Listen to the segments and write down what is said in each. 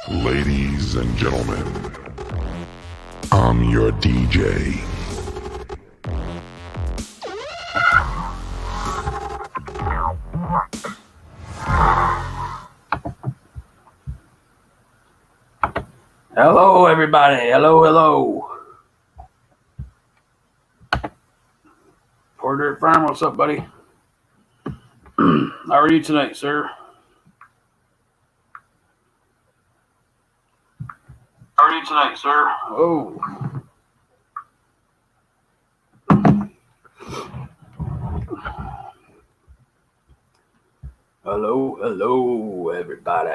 Ladies and gentlemen, I'm your DJ. Hello, everybody. Hello. Porter Farm, what's up, buddy? How are you tonight, sir? Oh. Hello, everybody.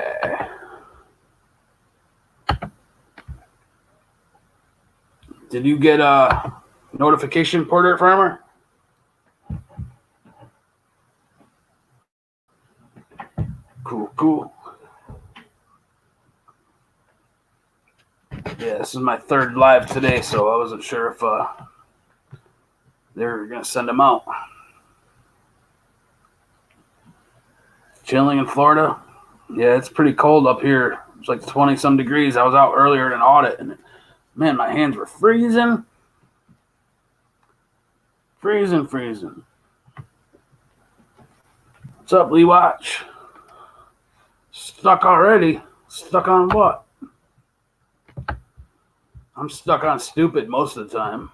Did you get a notification, Porter Farmer? Cool. Yeah, this is my third live today, so I wasn't sure if they were going to send them out. Chilling in Florida? Yeah, it's pretty cold up here. It's like 20-some degrees. I was out earlier at an audit, and man, my hands were freezing. Freezing. What's up, Lee Watch? Stuck already? Stuck on what? I'm stuck on stupid most of the time.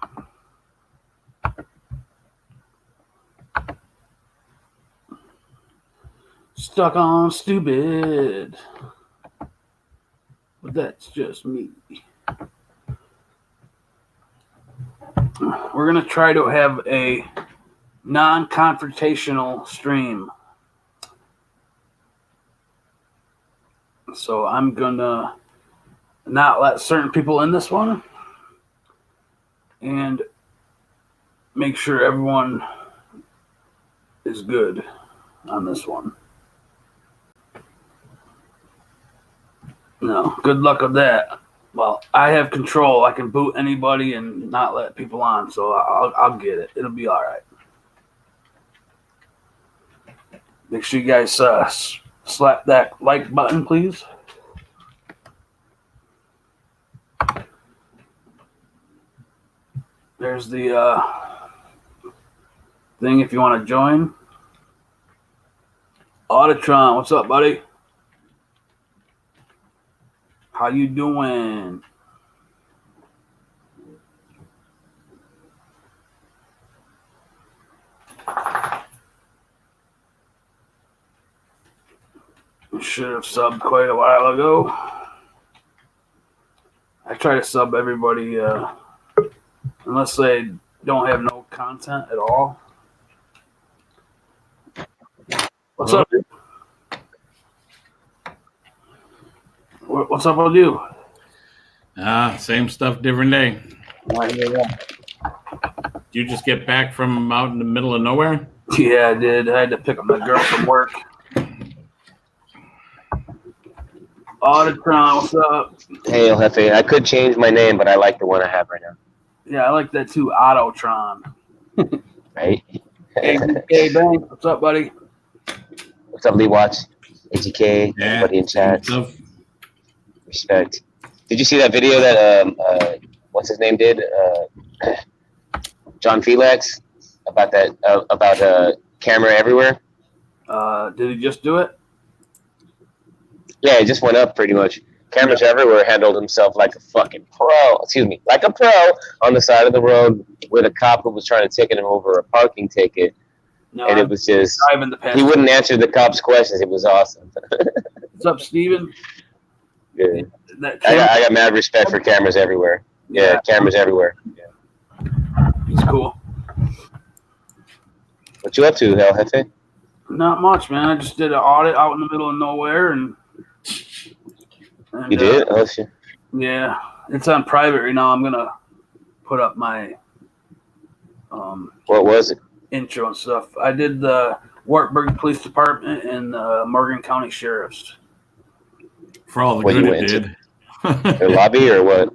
Stuck on stupid. But that's just me. We're going to try to have a non-confrontational stream. So I'm going to not let certain people in this one and make sure everyone is good on this one. No, good luck with that. Well, I have control. I can boot anybody and not let people on, so I'll get it. It'll be all right. Make sure you guys slap that like button, please. There's the thing if you want to join. Auditron, what's up, buddy? How you doing? Should have subbed quite a while ago. I try to sub everybody unless they don't have no content at all. What's up, dude? What's up with you? Same stuff, different day. Yeah. Did you just get back from out in the middle of nowhere? Yeah, I did. I had to pick up my girl from work. Auditron, what's up? Hey, El Jefe. I could change my name, but I like the one I have right now. Yeah, I like that too. Autotron. Right? Hey, Bang, what's up, buddy? What's up, Lee Watts? AGK, Yeah, everybody in chat. stuff. Respect. Did you see that video that what's his name did? John Felix about that about camera everywhere. Did he just do it? Yeah, it just went up pretty much. Cameras everywhere handled himself like a fucking pro. Excuse me, like a pro on the side of the road with a cop who was trying to ticket him over a parking ticket. No, And it was just he wouldn't answer the cops' questions. It was awesome. What's up, Steven? Yeah. I got mad respect for cameras everywhere. Yeah, cameras everywhere. Yeah. He's cool. What you up to, El Jefe? Not much, man. I just did an audit out in the middle of nowhere, and you did? Oh shit. Yeah, it's on private right now. I'm gonna put up my what was it? Intro and stuff. I did the Wartburg Police Department and Morgan County Sheriff's. For all the good it did. Their lobby or what?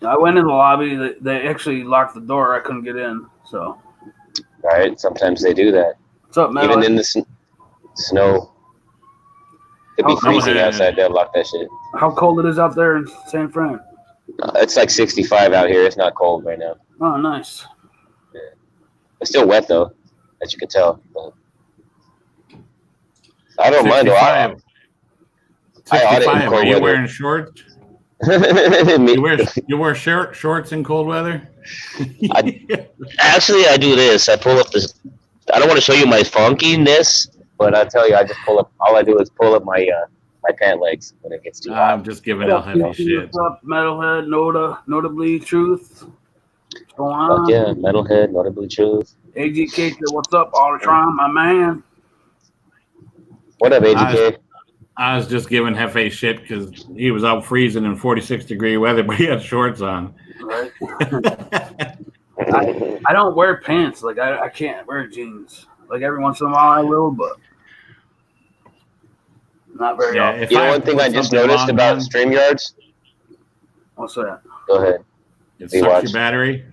I went in the lobby. They actually locked the door. I couldn't get in. So. Right. Sometimes they do that. What's up, man? Even in the snow. It'd be How- freezing how- outside. They'll lock that shit. How cold it is out there in San Fran? It's like 65 out here. It's not cold right now. Oh, nice. It's still wet though, as you can tell. But I don't mind. 65. I audit in 65. Are cold you weather. wearing shorts? Me- You wear shorts in cold weather? Actually, I do this. I pull up this. I don't want to show you my funkiness, but I tell you, I just pull up. All I do is pull up my my pant legs when it gets too hot. I'm just giving out heavy shit. What's up, Metalhead, Notably Truth? What's going on? Fuck yeah, metalhead, notably truth. AGK, what's up, Ultron, my man? What up, AGK? I was just giving Hefe shit because he was out freezing in 46-degree weather, but he had shorts on. Right. I don't wear pants. Like I can't wear jeans. Like every once in a while I will, but not very often. If You know, I one thing put I just something noticed on, about man, StreamYards. What's that? Go ahead. it you sucks watch. your battery.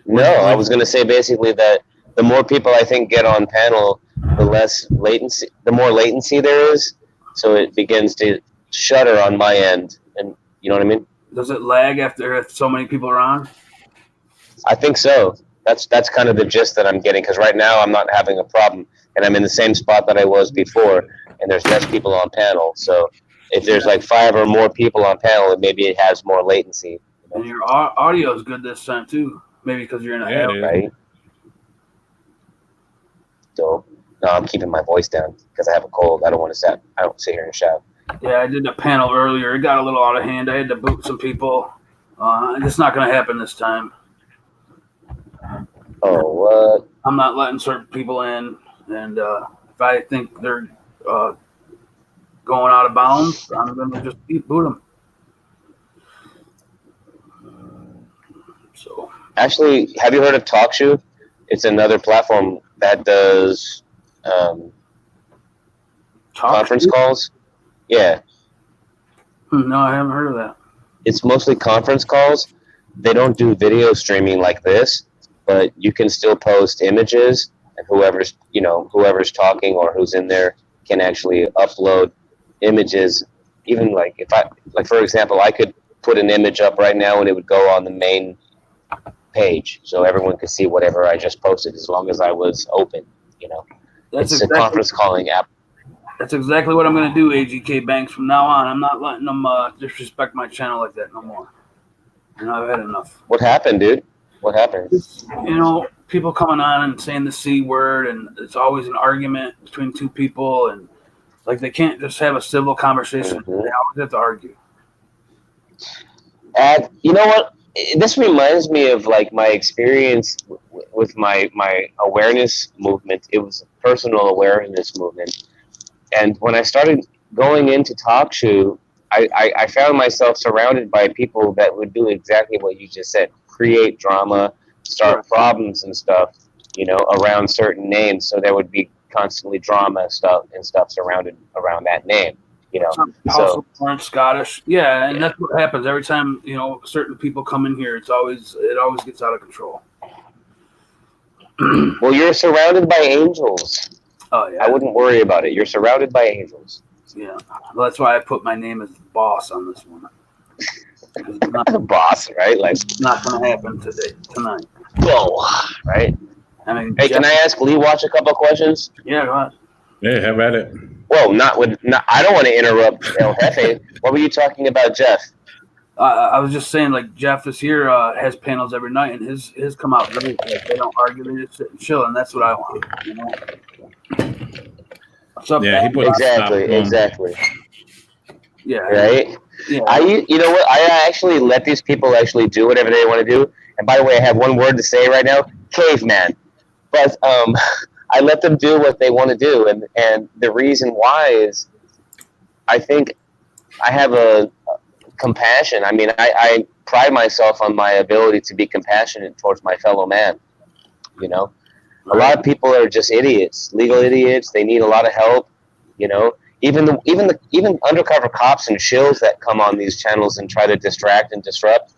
No, I was going to say basically that the more people I think get on panel, the less latency, the more latency there is. So it begins to shudder on my end, and you know what I mean. Does it lag after if so many people are on? I think so. That's kind of the gist that I'm getting, because right now I'm not having a problem, and I'm in the same spot that I was before, and there's less people on panel. So if there's like 5 or more people on panel, maybe it has more latency. And your audio is good this time too. Maybe because you're in a Yeah, hell. it is. Right? So no, I'm keeping my voice down because I have a cold. I don't sit here and shout. Yeah, I did a panel earlier. It got a little out of hand. I had to boot some people. It's not going to happen this time. Oh, what? I'm not letting certain people in, and if I think they're going out of bounds, I'm going to just boot them. So Actually, have you heard of TalkShoe? It's another platform that does conference calls. Yeah, No, I haven't heard of that. it's mostly conference calls. They don't do video streaming like this, but you can still post images, and whoever's talking or who's in there can actually upload images. Even like for example, I could put an image up right now and it would go on the main page, so everyone could see whatever I just posted as long as I was open. It's a conference calling app. That's exactly what I'm going to do, AGK Banks. From now on, I'm not letting them disrespect my channel like that no more. I've had enough. What happened, dude? What happened? People coming on and saying the C word, and it's always an argument between two people, and like they can't just have a civil conversation. Mhm. They always have to argue. You know what? This reminds me of like my experience with my awareness movement. It was a personal awareness movement. And when I started going into TalkShoe, I found myself surrounded by people that would do exactly what you just said, create drama, start problems and stuff, around certain names. So there would be constantly drama stuff surrounded around that name, Also, orange Scottish. Yeah, and that's what happens every time, certain people come in here. It always gets out of control. Well, you're surrounded by angels. Oh, yeah. I wouldn't worry about it. You're surrounded by angels. Yeah. Well, that's why I put my name as boss on this one. It's The boss, right? Like, not going to happen tonight. whoa, right? I mean, Hey, can I ask Lee Watch a couple of questions? Yeah, go ahead. Yeah, how about it? Whoa, I don't want to interrupt El Jefe. What were you talking about, Jeff? I was just saying, like, Jeff is here, has panels every night, and his come out great. Like, they don't argue, they just sit and chill, and that's what I want, What's up, Yeah, he Bob? put Exactly. Yeah. Right? Yeah. You know what? I actually let these people actually do whatever they want to do. And by the way, I have one word to say right now: caveman. But I let them do what they want to do, and the reason why is, I think I have a compassion. I mean, I pride myself on my ability to be compassionate towards my fellow man. A lot of people are just idiots, legal idiots. They need a lot of help. Even undercover cops and shills that come on these channels and try to distract and disrupt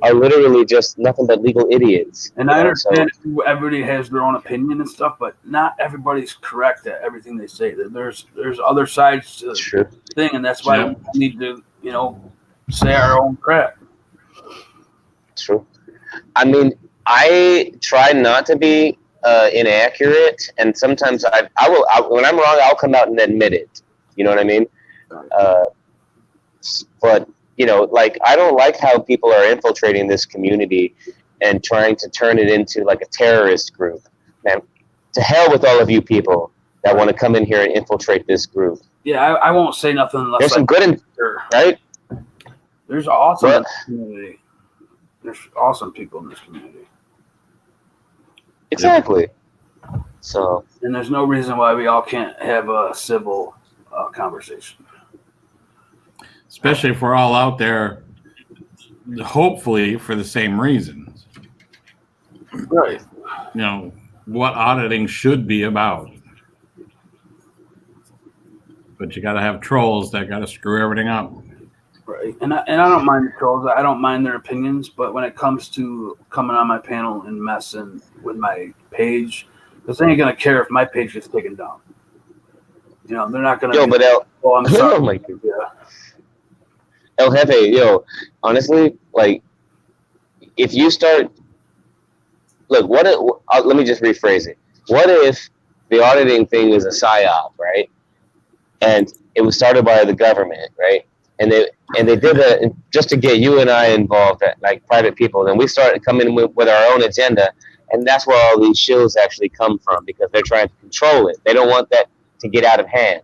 are literally just nothing but legal idiots. And I understand everybody has their own opinion and stuff, but not everybody's correct at everything they say. There's other sides to the thing, and that's why we need to, say our own crap. True. I mean, I try not to be inaccurate, and sometimes I will. When I'm wrong, I'll come out and admit it. You know what I mean? But like, I don't like how people are infiltrating this community and trying to turn it into like a terrorist group. Man, to hell with all of you people that want to come in here and infiltrate this group. Yeah, I won't say nothing unless there's some good right? There's awesome in this community. There's awesome people in this community. Exactly. So. And there's no reason why we all can't have a civil conversation. Especially if we're all out there, hopefully for the same reasons. Right. What auditing should be about. But you got to have trolls that got to screw everything up. Right. And I don't mind the trolls. I don't mind their opinions. But when it comes to coming on my panel and messing with my page, because they ain't going to care if my page gets taken down. They're not going to. Yo, but I'm sorry. Oh my God. Yeah. El Jefe, honestly, like, if you start, look, let me just rephrase it. What if the auditing thing is a psyop, right? And it was started by the government, right? And they did that just to get you and I involved, like private people. And we started coming with our own agenda, and that's where all these shills actually come from, because they're trying to control it. They don't want that to get out of hand,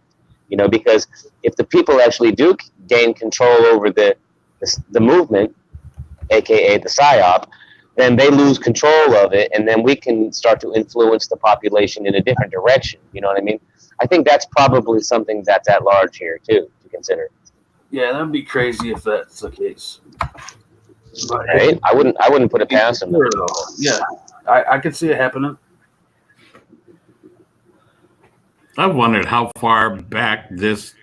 because if the people actually do gain control over the movement, aka the psyop, then they lose control of it, and then we can start to influence the population in a different direction. You know what I mean? I think that's probably something that's at large here too to consider. Yeah, that'd be crazy if that's the case. But right? I wouldn't put it past them. Sure, yeah, I could see it happening. I've wondered how far back this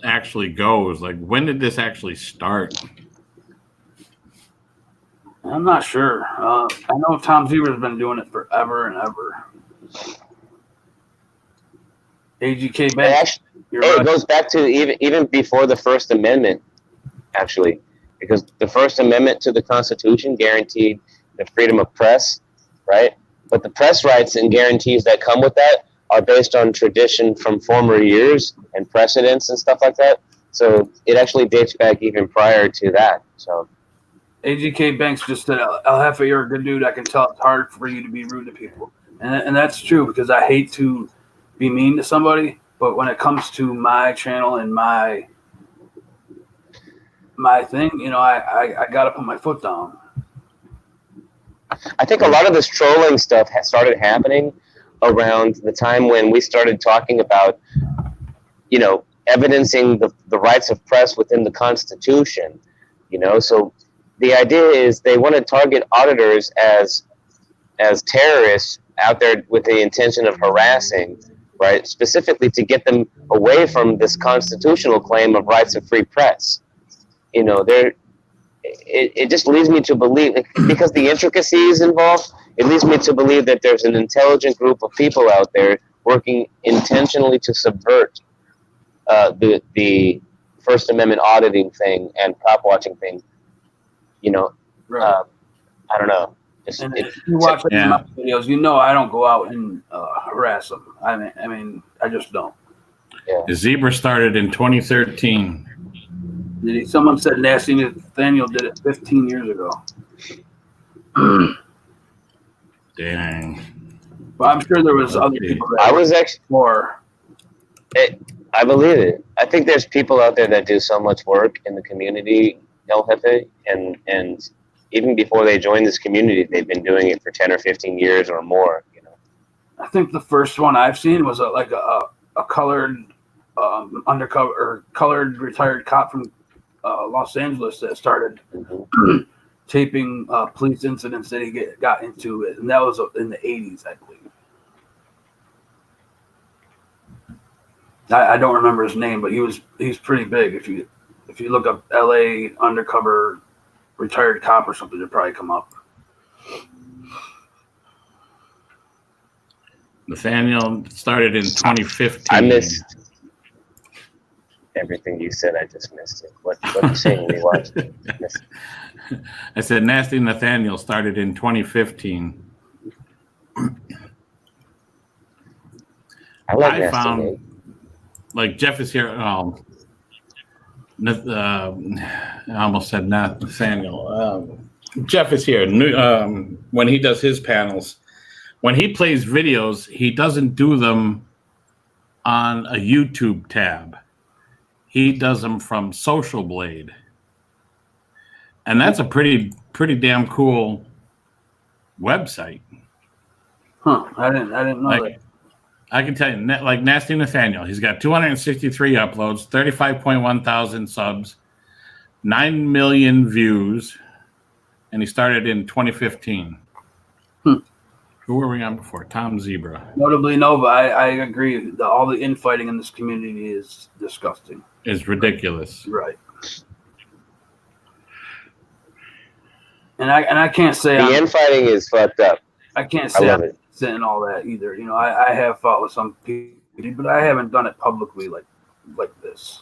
actually goes. Like, when did this actually start? I'm not sure. I know Tom Zever's been doing it forever and ever. AGK Bank. It goes back to even before the First Amendment, actually, because the First Amendment to the Constitution guaranteed the freedom of press, right? But the press rights and guarantees that come with that are based on tradition from former years and precedents and stuff like that. So it actually dates back even prior to that. So AGK Banks just said, El Jefe, you're a good dude. I can tell it's hard for you to be rude to people. And that's true, because I hate to be mean to somebody, but when it comes to my channel and my thing, I got to put my foot down. I think a lot of this trolling stuff started happening around the time when we started talking about, evidencing the rights of press within the Constitution, So the idea is they want to target auditors as terrorists out there with the intention of harassing, right? Specifically to get them away from this constitutional claim of rights of free press. It just leads me to believe, because the intricacies involved, it leads me to believe that there's an intelligent group of people out there working intentionally to subvert the First Amendment auditing thing and cop watching thing. Right. I don't know. If you watch my videos, I don't go out and harass them. I mean, I just don't. Yeah. The Zebra started in 2013. Someone said Nasty Nathaniel did it 15 years ago. Dang. But I'm sure there was other people that I was actually more. I believe it. I think there's people out there that do so much work in the community, El Jefe, and even before they joined this community, they've been doing it for 10 or 15 years or more. I think the first one I've seen was a colored undercover or colored retired cop from Los Angeles that started taping police incidents that he got into it, and that was in the 80s, I believe. I don't remember his name, but he's pretty big. If you look up LA undercover retired cop or something to probably come up. Nathaniel started in 2015. I missed everything you said. I just missed it. What you saying? We watched it. I said Nasty Nathaniel started in 2015. I like I Nasty found, Nate. like Jeff is here. I almost said Nathaniel. Jeff is here. When he does his panels, when he plays videos, he doesn't do them on a YouTube tab. He does them from Social Blade, and that's a pretty damn cool website. Huh? I didn't know that. I can tell you, like Nasty Nathaniel, he's got 263 uploads, 35.1 thousand subs, 9 million views, and he started in 2015. Who were we on before? Tom Zebra. Notably Nova, I agree. All the infighting in this community is disgusting. It's ridiculous. Right. And I can't say The infighting is fucked up. I can't I say love I'm it. innocent and all that either. You know, I have fought with some people, but I haven't done it publicly like this.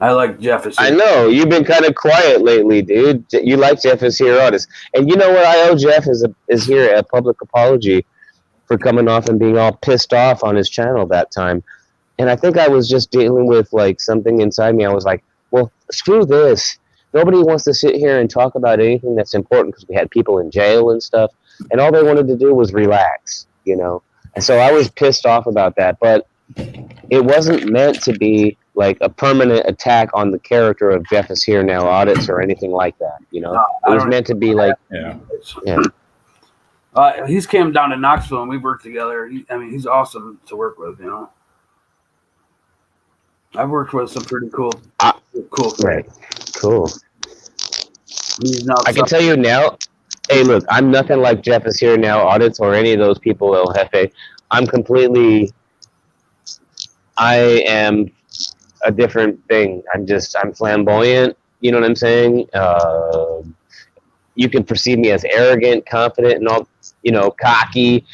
I like Jeff. I know you've been kind of quiet lately, dude. You like Jeff is here artist, and you know what I owe Jeff is here a public apology for coming off and being all pissed off on his channel that time. And I think I was just dealing with like something inside me. I was like, well, screw this. Nobody wants to sit here and talk about anything that's important because we had people in jail and stuff, and all they wanted to do was relax, you know. And so I was pissed off about that, but it wasn't meant to be like a permanent attack on the character of Jeff is here now audits or anything like that, you know. It was meant to be like, yeah. He's came down to Knoxville and we worked together. He's awesome to work with, you know. I've worked with some pretty cool. Right. Cool. I can Can tell you now, hey, look, I'm nothing like Jeff is here now audits or any of those people, El Jefe. I am a different thing. I'm flamboyant. You know what I'm saying? You can perceive me as arrogant, confident, and all, you know, cocky,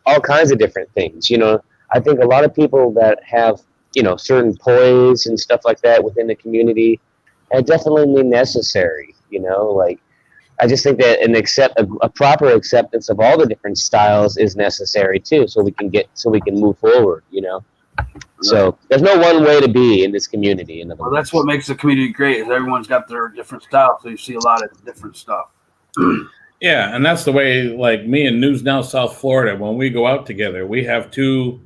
all kinds of different things. You know, I think a lot of people that have, you know, certain poise and stuff like that within the community are definitely necessary. You know, like I just think that a proper acceptance of all the different styles is necessary too, so we can move forward. You know. So there's no one way to be in this community. Well, that's what makes the community great. Is everyone's got their different styles, so you see a lot of different stuff. Yeah, and that's the way. Like me and News Now South Florida, when we go out together, we have two.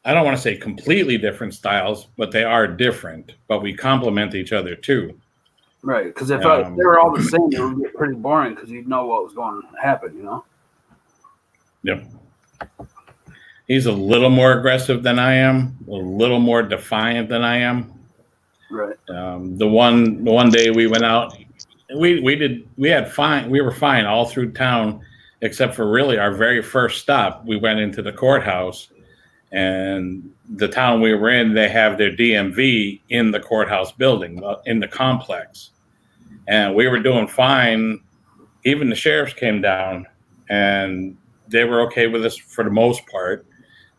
I don't want to say completely different styles, but they are different. But we complement each other too. Right, because if they were all the same, it would get pretty boring because you'd know what was going to happen. You know. Yep. He's a little more aggressive than I am, a little more defiant than I am. Right. The one day we went out, we were fine all through town, except for really our very first stop. We went into the courthouse, and the town we were in, they have their DMV in the courthouse building, in the complex, and we were doing fine. Even the sheriffs came down, and they were okay with us for the most part.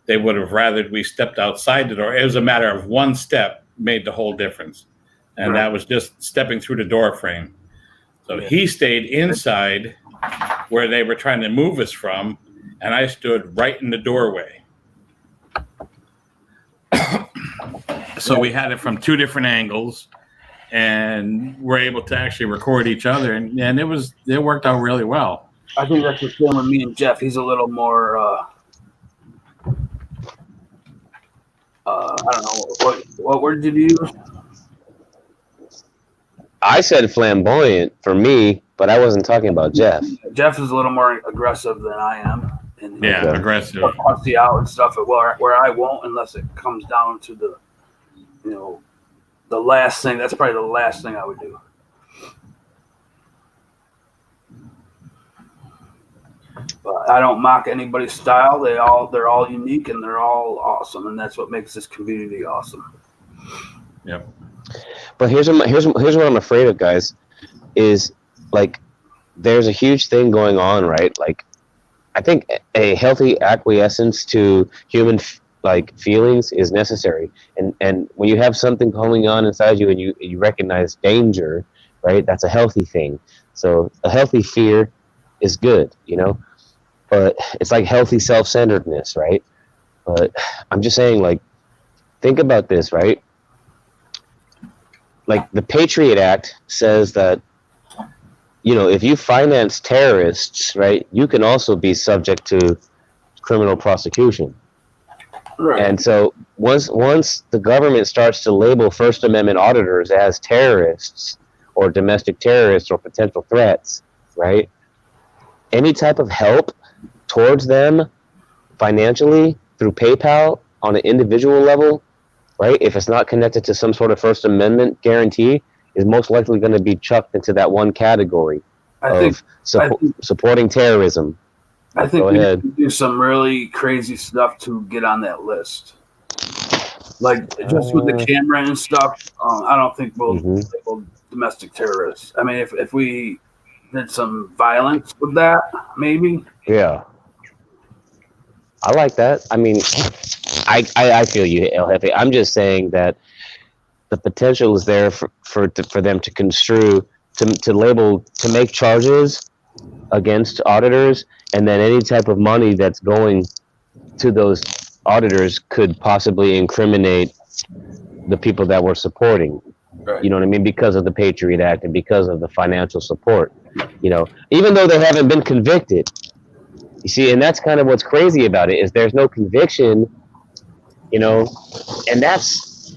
They would have rather we stepped outside the door. It was a matter of one step made the whole difference. And that was just stepping through the door frame. So he stayed inside where they were trying to move us from, and I stood right in the doorway. So we had it from two different angles, and we're able to actually record each other, and it worked out really well. I think that's the same with me and Jeff. He's a little more I don't know what word did you use? I said flamboyant for me, but I wasn't talking about Jeff. Jeff is a little more aggressive than I am. And Aggressive. Pussy out and stuff where I won't unless it comes down to the, you know, the last thing. That's probably the last thing I would do. But I don't mock anybody's style. They're all unique and they're all awesome, and that's what makes this community awesome. Yep. But here's what I'm afraid of, guys, is like there's a huge thing going on, right? Like I think a healthy acquiescence to human like feelings is necessary, and when you have something going on inside you and you recognize danger, right? That's a healthy thing. So a healthy fear is good, you know. But it's like healthy self-centeredness, right? But I'm just saying, like, think about this, right? Like the Patriot Act says that, you know, if you finance terrorists, right, you can also be subject to criminal prosecution. Right. And so once the government starts to label First Amendment auditors as terrorists or domestic terrorists or potential threats, right? Any type of help towards them financially through PayPal on an individual level, right? If it's not connected to some sort of First Amendment guarantee, is most likely going to be chucked into that one category of supporting terrorism. I think Go we ahead. need to do some really crazy stuff to get on that list. Like just with the camera and stuff, I don't think we'll label domestic terrorists. I mean, if we did some violence with that, maybe. Yeah. I like that. I mean, I feel you, El Jefe. I'm just saying that the potential is there for them to construe, to label, to make charges against auditors, and then any type of money that's going to those auditors could possibly incriminate the people that we're supporting. Right. You know what I mean? Because of the Patriot Act and because of the financial support. You know, even though they haven't been convicted. You see, and that's kind of what's crazy about it, is there's no conviction, you know, and that's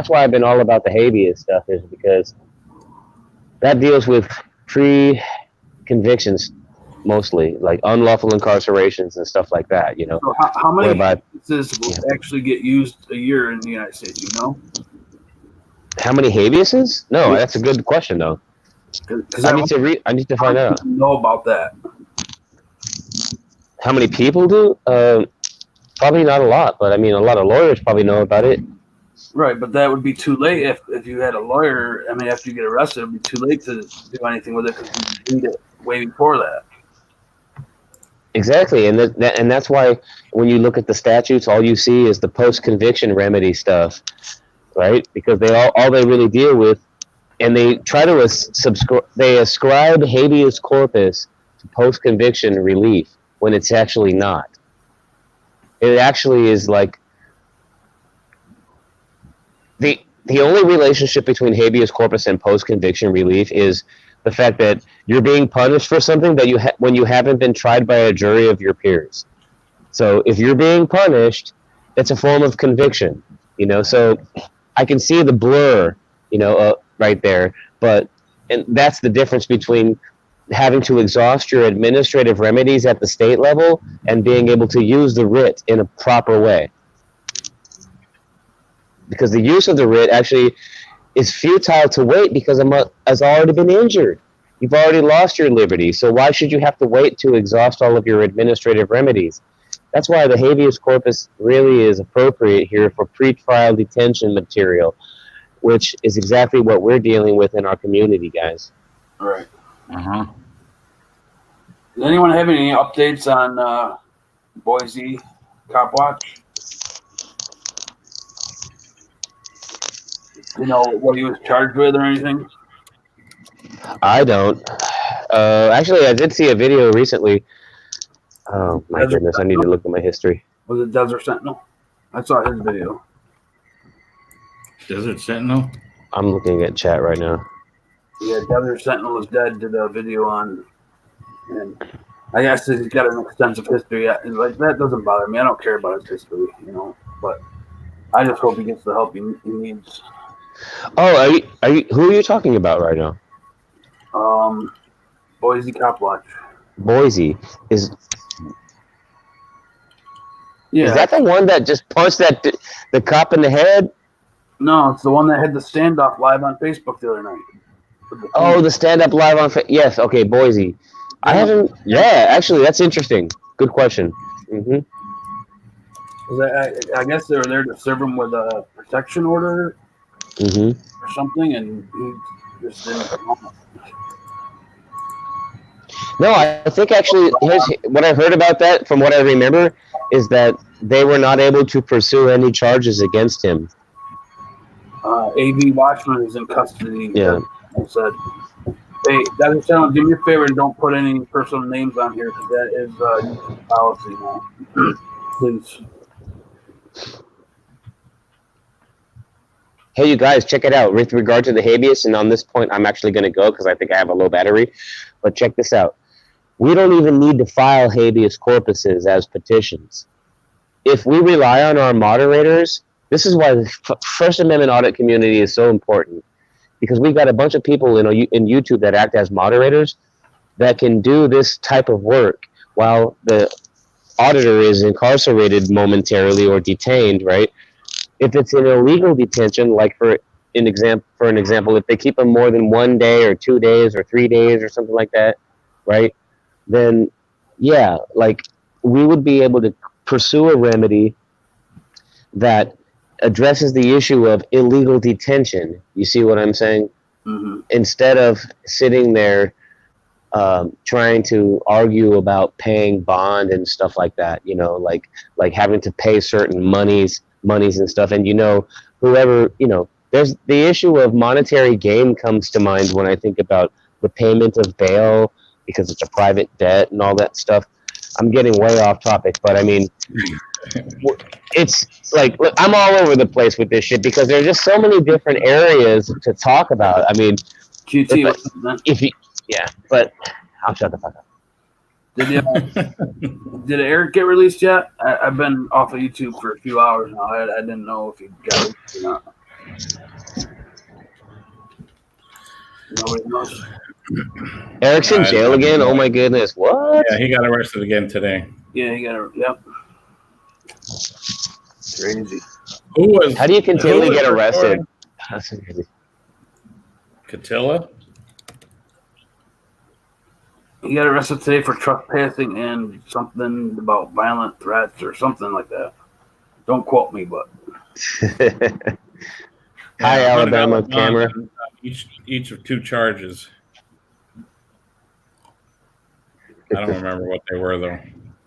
why I've been all about the habeas stuff, is because that deals with pre-convictions mostly, like unlawful incarcerations and stuff like that, you know. So how many cases will actually get used a year in the United States, you know? How many habeases? No, that's a good question, though. I need to find out. Know about that. How many people do? Probably not a lot, but I mean, a lot of lawyers probably know about it. Right, but that would be too late if you had a lawyer. I mean, after you get arrested, it would be too late to do anything with it because you did it way before that. Exactly, and that's why when you look at the statutes, all you see is the post-conviction remedy stuff, right? Because all they really deal with, and they try to ascribe habeas corpus to post-conviction relief when it's actually not. It actually is like the only relationship between habeas corpus and post-conviction relief is the fact that you're being punished for something that when you haven't been tried by a jury of your peers. So if you're being punished, it's a form of conviction, you know. So I can see the blur, you know, right there. And that's the difference between having to exhaust your administrative remedies at the state level and being able to use the writ in a proper way. Because the use of the writ actually is futile to wait because has already been injured. You've already lost your liberty, so why should you have to wait to exhaust all of your administrative remedies? That's why the habeas corpus really is appropriate here for pre-trial detention material, which is exactly what we're dealing with in our community, guys. All right. Uh-huh. Does anyone have any updates on Boise Cop Watch? You know what he was charged with or anything? I don't. Actually, I did see a video recently. Oh my goodness, I need to look at my history. Was it Desert Sentinel? I saw his video. Desert Sentinel? I'm looking at chat right now. Yeah, Desert Sentinel is dead. Did a video on, and I guess he's got an extensive history. Like that doesn't bother me. I don't care about his history, you know. But I just hope he gets the help he needs. Oh, are you? Who are you talking about right now? Boise Cop Watch. Boise is. Yeah. Is that the one that just punched the cop in the head? No, it's the one that had the standoff live on Facebook the other night. Oh, the stand-up live on Facebook. Yes, okay, Boise. I haven't. Yeah, actually, that's interesting. Good question. Mm-hmm. I guess they were there to serve him with a protection order. Mm-hmm. or something, and he just didn't come on. No, I think actually, here's what I heard about that. From what I remember, is that they were not able to pursue any charges against him. A.B. Watchman is in custody. Yeah. I said, hey, Dr. Shannon, do me a favor and don't put any personal names on here because that is YouTube policy now. Please. Hey, you guys, check it out. With regard to the habeas, and on this point, I'm actually going to go because I think I have a low battery. But check this out. We don't even need to file habeas corpuses as petitions. If we rely on our moderators, this is why the First Amendment audit community is so important. Because we've got a bunch of people in YouTube that act as moderators that can do this type of work while the auditor is incarcerated momentarily or detained, right? If it's an illegal detention, like for an example, if they keep them more than 1 day or 2 days or 3 days or something like that, right? Then, yeah, like we would be able to pursue a remedy that addresses the issue of illegal detention. You see what I'm saying? Mm-hmm. Instead of sitting there trying to argue about paying bond and stuff like that, you know, like having to pay certain monies and stuff. And, you know, whoever, you know, there's the issue of monetary gain comes to mind when I think about the payment of bail because it's a private debt and all that stuff. I'm getting way off topic, but I mean, it's like, look, I'm all over the place with this shit because there's just so many different areas to talk about. I mean, but I'll shut the fuck up. Did Eric get released yet? I've been off of YouTube for a few hours now. I didn't know if he got released or not. Nobody knows. Eric's in jail again? Oh my goodness. What? Yeah, he got arrested again today. Yeah, he got yep. Crazy. How do you continually get arrested? That's crazy. Catilla? He got arrested today for trespassing and something about violent threats or something like that. Don't quote me, but. Hi, Alabama camera. Each of 2 charges. I don't remember what they were though.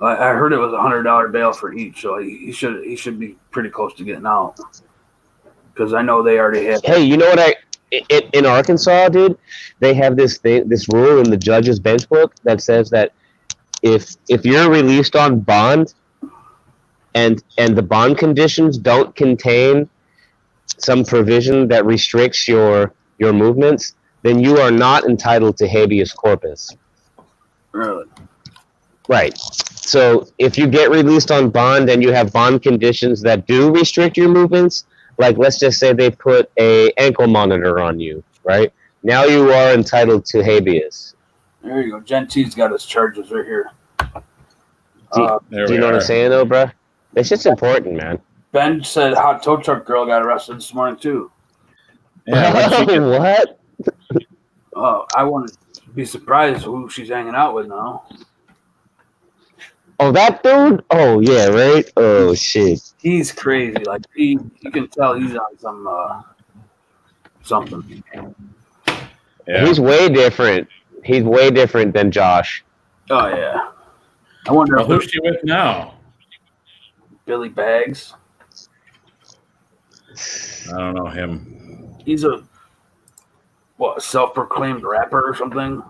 I heard it was $100 bail for each, so he should be pretty close to getting out. Because I know they already have. Hey, you know what? In Arkansas, dude, they have this rule in the judge's bench book that says that if you're released on bond, and the bond conditions don't contain some provision that restricts your movements, then you are not entitled to habeas corpus. Really? Right. So if you get released on bond and you have bond conditions that do restrict your movements, like let's just say they put a ankle monitor on you, right? Now you are entitled to habeas. There you go. Gent's got his charges right here. Do you know what I'm saying, though, bro? It's just important, man. Ben said hot tow truck girl got arrested this morning too. Yeah, what? I wouldn't be surprised who she's hanging out with now. Oh, that dude? Oh, yeah, right? Oh, shit. He's crazy. Like, you can tell he's on some, something. Yeah. He's way different. He's way different than Josh. Oh, yeah. I wonder who's she with now? Billy Baggs. I don't know him. He's a self-proclaimed rapper or something?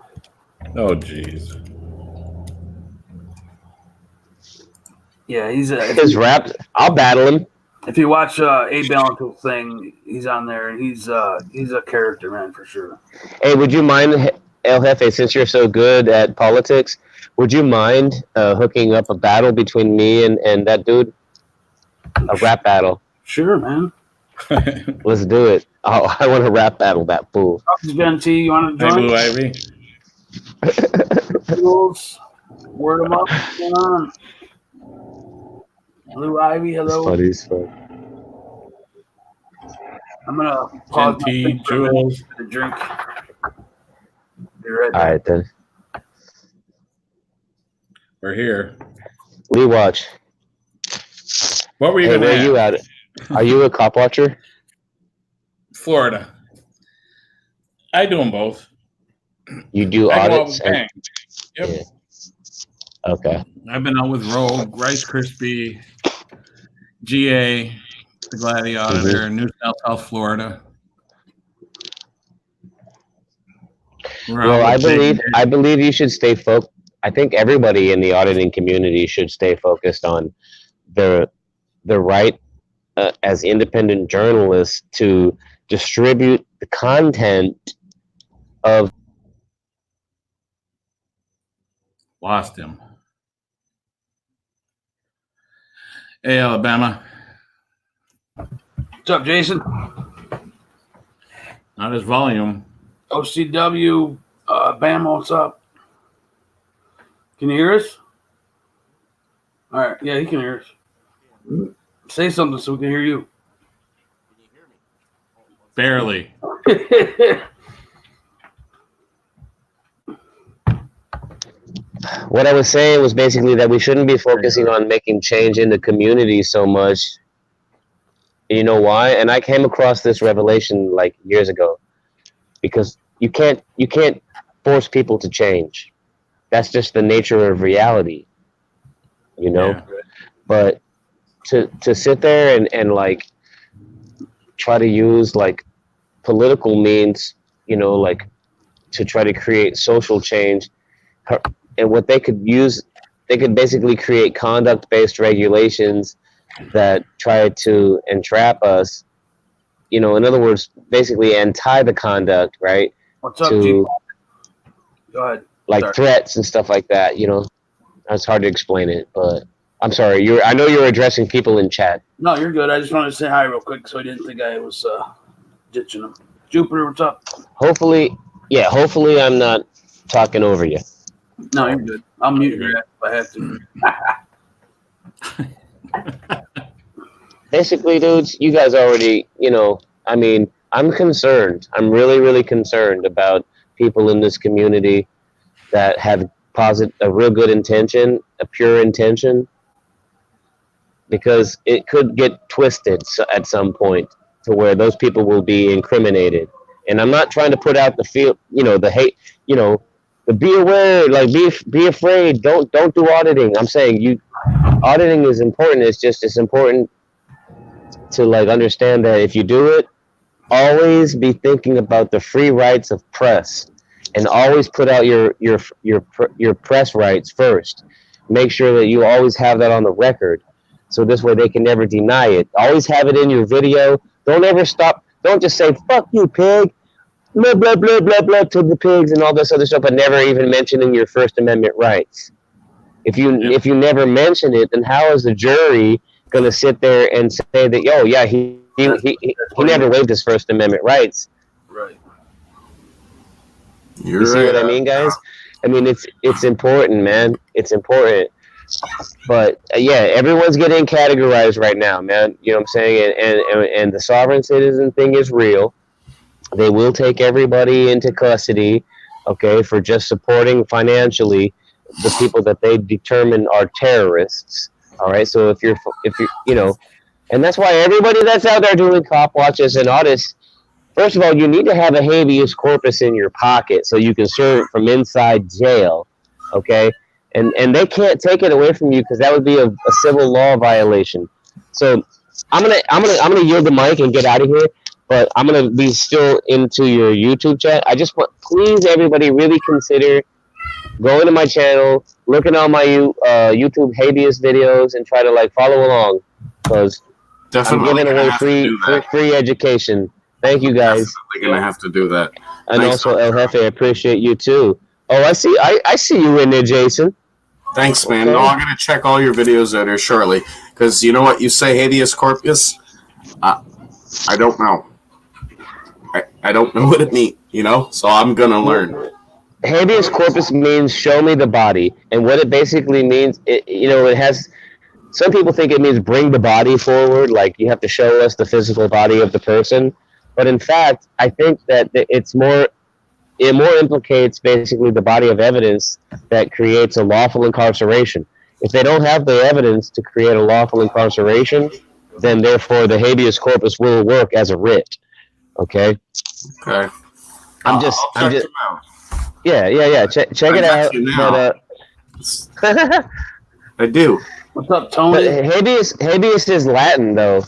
Oh, jeez. Yeah, he's his rap. I'll battle him. If you watch A Balance's thing, he's on there, and he's a character, man, for sure. Hey, would you mind, El Jefe, since you're so good at politics, would you mind hooking up a battle between me and that dude? A rap battle. Sure, man. Let's do it. Oh, I want to rap battle that fool. Gen T, you want to join? Hey, Blue Blue Ivy. Word them up. What's going on? Blue Ivy, hello. Funny as fuck. I'm gonna pause Gen T, Jules. to drink. Be right back. All right then. We're here. Lee watch. What were you Hey, going to where are you at? Are you a cop watcher? Florida. I do them both. You do I go out audits? with Bang. Yep. Yeah. Okay. I've been out with Rogue, Rice Krispie, GA, the Gladi Auditor, New South Florida. Well, I believe you should stay focused. I think everybody in the auditing community should stay focused on the right as independent journalists to distribute the content of. Lost him. Hey, Alabama. What's up, Jason? Not his volume. OCW, Bama, what's up? Can you hear us? All right, yeah, he can hear us. Say something so we can hear you. Barely. What I was saying was basically that we shouldn't be focusing on making change in the community so much. You know why? And I came across this revelation like years ago, because you can't force people to change. That's just the nature of reality, you know. Yeah. But to sit there and like try to use like political means, you know, like to try to create social change, and what they could use, they could basically create conduct-based regulations that try to entrap us, you know, in other words, basically untie the conduct, right? What's up, G? Go ahead. Like Sorry. threats and stuff like that, you know. It's hard to explain it, but I'm sorry. I know you're addressing people in chat. No, you're good. I just wanted to say hi real quick, so I didn't think I was ditching them. Jupiter, what's up? Hopefully I'm not talking over you. No, you're good. I'll mute your ass if I have to. Basically, dudes, you guys already, you know, I mean, I'm concerned. I'm really, really concerned about people in this community that have a real good intention, a pure intention, because it could get twisted at some point to where those people will be incriminated. And I'm not trying to put out the feel, you know, the hate, you know, the be aware, like be afraid. Don't do auditing. I'm saying auditing is important. It's important to like understand that if you do it, always be thinking about the free rights of press, and always put out your press rights first. Make sure that you always have that on the record, so this way they can never deny it. Always have it in your video. Don't ever stop. Don't just say "fuck you, pig," blah blah blah blah blah to the pigs and all this other stuff, but never even mentioning your First Amendment rights. If you never mention it, then how is the jury going to sit there and say that, yo, yeah, he never waived his First Amendment rights? Right. You see what I mean, guys? I mean, it's important, man. It's important. But yeah, everyone's getting categorized right now, man. You know what I'm saying? And the sovereign citizen thing is real. They will take everybody into custody, okay, for just supporting financially the people that they determine are terrorists. All right, so if you're you know, and that's why everybody that's out there doing cop watches and audits, first of all, you need to have a habeas corpus in your pocket so you can serve it from inside jail, okay? And they can't take it away from you, because that would be a civil law violation. So I'm gonna yield the mic and get out of here, but I'm gonna be still into your YouTube chat. I just want, please, everybody, really consider going to my channel, looking on my YouTube Habeas videos, and try to like follow along, because I'm giving away free education. Thank you, guys. Definitely gonna have to do that. And Thanks, also, El Jefe, I appreciate you too. Oh, I see you in there, Jason. Thanks, man. Okay. No, I'm gonna check all your videos out here shortly, because you know what you say, habeas corpus. I don't know. I don't know what it means, you know. So I'm gonna learn. Habeas corpus means show me the body, and what it basically means, it has. Some people think it means bring the body forward, like you have to show us the physical body of the person. But in fact, I think that it more implicates basically the body of evidence that creates a lawful incarceration. If they don't have the evidence to create a lawful incarceration, then therefore the habeas corpus will work as a writ. Okay? Okay. I'm just. Him out. Yeah. Check it out. But I do. What's up, Tony? but habeas is Latin though.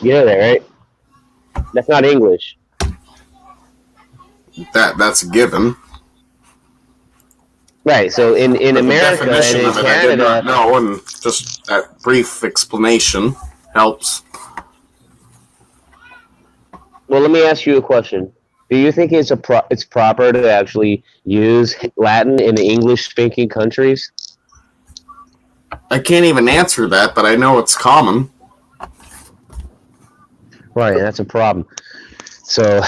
You know that, right? That's not English. That's a given. Right. So in But America the definition and in of it, I did Canada. not know, and just that brief explanation helps. Well, let me ask you a question. Do you think it's proper to actually use Latin in English-speaking countries? I can't even answer that, but I know it's common. Right, that's a problem. So,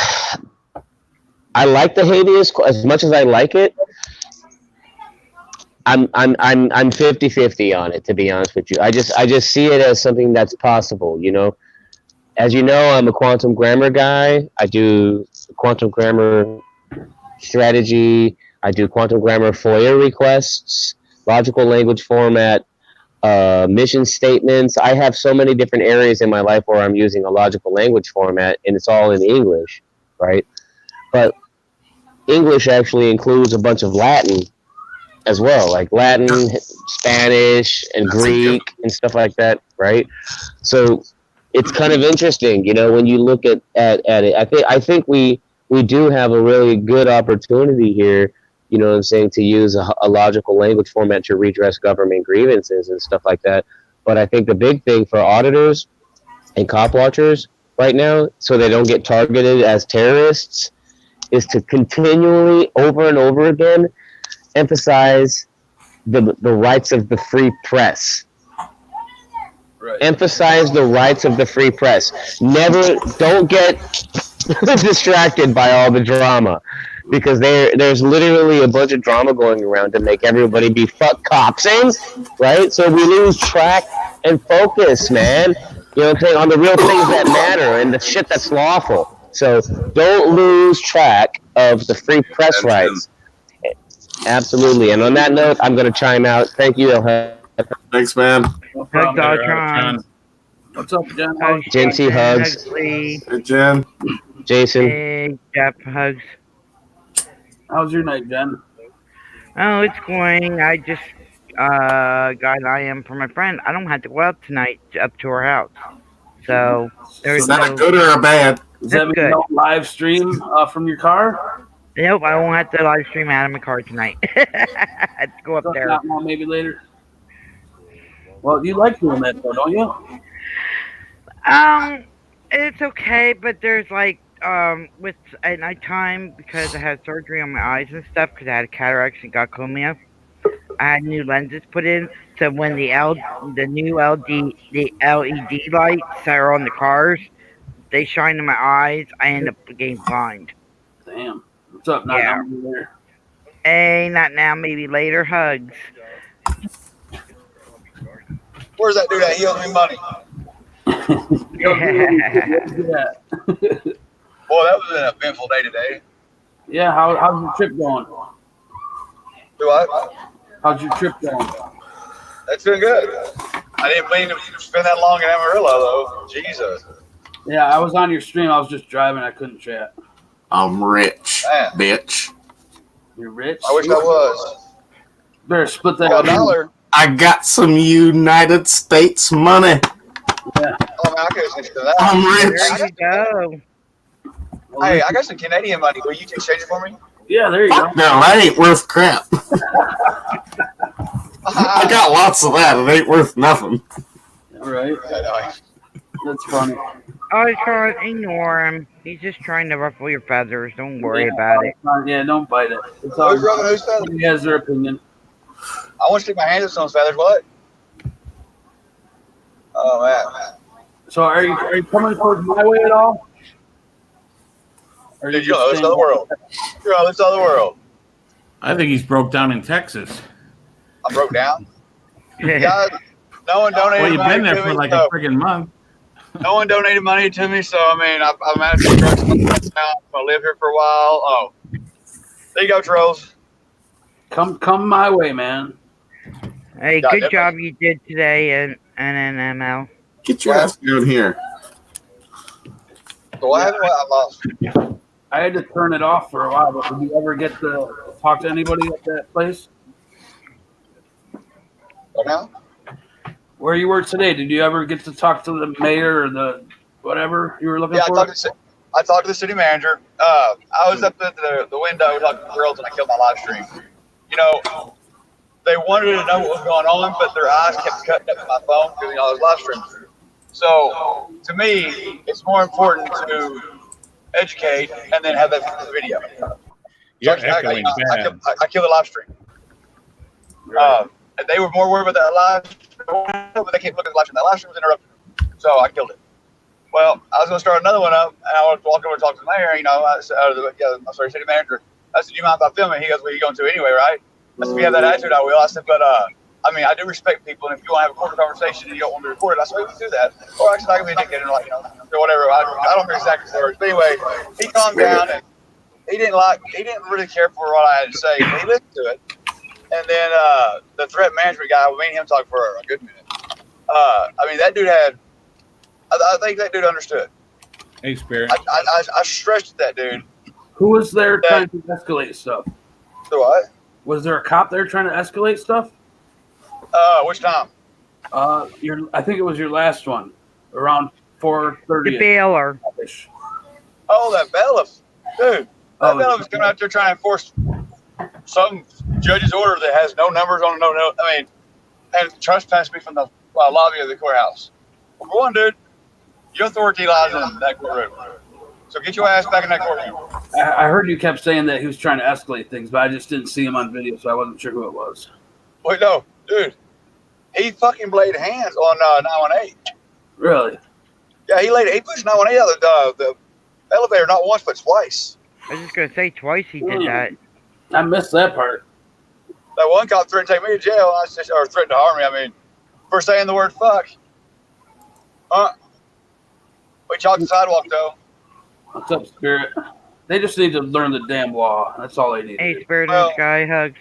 I like the habeas as much as I like it. I'm 50-50 on it, to be honest with you. I just see it as something that's possible, you know. As you know, I'm a quantum grammar guy. I do quantum grammar strategy. I do quantum grammar FOIA requests, logical language format, mission statements. I have so many different areas in my life where I'm using a logical language format, and it's all in English, right? But English actually includes a bunch of Latin as well, like Latin, Spanish, and Greek and stuff like that, right? So it's kind of interesting, you know, when you look at it. I think we do have a really good opportunity here, you know what I'm saying, to use a logical language format to redress government grievances and stuff like that. But I think the big thing for auditors and cop watchers right now, so they don't get targeted as terrorists, is to continually, over and over again, emphasize the rights of the free press. Right. Emphasize the rights of the free press. Don't get distracted by all the drama, because there's literally a bunch of drama going around to make everybody be fuck copsing, right? So we lose track and focus, man. You know what I'm saying? On the real things that matter and the shit that's lawful. So don't lose track of the free press rights. Absolutely. And on that note, I'm going to chime out. Thank you. Thanks, man. No Hug problem. Dogtron. What's up, Jen? Hugs, Jinty Jason, hugs. Hugs Lee. Hey, Jen. Jason. Hey, Jeff, hugs. How's your night, Jen? Oh, it's going. I just got an IM from my friend. I don't have to go out tonight up to her house. So there's Is that no. a good or a bad? Does that That's mean good. no live stream from your car? Nope, I won't have to live stream out of my car tonight. I have to go up there. Not more, maybe later. Well, you like doing that, though, don't you? It's okay, but there's like with at nighttime, because I had surgery on my eyes and stuff, because I had cataracts and glaucoma. I had new lenses put in, so when the new LED lights that are on the cars, they shine in my eyes, I end up getting blind. Damn. What's up, not Yeah. there? Hey, not now, maybe later. Hugs. Where's that dude at? He owes me money. Yeah. Boy, that was an eventful day today. Yeah, how's your trip going? Do what? How's your trip going? That's been good. I didn't mean to spend that long in Amarillo, though. Jesus. Yeah, I was on your stream. I was just driving. I couldn't chat. I'm rich, Man. bitch. You're rich? I wish I was. Better split that Well, $1. I got some United States money. Yeah. Oh, man, I could have sent you to that. I'm rich. There you go. Hey, I got some Canadian money. Will you exchange it for me? Yeah, there you go. Fuck no, that ain't worth crap. I got lots of that. It ain't worth nothing. All right. That's funny. Oh, Sean, ignore him. He's just trying to ruffle your feathers. Don't worry about it. Yeah, don't bite it. It's all Who's rubbing whose feathers? He has their opinion. I want to stick my hands in someone's feathers. What? Oh, man. So are you coming towards my way at all? Or Dude, you just know, it's staying- other world. You're on this other world. I think he's broke down in Texas. I'm broke down. Guys, no one donated Well, you've money been there to for me, like so a friggin' month. no one donated money to me, so I mean, I'm out of construction now. I'm gonna live here for a while. Oh, there you go, trolls. Come my way, man. Hey, Yeah, good definitely. job you did today in NNML. Get your ass down here. So what happened? I lost. I had to turn it off for a while, but did you ever get to talk to anybody at that place? What now? Where you were today, did you ever get to talk to the mayor or the whatever you were looking Yeah, for? I talked to the city manager. I was up at the window talking to the girls, and I killed my live stream. You know, they wanted to know what was going on, but their eyes kept cutting up my phone because I was live streaming. So to me, it's more important to educate and then have that video. You're So echoing bad. I killed the live stream. And they were more worried about that live stream, but they kept looking at the live stream. That live stream was interrupted, so I killed it. Well, I was going to start another one up, and I was walking over to talk to the mayor. You know, city manager. I said, "Do you mind if I film it?" He goes, "Well, you're going to anyway, right?" I said, "If you have that attitude, I will." I said, "But I mean, I do respect people, and if you want to have a corporate conversation and you don't want to record it, I said, we can do that. Or actually, I can be a dickhead and like, you know, or whatever. I don't remember exactly the words, but anyway, he calmed down and he didn't really care for what I had to say. He listened to it, and then the threat management guy, me and him talked for a good minute. I mean, that dude had. I think that dude understood. Hey, Spirit. I stressed that dude. Who was there trying to escalate stuff? So what? Was there a cop there trying to escalate stuff? Which time? I think it was your last one, around 4:30. The bailer. Oh, that bailiff, dude. That bailiff is coming out there trying to enforce some judge's order that has no numbers on no. I mean, and trespass me from the lobby of the courthouse. Well, for one, dude, your authority lies in that courtroom. So get your ass back in that courtroom. I heard you kept saying that he was trying to escalate things, but I just didn't see him on video, so I wasn't sure who it was. Wait, no, dude. He fucking laid hands on 918. Really? Yeah, he pushed 918 out of the elevator not once but twice. I was just gonna say twice he did that. I missed that part. That one cop threatened to take me to jail, or threatened to harm me. I mean, for saying the word fuck. We chalked the sidewalk though. What's up, Spirit? They just need to learn the damn law. That's all they need. Hey, Spirit in the Sky, hugs.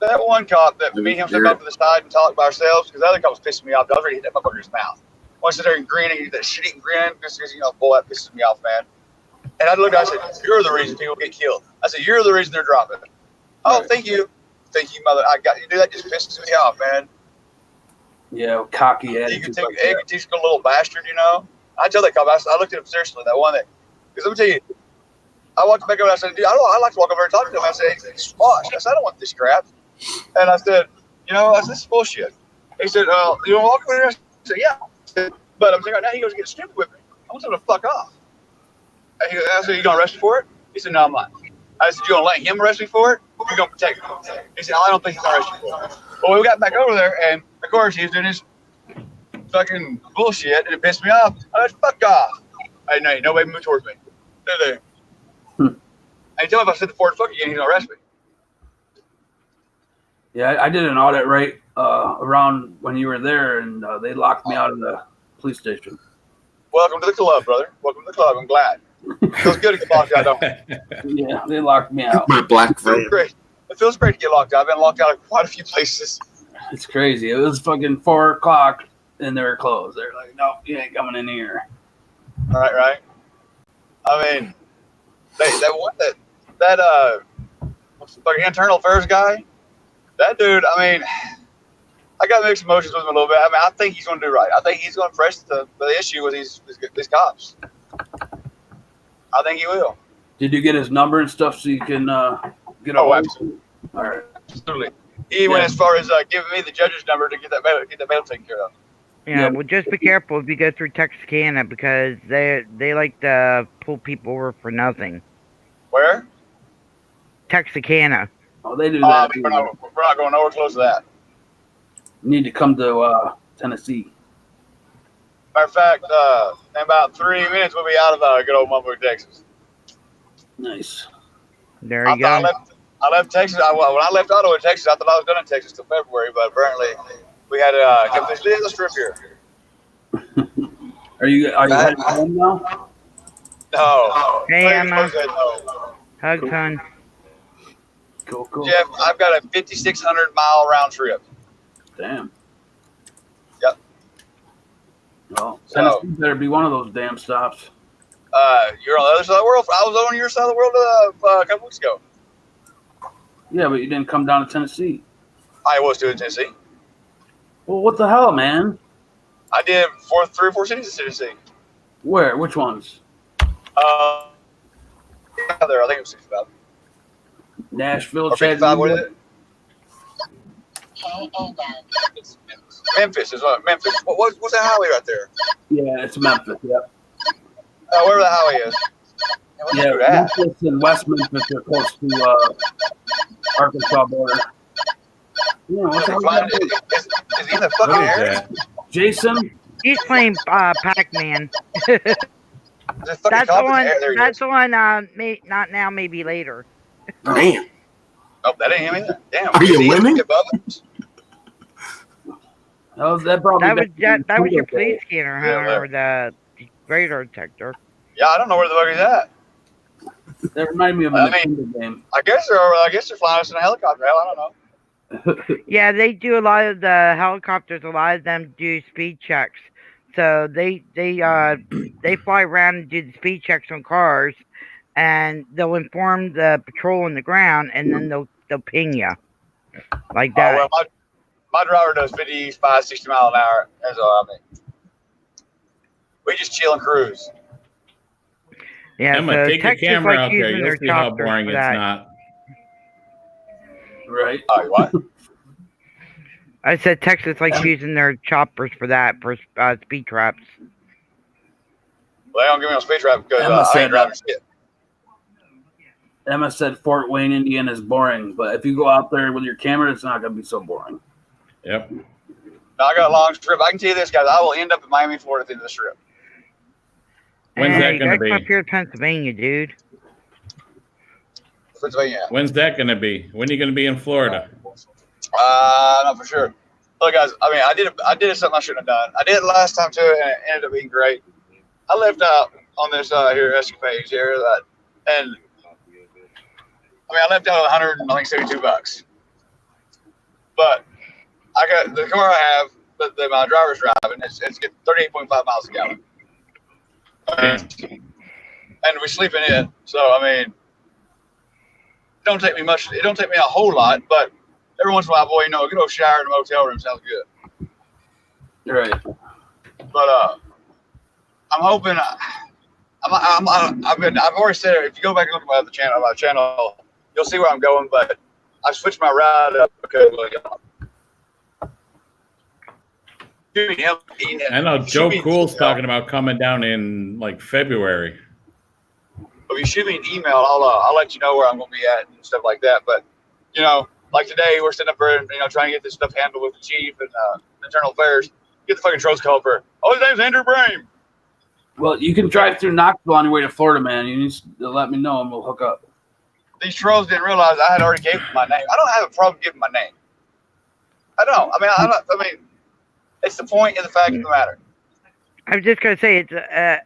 That one cop that me and him stepped up to the side and talked by ourselves, because the other cop was pissing me off. I was ready to hit that motherfucker in his mouth. One sit there and grinning, that shitty grin, just because, you know, boy, that pisses me off, man. And I looked, I said, "You're the reason people get killed." I said, "You're the reason they're dropping." Oh, right. Thank you, mother. I got you. Do that just pisses me off, man. Yeah, cocky attitude. Egotistical little bastard, you know. I tell that cop, I looked at him seriously, that one that, because let me tell you, I walked back over and I said, "Dude, I like to walk over and talk to him." I said, "Hey, squash." I said, "I don't want this crap." And I said, "You know, this is bullshit." He said, "You want to walk over here?" I said, "Yeah." I said, but I'm saying right now, he goes to get stupid with me. I want him to fuck off. I said, "You gonna arrest me for it?" He said, "No, I'm not." I said, "You gonna let him arrest me for it? Or you gonna protect me?" He said, "I don't think he's gonna arrest you for it." Well, we got back over there, and of course he was doing his fucking bullshit, and it pissed me off. I said, "Fuck off!" I know nobody moved towards me. There. And he told me if I said the word "fuck" again, he's gonna arrest me. Yeah, I did an audit right around when you were there, and they locked me out of the police station. Welcome to the club, brother. Welcome to the club. I'm glad. It feels good to get locked out, don't it? Yeah, they locked me out. My black feels great. It feels great to get locked out. I've been locked out of quite a few places. It's crazy. It was fucking 4 o'clock, and they were closed. They're like, "No, you ain't coming in here." Right. I mean, what's the internal affairs guy? That dude, I mean, I got mixed emotions with him a little bit. I mean, I think he's going to do right. I think he's going to press the issue with these cops. I think he will. Did you get his number and stuff so you can get a hold? Absolutely. All right. Absolutely. He went as far as giving me the judge's number to get that bail taken care of. Yeah, well, just be careful if you go through Texarkana, because they like to pull people over for nothing. Where? Texarkana. Oh, they do that. We're not going nowhere close to that. You need to come to Tennessee. Matter of fact, in about 3 minutes, we'll be out of good old Mumford, Texas. Nice. There you go. I left Texas. When I left Ottawa, Texas, I thought I was done in Texas till February, but apparently we had let's trip here. Are you heading home now? No. Hey, Emma. No. Hug, son. Cool. Jeff, I've got a 5,600-mile round trip. Damn. Yep. Well, Tennessee better be one of those damn stops. You're on the other side of the world. I was on your side of the world a couple weeks ago. Yeah, but you didn't come down to Tennessee. I was doing Tennessee. Well, what the hell, man? I did 3 or 4 cities in Tennessee. Where? Which ones? There, I think it was 65. Nashville, Or 55, what is Chattanooga. it? Memphis is what. Memphis. What's that highway right there? Yeah, it's Memphis. Yep. Wherever the highway is. Where's Yeah, that at? Memphis and West Memphis are close to Arkansas border. Yeah, what the hell is that? Is he in the What fucking is area? that? Jason? He's playing Pac-Man. There's a fucking That's cop the in one. there. There he That's is. the one. Not now, maybe later. Damn. Oh, that ain't him either. Damn. Are you Is he winning? above us? That probably That was your police police. scanner, Yeah, huh? Or the radar detector. Yeah, I don't know where the fuck he's at. That reminded me of a I Nintendo game. I guess they're flying us in a helicopter. Hell, I don't know. Yeah, they do a lot of the helicopters. A lot of them do speed checks. So they fly around and do the speed checks on cars, and they'll inform the patrol on the ground, and then they'll ping you like that. Well, my driver does 55, 60 mile an hour. That's all I mean. We just chill and cruise. Yeah, Emma, so take your Texas camera likes out there. using You'll their see how choppers boring for it's that. not. Right. Oh, what? I said Texas likes using their choppers for that, for speed traps. Well, they don't give me no speed trap because Emma I said ain't driving shit. Emma said Fort Wayne, Indiana is boring, but if you go out there with your camera, it's not going to be so boring. Yep. Now, I got a long trip. I can tell you this, guys. I will end up in Miami, Florida at the end of this trip. When's that you going to gotta come be? up here to Pennsylvania, dude. Pennsylvania. When's that going to be? When are you going to be in Florida? Not for sure. Look, guys. I mean, I did something I shouldn't have done. I did it last time too, and it ended up being great. I left out on this here escapades here, and I mean, I left out $172. But I got the car I have that my driver's driving. It's getting 38.5 miles a gallon, and we're sleeping in. So I mean, it don't take me much. It don't take me a whole lot, but every once in a while, boy, a good old shower in a motel room sounds good. Right. But I'm hoping. I've already said it. If you go back and look at my channel, you'll see where I'm going. But I switched my ride up because I know Joe Cool's talking about coming down in like February. If you shoot me an email, I'll let you know where I'm going to be at and stuff like that. But like today, we're sitting up there, trying to get this stuff handled with the chief and internal affairs. Get the fucking trolls called for. Oh, his name's Andrew Brame. Well, you can drive through Knoxville on your way to Florida, man. You need to let me know and we'll hook up. These trolls didn't realize I had already gave them my name. I don't have a problem giving my name. I don't. I mean, it's the point and the fact of the matter. I was just gonna say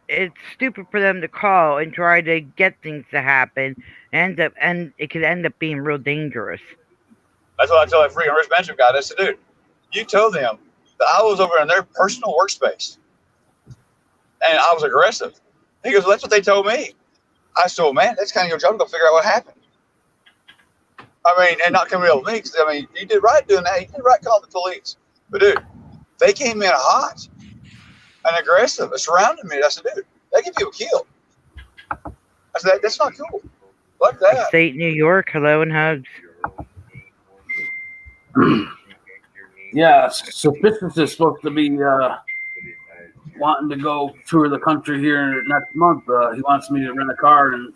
it's stupid for them to call and try to get things to happen, and it could end up being real dangerous. That's what I tell that freaking Rich Benjamin guy. I said, dude, you told them that I was over in their personal workspace and I was aggressive. He goes, well, that's what they told me. I said, well, man, that's kind of your job to go figure out what happened. I mean, and not coming up with me because, I mean, you did right doing that. You did right calling the police. But, dude, they came in hot and aggressive and surrounded me. I said, dude, they get people killed. I said, that's not cool. Fuck that. State New York, hello and hugs. Yeah, Suspicious is supposed to be wanting to go tour the country here next month. He wants me to rent a car and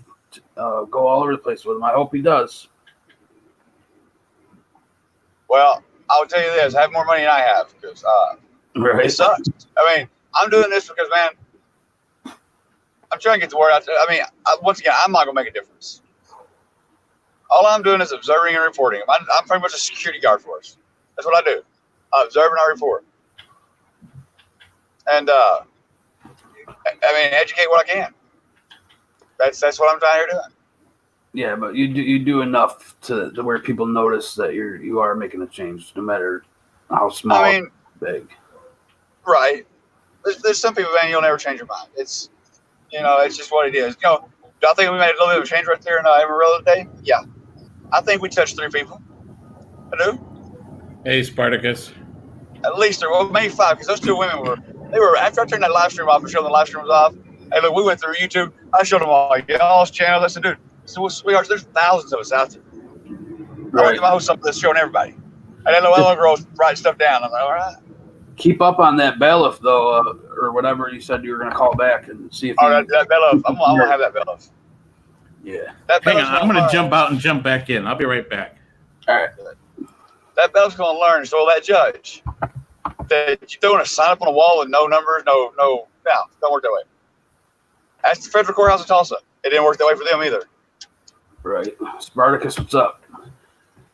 go all over the place with him. I hope he does. Well, I'll tell you this: have more money than I have because Right. it sucks. I mean, I'm doing this because, man, I'm trying to get the word out there. I mean, once again, I'm not gonna make a difference. All I'm doing is observing and reporting. I'm pretty much a security guard for us. That's what I do. I observe and I report. And I mean, educate what I can. That's what I'm trying here doing. Yeah, but you do enough to where people notice that you are making a change, no matter how small, I mean, or big. right. There's some people, man, you'll never change your mind. You know, it's just what it is. You know, do I think we made a little bit of a change right there in Amarillo today? Yeah. I think we touched 3 people. I do. Hey, Spartacus. At least, well, maybe 5, because those 2 women were, after I turned that live stream off, Michelle, the live stream was off. Hey, look, we went through YouTube. I showed them all y'all's channels. I said, dude, so sweethearts, there's thousands of us out there. I want to host something that's showing everybody. And then the one girl was writing stuff down. I'm like, all right. Keep up on that bailiff, though, or whatever you said you were going to call back and see if that bailiff. I'm going to have that bailiff. Yeah. Hang on, I'm going to jump out and jump back in. I'll be right back. All right. That bailiff's going to learn. So that judge, that you throwing a sign up on a wall with no numbers, no, don't work that way. That's the federal courthouse in Tulsa. It didn't work that way for them either. Right. Spartacus, what's up?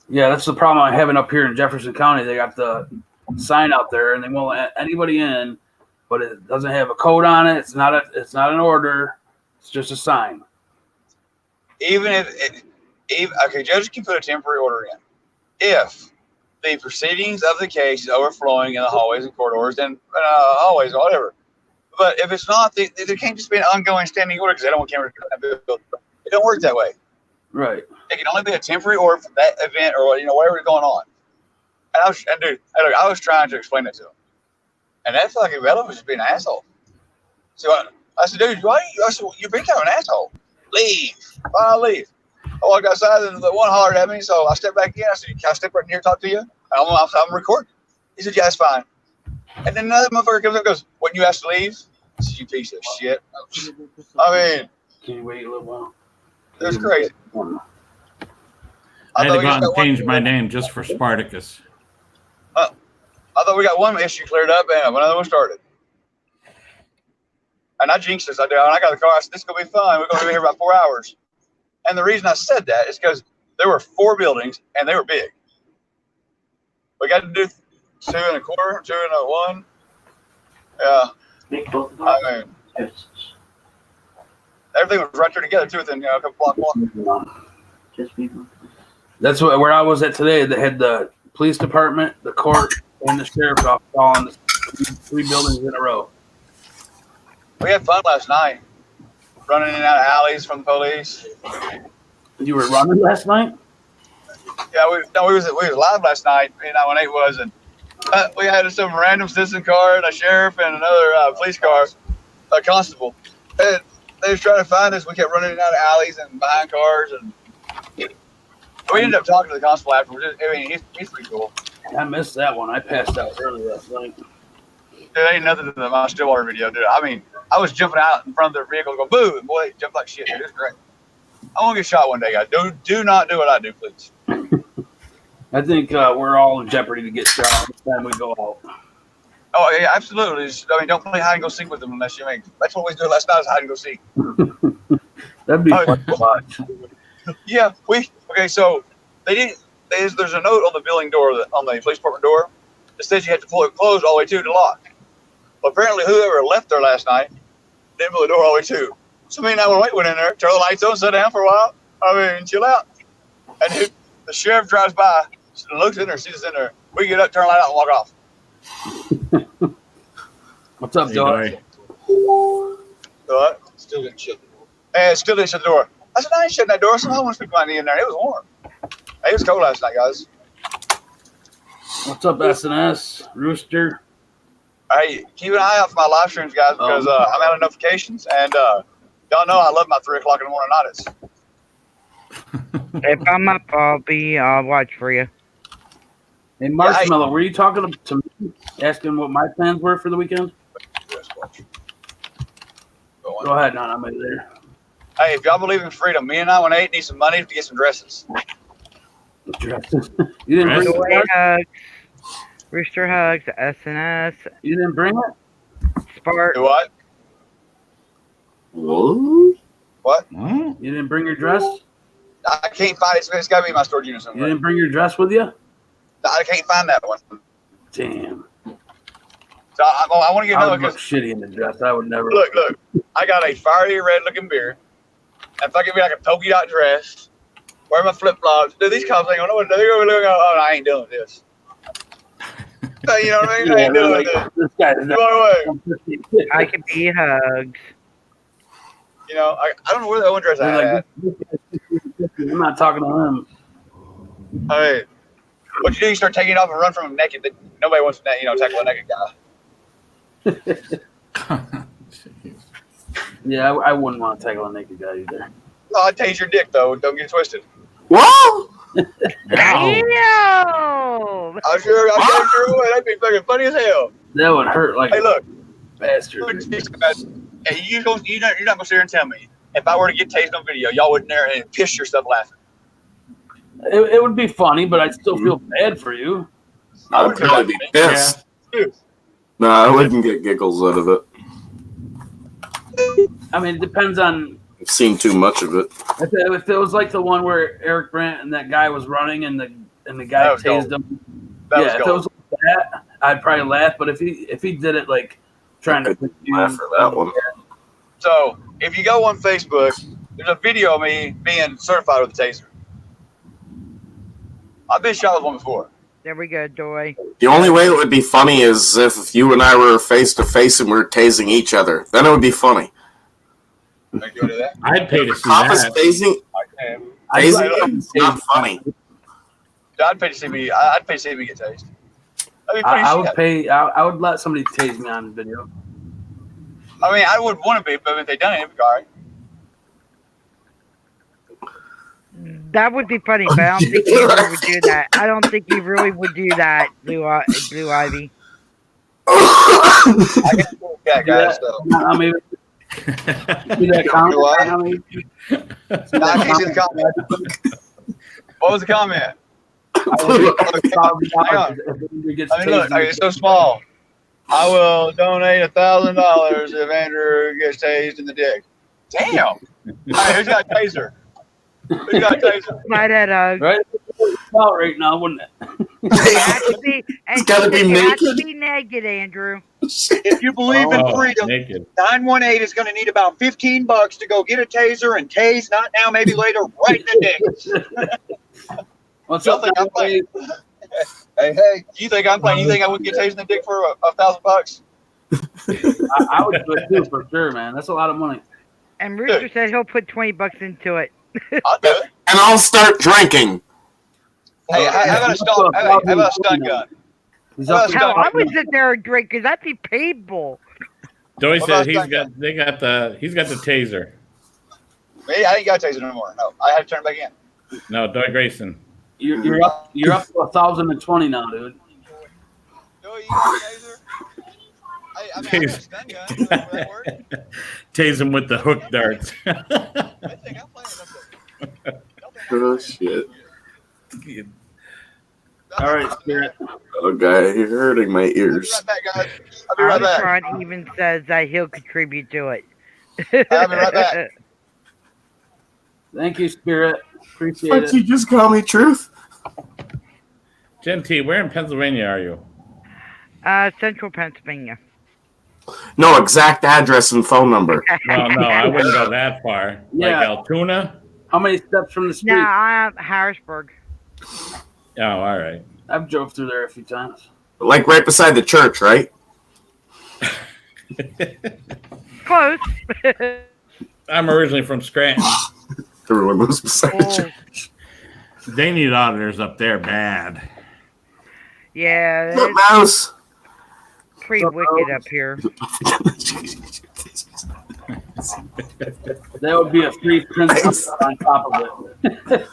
Yeah, that's the problem I'm having up here in Jefferson County. They got the sign out there, and they won't let anybody in, but it doesn't have a code on it. It's not an order. It's just a sign. Even okay, judges can put a temporary order in if the proceedings of the case is overflowing in the hallways and corridors and hallways or whatever. But if it's not, there can't just be an ongoing standing order because they don't want cameras. It don't work that way. Right. It can only be a temporary order for that event or whatever is going on. And I was trying to explain it to him, and that fucking fellow was just being an asshole. So I said, dude, why? I said, you're being kind of an asshole. Leave. I'll leave. I walked outside, and the one hollered at me, so I stepped back in. I said, can I step right in here and talk to you? I'm recording. He said, yeah, that's fine. And then another motherfucker comes up and goes, when you asked to leave? I said, you piece of shit. I mean, can you wait a little while? It was crazy. I had to go out and change my name just for Spartacus. I thought we got one issue cleared up, and another one started. And I jinxed this. I got the car. I said, this is going to be fun. We're going to be here about 4 hours. And the reason I said that is because there were 4 buildings, and they were big. We got to do 2 1/4, 2 1. Yeah. I mean, everything was right there together, too, within a couple block walk. That's where I was at today. They had the police department, the court, and the sheriff's office all in the 3 buildings in a row. We had fun last night, running in and out of alleys from the police. You were running last night? Yeah, we was live last night. 918 was, and we had some random citizen car and a sheriff and another police car, a constable. And they was trying to find us. We kept running in and out of alleys and behind cars, and we ended up talking to the constable afterwards. I mean, he's pretty cool. I missed that one. I passed out early last night. There ain't nothing to my Stillwater video, dude. I mean, I was jumping out in front of their vehicle, go boo, and boy, jumped like shit. Dude, it's great. I want to get shot one day, guys. Do not do what I do, please. I think we're all in jeopardy to get shot next time we go out. Oh yeah, absolutely. Don't play hide and go seek with them unless you make. That's what we did last night. Is hide and go seek. That'd be fun to watch. Yeah, okay. So they didn't. There's a note on the building door, on the police department door, that says you have to pull it closed all the way to lock. Well, apparently, whoever left there last night didn't pull the door all the way to. So me and 918 went in there, turn the lights on, sit down for a while. I mean, chill out. And the sheriff drives by, looks in there, sees us in there. We get up, turn the light out, and walk off. What's up, Doug? What? Still didn't shut the door. And still didn't shut the door. I said, I ain't shutting that door. Someone wants to might be in there. It was warm. It was cold last night, guys. What's up, SNS? Rooster? Hey, keep an eye out for my live streams, guys, because I'm out of notifications, and y'all know I love my 3 o'clock in the morning audits. If I'm up, I'll watch for you. Hey, Marshmallow, were you talking to me, asking what my plans were for the weekend? Go ahead, Nana, I'm in there. Hey, if y'all believe in freedom, me and 918 need some money to get some dresses. Dresses? You didn't bring Rooster hugs. Rooster hugs. SNS. You didn't bring it? Spark. Do what? What? You didn't bring your dress? I can't find it. It's got to be in my storage unit somewhere. You didn't bring your dress with you? I can't find that one. Damn. So I want to get I another. would look shitty in the dress. I would never. Look. I got a fiery red looking beard. If I could be like a polka dot dress, wear my flip flops. Dude, these cops ain't gonna know what they're gonna be looking. Oh, I ain't doing this. You know what I mean? I ain't doing this. This guy's Go away. I can be hugs. You know, I don't know where that one dress I They're had. like, I'm not talking to him. I mean, what you do? You start taking it off and run from him naked. Nobody wants to, tackle a naked guy. Yeah, I wouldn't want to tackle a naked guy either. No, I'd tase your dick though. Don't get it twisted. Whoa! Damn! I'm sure would. That'd be fucking funny as hell. That would hurt like Hey, look, a bastard. hey, you're not gonna sit here and tell me if I were to get tased on video, y'all wouldn't there and piss yourself laughing. It would be funny, but I'd still feel bad for you. I'd probably be pissed. No, I wouldn't get giggles out of it. I mean, it depends on. I've seen too much of it. If it was like the one where Eric Brandt and that guy was running and the guy tased him. If it was like that, I'd probably laugh. But if he did it like trying to laugh for that one. So if you go on Facebook, there's a video of me being certified with a taser. I've been shot with one before. There we go, Joy. The only way it would be funny is if you and I were face to face and we were tasing each other. Then it would be funny. Are you do that? I'd pay to see Cop is that. tasing is not funny. I'd pay to see me. I'd pay to see me get tased. That'd be pretty I would shit. pay. I would let somebody tase me on video. I mean, I would want to be, but if they done it, it'd be all right. That would be funny, but I don't think he really would do that. I don't think he really would do that, Blue Ivy. I guess that guys though. I mean, see that comment? No, I can't see the comment. What was the comment? Hang on. I mean, look, it's so small. I will donate $1,000 if Andrew gets tased in the dick. Damn. All right, who's got a taser? Who's got a taser? Right at Right? It's out right now, wouldn't it? it's gotta be naked. to be naked, Andrew. If you believe in freedom, Naked. 918 is going to need about $15 to go get a taser and tase, not now, maybe later, right in the dick. What's Y'all up? think I'm playing? Hey, you think I'm playing? You think I wouldn't get tased in the dick for $1,000? I would do it too, for sure, man. That's a lot of money. And Rooster said he'll put $20 into it. I'll do it. And I'll start drinking. Hey, how about a stun gun? Hell, I would sit there and drink because that'd be painful. Joey What said about he's got the taser. Me, I ain't got a taser no more. No, I had to turn it back in. No, Joey Grayson. You're up to 1,020 now, dude. Joey, you got a taser? I mean, I got a stun gun. Will that work? Tase him with the hook darts. I think I'm playing Oh, shit. All right, Spirit. Okay, you're hurting my I'll be ears. right back, guys. I'll be right back. Omicron even says that he'll contribute to it. I'll be right back. Thank you, Spirit. Appreciate But it. you just call me Truth? Jen T, where in Pennsylvania are you? Central Pennsylvania. No, exact address and phone number. No, I wouldn't go that far. Yeah. Like Altoona? How many steps from the street? No, I'm Harrisburg. Oh, all right. I've drove through there a few times. Like right beside the church, right? Close. I'm originally from Scranton. Everyone was beside the Oh. church. They need auditors up there bad. Yeah, Look, it's Mouse. pretty wicked up here. That would be a free print on top of it.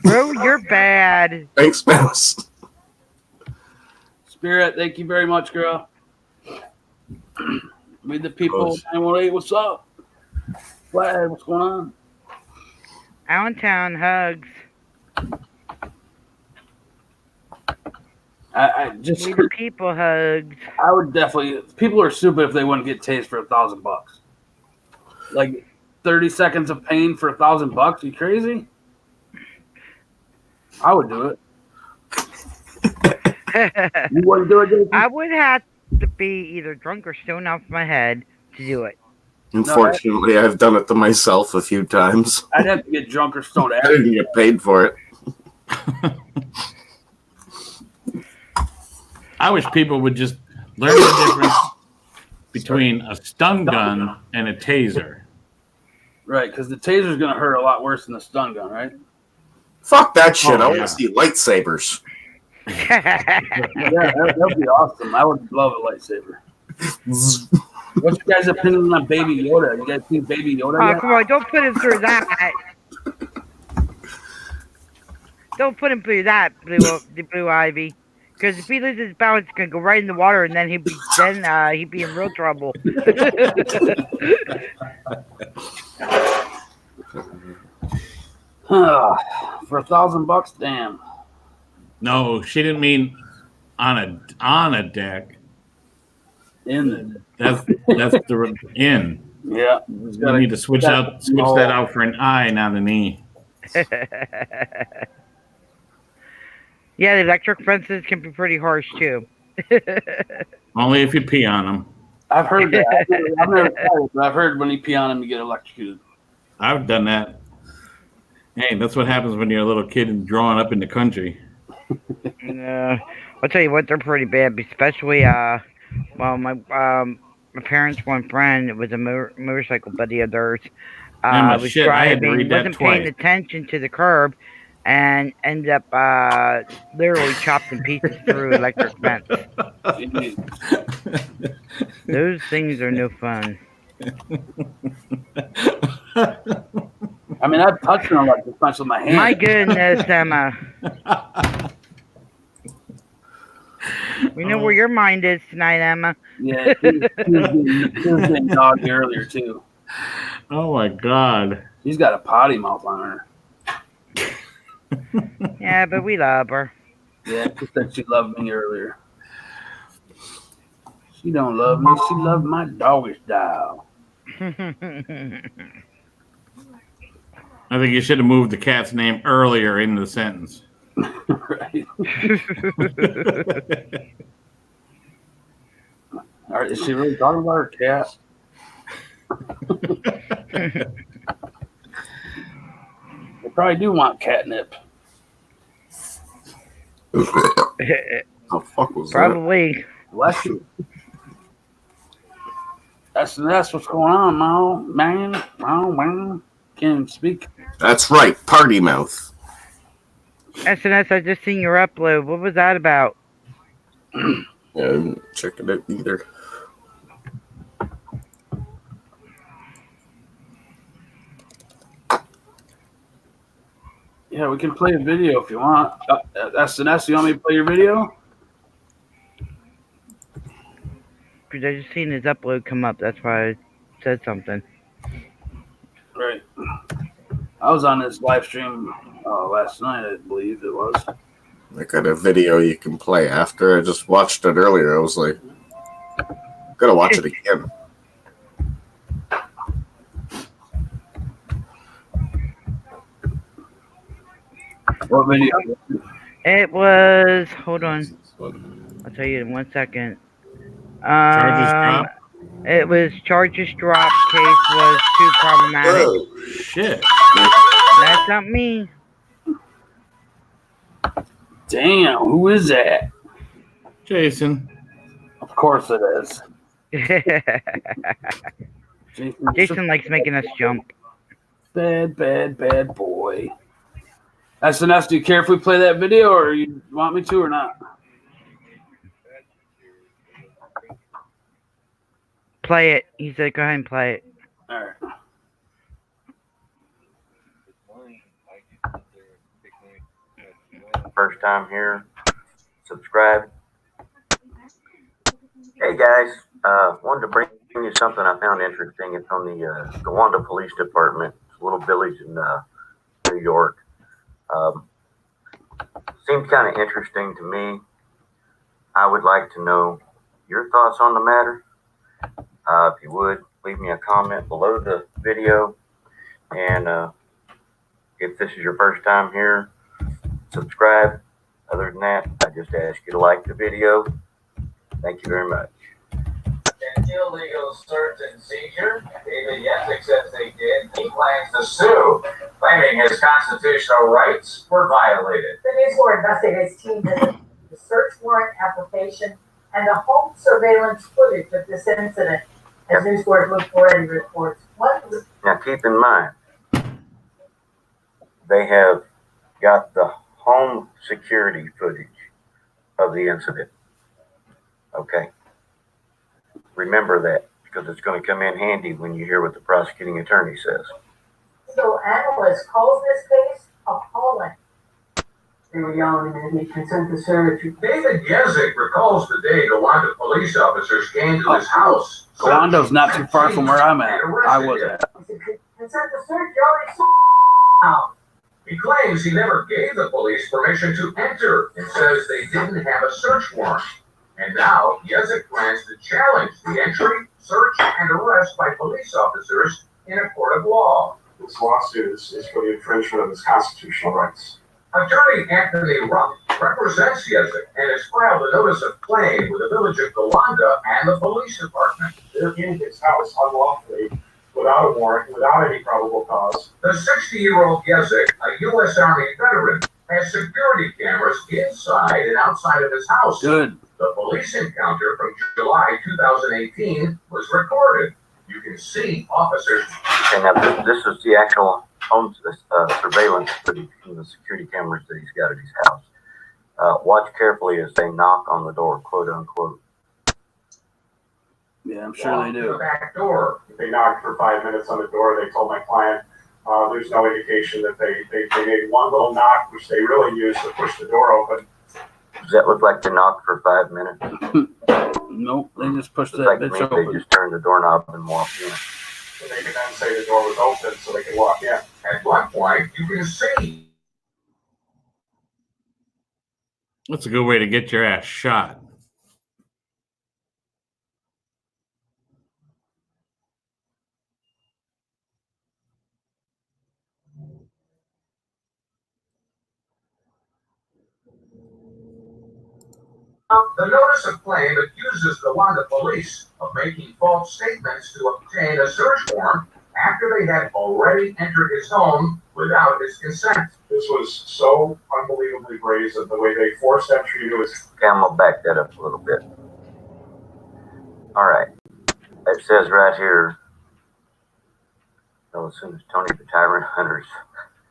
Bro, you're bad. Thanks, Mouse. Spirit, thank you very much, girl. Meet the people. 918, what's up? Flathead, what's going on? Allentown hugs. I just, Meet the people hugs. I would definitely. People are stupid if they wouldn't get tased for $1,000. Like 30 seconds of pain for $1,000. You crazy? I would do it. You wouldn't do it, Jason? I would have to be either drunk or stoned off my head to do it. Unfortunately, I've done it to myself a few times. I'd have to get drunk or stoned. I didn't get paid for it. I wish people would just learn the difference between a stun gun and a taser. Right, because the taser's going to hurt a lot worse than the stun gun, right? Fuck that shit. Oh, I want yeah. to see lightsabers. Yeah, that'd be awesome. I would love a lightsaber. What's your guys' opinion on Baby Yoda? You guys seen Baby Yoda Oh, yet? come on, don't put him through that. Don't put him through that, the Blue Ivy. Because if he loses his balance, he's gonna go right in the water, and then he'd be in real trouble. For $1,000, damn. No, she didn't mean on a deck. In That's the in. yeah. You need to switch that out for an I, not an E. Yeah, the electric fences can be pretty harsh too. Only if you pee on them. I've heard that. I've never tried it, but I've heard when you pee on him, you get electrocuted. I've done that. Hey, that's what happens when you're a little kid and growing up in the country. I'll tell you what, they're pretty bad, especially well, my parents' one friend was a motorcycle buddy of theirs. Was shit, I had to driving, read that wasn't paying twice. attention to the curb, and ended up literally chopped in pieces through electric fence. Those things are no fun. I mean, I've touched an electric fence with my hand. My goodness, Emma. We know where your mind is tonight, Emma. Yeah, she was being doggy earlier, too. Oh, my God. She's got a potty mouth on her. Yeah, but we love her. Yeah, she said she loved me earlier. She don't love me. She loved my doggy style. I think you should have moved the cat's name earlier in the sentence. Right. All right, is she really talking about her cat? They probably do want catnip. The fuck was Probably. Bless you. That's what's going on, man. Can't even speak. That's right, party mouth. SNS, I just seen your upload. What was that about? Yeah, I didn't check it out either. Yeah, we can play a video if you want. SNS, you want me to play your video? Because I just seen his upload come up. That's why I said something. Right. I was on this live stream last night, I believe it was. I got a video you can play after. I just watched it earlier. I was like, gotta watch it again. What video? It was. Hold on. I'll tell you in 1 second. Charges drop? It was charges drop. Case was too problematic. Oh, Shit. That's not me. Damn, who is that? Jason. Of course it is. Jason likes making us jump. Bad boy. SNS, do you care if we play that video, or you want me to or not? Play it. He said, go ahead and play it. All right. First time here, subscribe. Hey guys, wanted to bring you something I found interesting. It's on the Gowanda Police Department. It's a little village in New York. Seems kind of interesting to me. I would like to know your thoughts on the matter. If you would, leave me a comment below the video. And if this is your first time here, subscribe. Other than that, I just ask you to like the video. Thank you very much. An illegal search and seizure. David Yesick says they did. He plans to sue, claiming his constitutional rights were violated. The News 4 investigates team did the search warrant application and the home surveillance footage of this incident as News 4's Luke Borretti reports. Now keep in mind, they have got the home security footage of the incident. Okay. Remember that, because it's going to come in handy when you hear what the prosecuting attorney says. So analyst calls this case appalling. They were yelling and he consent to search. David Yezik recalls the day Gowanda police officers came to his house. Gowando's not too far from where I'm at. I was at. He said, consent to search, you already saw house. He claims he never gave the police permission to enter and says they didn't have a search warrant. And now Yezik plans to challenge the entry, search, and arrest by police officers in a court of law. This lawsuit is for the infringement of his constitutional rights. Attorney Anthony Rupp represents Yezik and has filed a notice of claim with the village of Gowanda and the police department. They're in his house unlawfully, without a warrant, without any probable cause. The 60-year-old Yezik, a U.S. Army veteran, has security cameras inside and outside of his house. Good. The police encounter from July 2018 was recorded. You can see officers. And now this is the actual home surveillance footage from the security cameras that he's got at his house. Watch carefully as they knock on the door, quote unquote. Yeah, I'm sure they do. The back door. They knocked for 5 minutes on the door. They told my client there's no indication that they made one little knock, which they really used to push the door open. Does that look like they knocked for 5 minutes? Nope, they just pushed that Like bitch me, open. they just turned the doorknob and walked in. So they could then say the door was open so they could walk in. At one point, you can see. That's a good way to get your ass shot. The notice of claim accuses the Gowanda police of making false statements to obtain a search warrant after they had already entered his home without his consent. This was so unbelievably brazen, the way they forced entry into his... Okay, I'm going to back that up a little bit. All right. It says right here, as soon as Tony the Tyrant Hunter's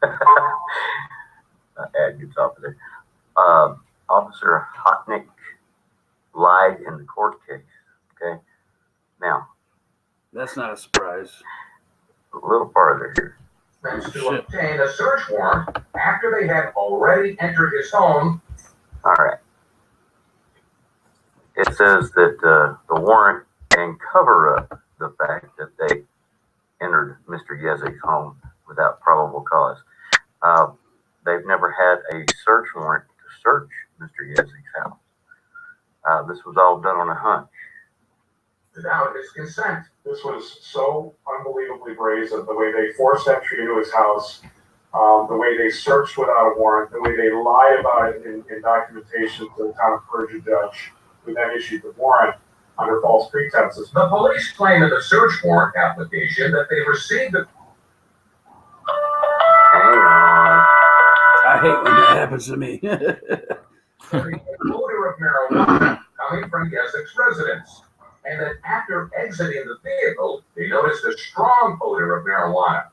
ad gets off of there. Officer Hotnick lied in the court case. Okay. Now, That's not a surprise. a little farther here. To obtain a search warrant after they had already entered his home. All right. It says that the warrant can cover up the fact that they entered Mr. Yezik's home without probable cause. They've never had a search warrant to search Mr. Yezik's house. This was all done on a hunch. Without his consent. This was so unbelievably brazen, the way they forced entry into his house, the way they searched without a warrant, the way they lied about it in documentation to the town of Persia judge, who then issued the warrant under false pretenses. The police claim in the search warrant application that they received the... Hang on. I hate when that happens to me. odor of marijuana coming from Yezik's residence, and that after exiting the vehicle, they noticed a strong odor of marijuana.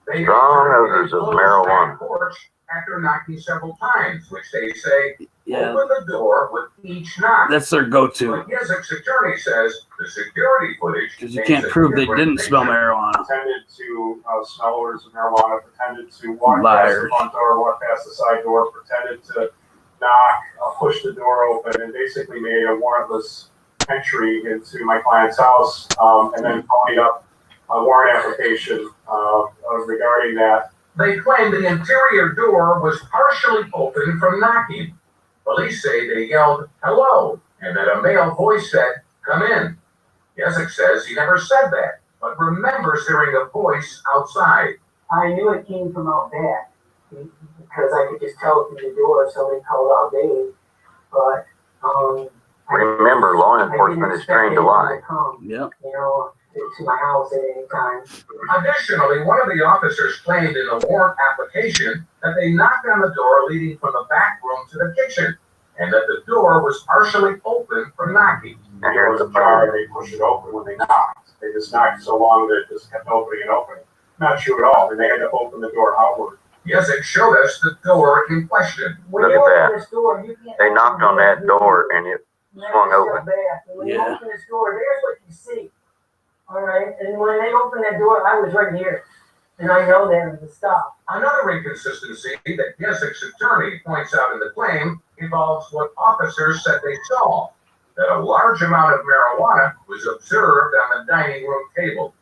They Strong odors of marijuana. Porch after knocking several times, which they say Yeah, open the door with each knock. that's their go-to. But Yezik's attorney says the security footage Because you can't prove they didn't smell marijuana. Pretended to smell odors of marijuana, pretended to walk past Liars. the front door, walk past the side door, pretended to knock, push the door open, and basically made a warrantless entry into my client's house, and then calling up a warrant application regarding that. They claim the interior door was partially open from knocking. Police say they yelled, "Hello," and that a male voice said, "Come in." Yezik says he never said that, but remembers hearing a voice outside. I knew it came from out back because I could just tell through the door if somebody called out Dave. But Remember, law enforcement is trained to lie. Yep. You know, to my house at any time. Additionally, one of the officers claimed in the warrant application that they knocked on the door leading from the back room to the kitchen, and that the door was partially open from knocking. The door was ajar, and they pushed it open when they knocked. They just knocked so long that it just kept opening and opening. Not true at all. And they had to open the door outward. Yes, it showed us the door in question. Look at that. They knocked on that door and it swung open. When you open this door, there's what you see. All right, and when they opened that door, I was right here. And I know that was the stop. Another inconsistency that Yesic's attorney points out in the claim involves what officers said they saw, that a large amount of marijuana was observed on the dining room table.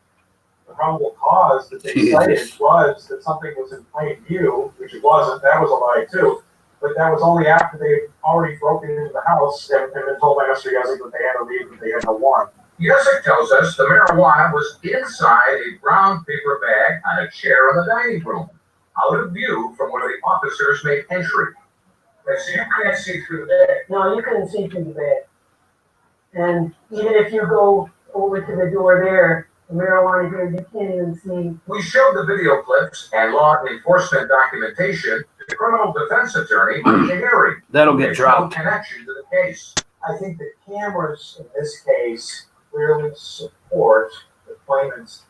The probable cause that they cited was that something was in plain view, which it wasn't. That was a lie too. But that was only after they already broken into the house and been told by Mr. Yesic that they had to leave, that they had no warrant. Yesic tells us the marijuana was inside a brown paper bag on a chair in the dining room, out of view from where the officers made entry. So you can't see through the bag. No, you couldn't see through the bag. And even if you go over to the door there, the marijuana here, you can't even see. We showed the video clips and law enforcement documentation to the criminal defense attorney in the hearing. That'll get dropped. No connection to the case. I think the cameras in this case clearly support the claimant's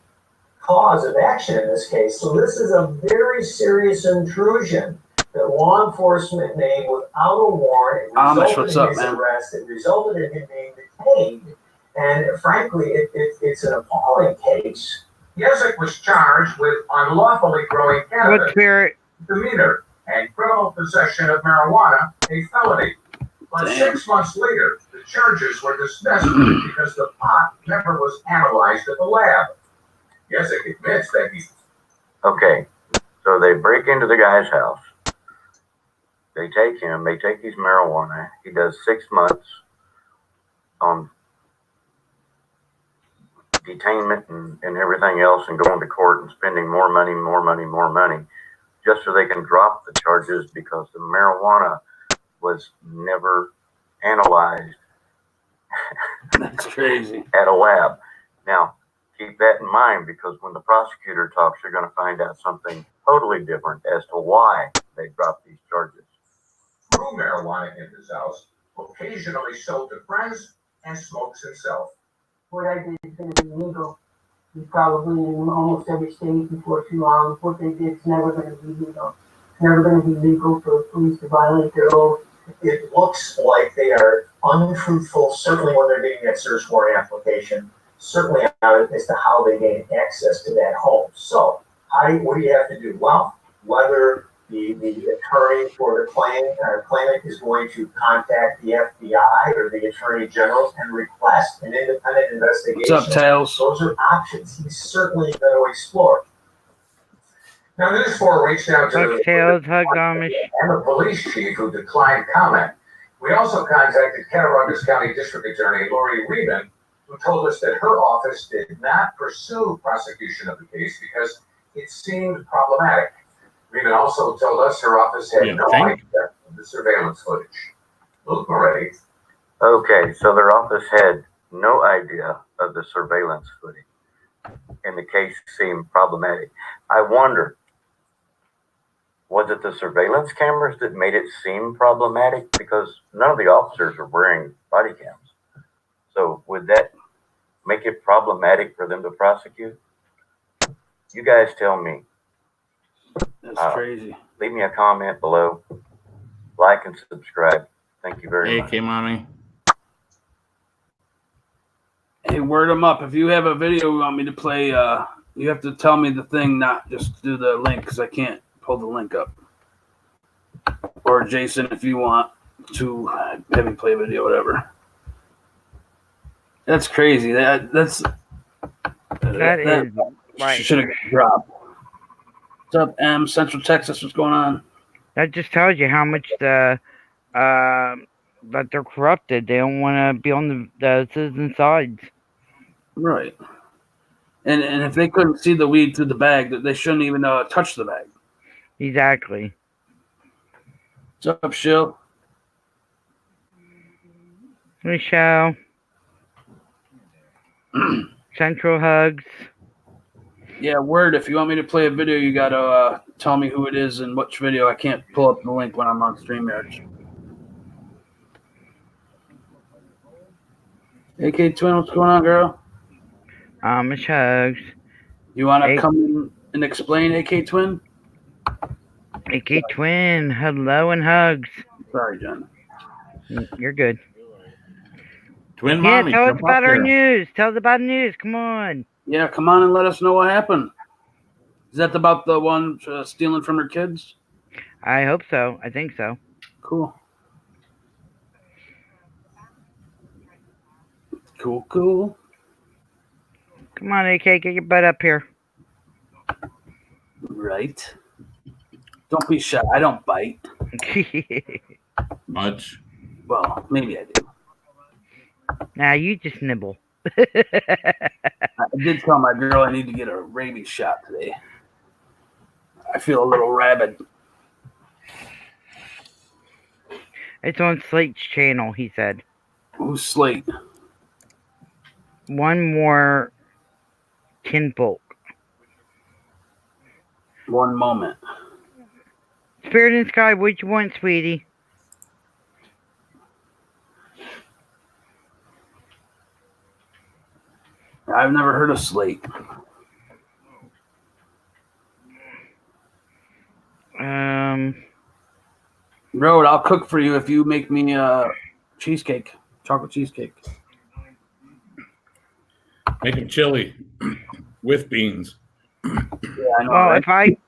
cause of action in this case. So this is a very serious intrusion that law enforcement made without a warrant. It resulted in his arrest. It resulted in him being detained. And frankly, it's an appalling case. Yesic was charged with unlawfully growing cannabis, misdemeanor, and criminal possession of marijuana, a felony. But 6 months later, the charges were dismissed because the pot never was analyzed at the lab. Yesic admits that he... Okay, so they break into the guy's house. They take him, they take his marijuana. He does 6 months on detainment and everything else and going to court and spending more money, just so they can drop the charges because the marijuana was never analyzed. That's crazy. At a lab. Now, keep that in mind because when the prosecutor talks, you're going to find out something totally different as to why they dropped these charges. Grew marijuana in his house, occasionally sold to friends, and smokes himself. What I did is going to be legal. It's probably in almost every state before too long. What they did is never going to be legal. It's never going to be legal for police to violate their oath. It looks like they are untruthful, certainly when they're getting that search warrant application, certainly as to how they gain access to that home. So, what do you have to do? Well, whether the attorney for the claimant is going to contact the FBI or the Attorney General and request an independent investigation. What's up, Tails? Those are options he's certainly going to explore. Now, News 4 reached out to the police chief who declined comment. We also contacted Cattaraugus County District Attorney Lori Reben, who told us that her office did not pursue prosecution of the case because it seemed problematic. Reben also told us her office had no idea of the surveillance footage. Luke Moretti. Okay, so their office had no idea of the surveillance footage, and the case seemed problematic. I wonder, was it the surveillance cameras that made it seem problematic? Because none of the officers are wearing body cams. So would that make it problematic for them to prosecute? You guys tell me. That's crazy. Leave me a comment below. Like and subscribe. Thank you very much. Hey, Mommy. Hey, word them up. If you have a video you want me to play, you have to tell me the thing, not just do the link, because I can't pull the link up. Or Jason, if you want to have me play a video, whatever. That's crazy. That is right. Should have dropped. What's up, M? Central Texas, what's going on? That just tells you how much that they're corrupted. They don't want to be on the citizen sides. Right. And if they couldn't see the weed through the bag, they shouldn't even touch the bag. Exactly. What's up, Shill? Michelle. Central hugs. Yeah, word. If you want me to play a video, you got to tell me who it is and which video. I can't pull up the link when I'm on StreamYard. AK Twin, what's going on, girl? Amish hugs. You want to Hey. come in and explain, AK Twin? AK Twin, hello and hugs. Sorry, Jen. You're good. Twin Yeah, mommy, tell us jump about up our here. news. Tell us about news. Come on. Yeah, come on and let us know what happened. Is that about the one stealing from her kids? I hope so. I think so. Cool. Cool. Come on, AK, get your butt up here. Right. Don't be shy. I don't bite. Much. Well, maybe I do. Nah, you just nibble. I did tell my girl I need to get a rabies shot today. I feel a little rabid. It's on Slate's channel, he said. Who's Slate? One more kinfolk. One moment. Spirit in the Sky, what you want, sweetie? I've never heard of Slate. Road, I'll cook for you if you make me a cheesecake, chocolate cheesecake. Make them chili with beans. Yeah, I know. Well, Right?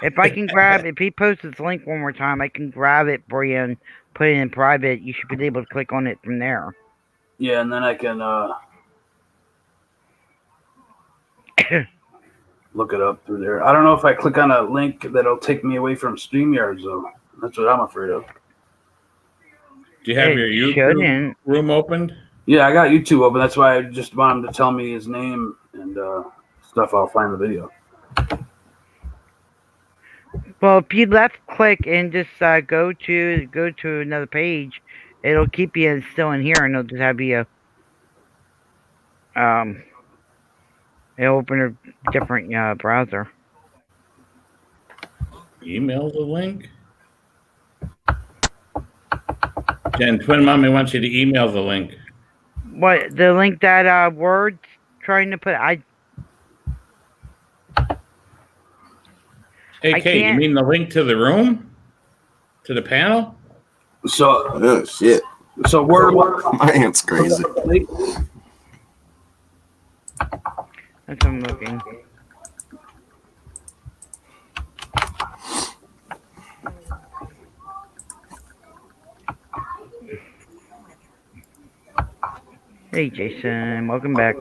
if I can grab, if he posts this link one more time, I can grab it for you and put it in private. You should be able to click on it from there. Yeah, and then I can look it up through there. I don't know if I click on a link that'll take me away from StreamYard, though. That's what I'm afraid of. Do you have your YouTube room opened? Yeah, I got YouTube open. That's why I just want him to tell me his name and stuff. I'll find the video. Well, if you left click and just go to another page, it'll keep you still in here, and it'll just have you it'll open a different browser. Email the link. Jen, Twin Mommy wants you to email the link. What, the link that Word's trying to put? Hey, Kate, you mean the link to the room? To the panel? So, oh shit. So Word. My hand's crazy. That's what I'm looking. Hey, Jason, welcome back.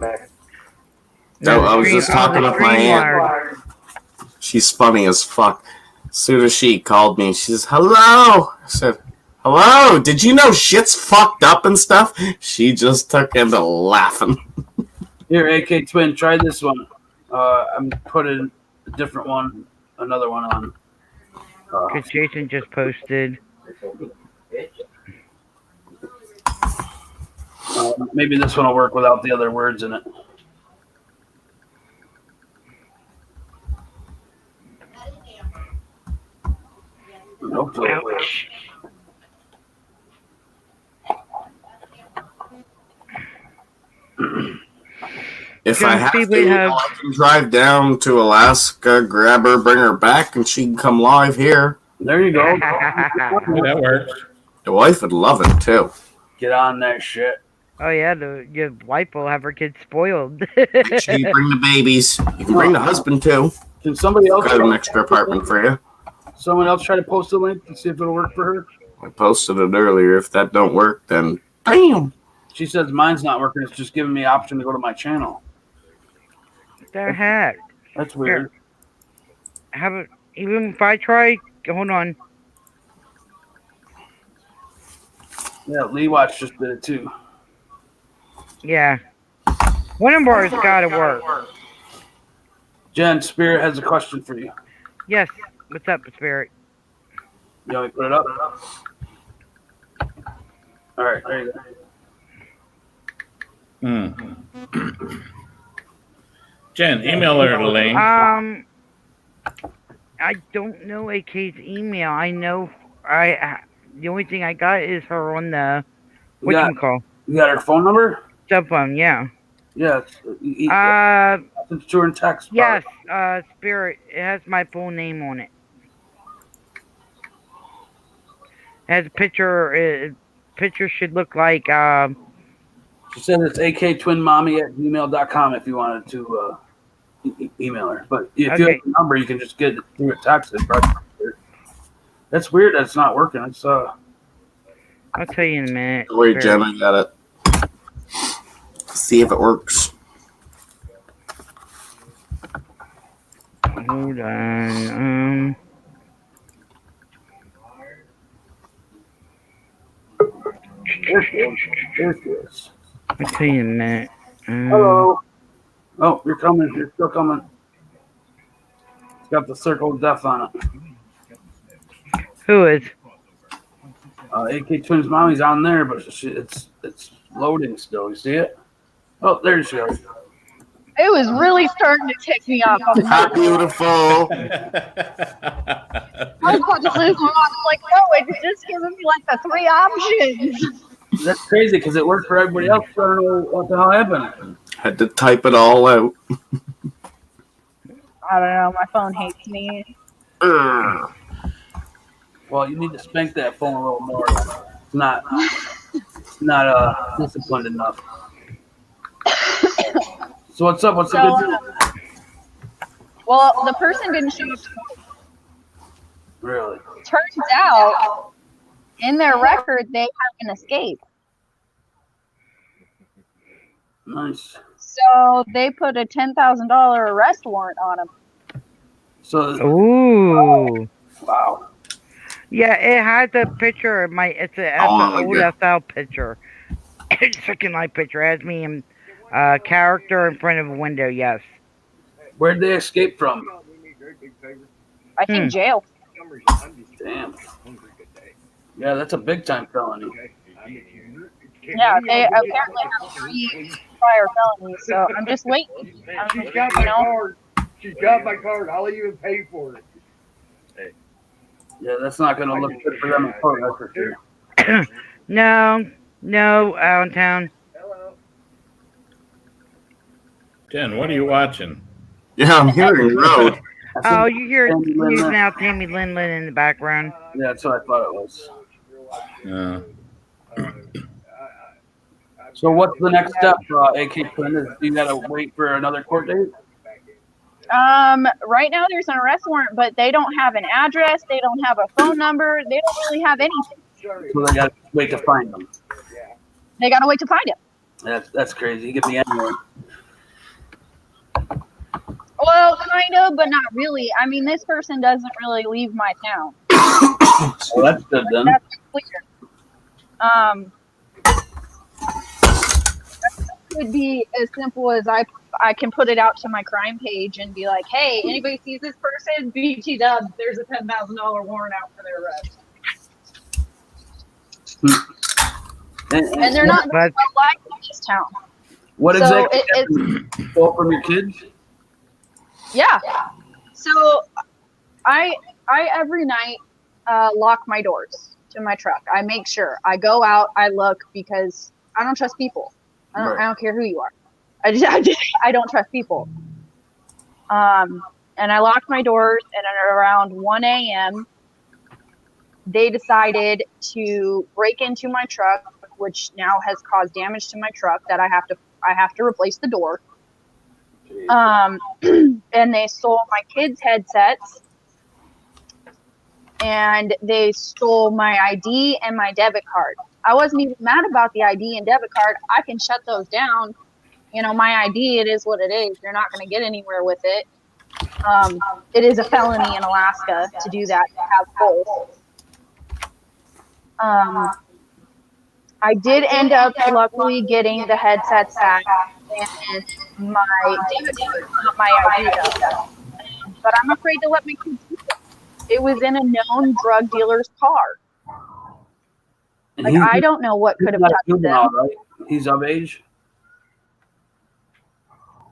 No, I was just talking with my aunt. She's funny as fuck. As soon as she called me, she says, hello! I said, hello! Did you know shit's fucked up and stuff? She just took into laughing. Here, AK Twin, try this one. I'm putting a different one, another one on. Because Jason just posted. Maybe this one will work without the other words in it. Hopefully it will. If I have to, I can drive down to Alaska, grab her, bring her back, and she can come live here. There you go. That works. The wife would love it, too. Get on that shit. Oh, yeah, your wife will have her kids spoiled. She can bring the babies. You can bring the husband, too. Can somebody else got an extra apartment for you? Someone else try to post a link and see if it'll work for her? I posted it earlier. If that don't work, then damn. She says mine's not working. It's just giving me option to go to my channel. The heck? That's weird. Even if I try, hold on. Yeah, Lee Watch just did it too. Yeah. One of ours gotta work. Jen, Spirit has a question for you. Yes. What's up, Spirit? You want me to put it up? All right, there you go. Jen, email her the link. I don't know AK's email. I know the only thing I got is her on the You got her phone number? Cell phone, yeah. Yeah. Since you're in text. Yes. Spirit. It has my full name on it. It has a picture. Picture should look like. She said it's aktwinmommy@gmail.com if you wanted to email her. But if you have the number, you can just get it through a text. That's weird. That's not working. It's I'll tell you in a minute. Wait, Jen, I got it. See if it works. Hold on. There it is. I'll tell you in a minute. Hello. Oh, you're coming. You're still coming. It's got the circle of death on it. Who is? AK Twins Mommy's on there, but it's loading still. You see it? Oh, there she goes. It was really starting to tick me off. How beautiful. I was about to lose my mind. I'm like, no, it's just giving me like the 3 options. That's crazy because it worked for everybody else. I don't know what the hell happened. Had to type it all out. I don't know. My phone hates me. Well, you need to spank that phone a little more. It's not disciplined enough. So what's up? What's the good news? Well, the person didn't show up to court. Really? Turns out, in their record, they have an escape. Nice. So they put a $10,000 arrest warrant on him. So. Ooh. Wow. Yeah, it has a picture. It's an old SL picture. It's a second life picture. It has me in character in front of a window. Yes. Where'd they escape from? I think jail. Damn. Yeah, that's a big time felony. Yeah, they apparently have 3 prior felonies, so I'm just waiting. She's got my card. She's got my card. I'll even pay for it. Yeah, that's not going to look good for them in court, that's for sure. No, Allentown. Jen, what are you watching? Yeah, I'm hearing Road. Oh, you hear news now, Tammy Lindland in the background. Yeah, that's what I thought it was. So what's the next step, AK Twin? You got to wait for another court date? Right now there's an arrest warrant, but they don't have an address, they don't have a phone number, they don't really have anything. So they got to wait to find them. They got to wait to find him. That's crazy. You get the annual. Well, kind of, but not really. I mean, this person doesn't really leave my town. Well, that's good then. That's clear. Could be as simple as I can put it out to my crime page and be like, hey, anybody sees this person, BT dubs, there's a $10,000 warrant out for their arrest. And they're not well liked in this town. What so exactly stole from your kids? Yeah. So I every night lock my doors to my truck. I make sure I go out, I look, because I don't trust people. I don't care who you are. I don't trust people. And I locked my doors, and at around 1 a.m., they decided to break into my truck, which now has caused damage to my truck that I have to replace the door. And they stole my kids' headsets, and they stole my ID and my debit card. I wasn't even mad about the ID and debit card. I can shut those down. You know, my ID, it is what it is. You're not going to get anywhere with it. It is a felony in Alaska to do that, to have both. I did end up luckily getting the headsets back and my debit card, not my ID though. But I'm afraid to let my kids use it. It was in a known drug dealer's car. Like, I don't know what could have touched them. Right? He's of age?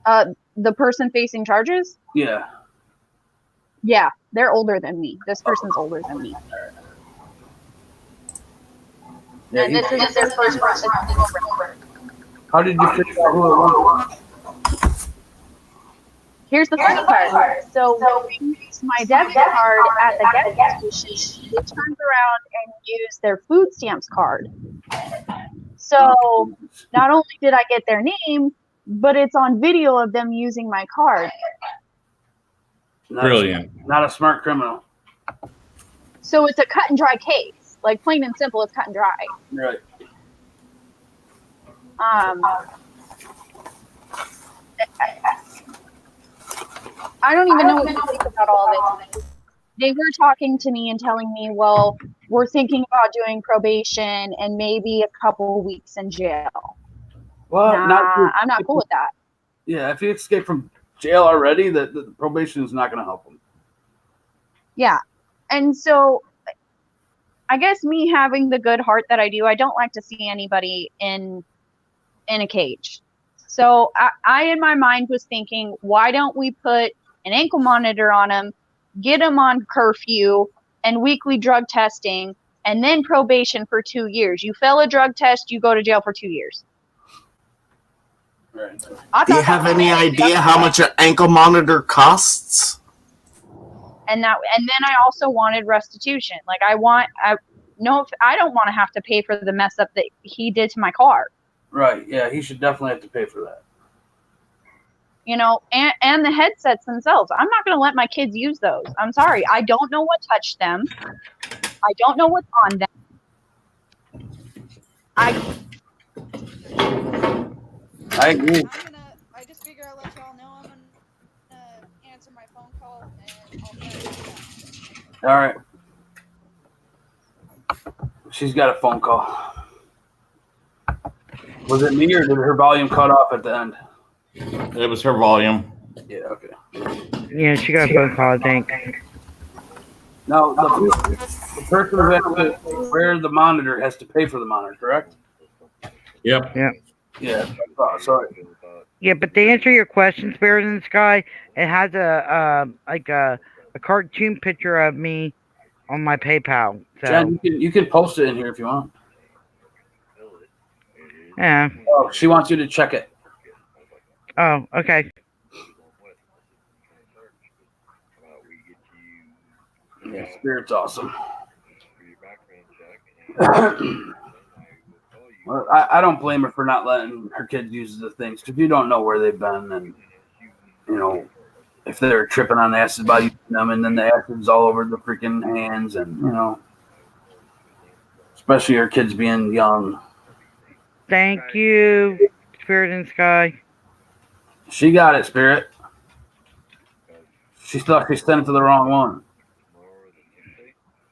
The person facing charges? Yeah. Yeah, they're older than me. This person's older than me. Yeah, and this isn't their first person to do it. How did you figure out who it was? Here's the funny part. So when we used my debit card at the gas station, they turned around and used their food stamps card. So not only did I get their name, but it's on video of them using my card. Brilliant. Not a smart criminal. So it's a cut and dry case. Like plain and simple, it's cut and dry. Right. I don't even know what to think about all this. They were talking to me and telling me, well, we're thinking about doing probation and maybe a couple weeks in jail. Well, I'm not cool with that. Yeah, if you escape from jail already, the probation is not going to help him. Yeah. And so I guess me having the good heart that I do, I don't like to see anybody in a cage. So I in my mind was thinking, why don't we put an ankle monitor on them, get them on curfew and weekly drug testing, and then probation for 2 years. You fail a drug test, you go to jail for 2 years. Right. Do you have any idea how much an ankle monitor costs? And then I also wanted restitution. Like I don't want to have to pay for the mess up that he did to my car. Right. Yeah, he should definitely have to pay for that. You know, and the headsets themselves. I'm not going to let my kids use those. I'm sorry. I don't know what touched them. I don't know what's on them. I agree. I just figure I'll let y'all know I'm gonna answer my phone call and I'll All right. She's got a phone call. Was it me or did her volume cut off at the end? It was her volume. Yeah, okay. Yeah, she got a phone call, I think. Now, the person who has to wear the monitor has to pay for the monitor, correct? Yep. Yeah. Yeah, sorry. Yeah, but to answer your question, Spirit in the Sky, it has a cartoon picture of me on my PayPal. So. Jen, you can post it in here if you want. Yeah. Oh, she wants you to check it. Oh, okay. Yeah, Spirit's awesome. Well, I don't blame her for not letting her kids use the things because you don't know where they've been and you know if they're tripping on acid by using them and then the acid's all over the freaking hands and you know especially her kids being young. Thank you, Spirit in the Sky. She got it, Spirit. She thought she sent it to the wrong one.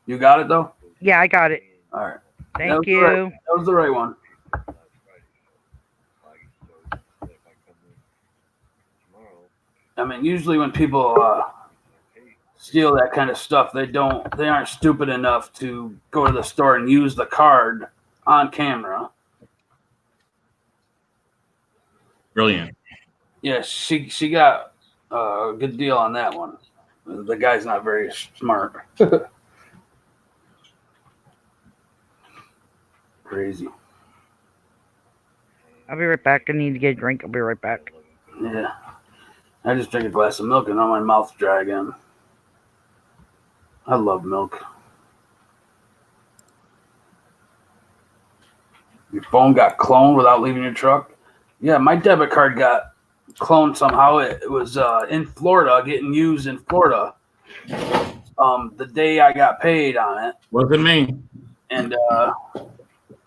You got it though? Yeah, I got it. All right. Thank you. That was the right one. I mean, usually when people steal that kind of stuff, they aren't stupid enough to go to the store and use the card on camera. Brilliant. Yeah, she got a good deal on that one. The guy's not very smart. Crazy. I'll be right back. I need to get a drink. I'll be right back. Yeah. I just drank a glass of milk and now my mouth's dry again. I love milk. Your phone got cloned without leaving your truck? Yeah, my debit card got cloned somehow. It was in Florida, getting used in Florida. The day I got paid on it. Wasn't me. And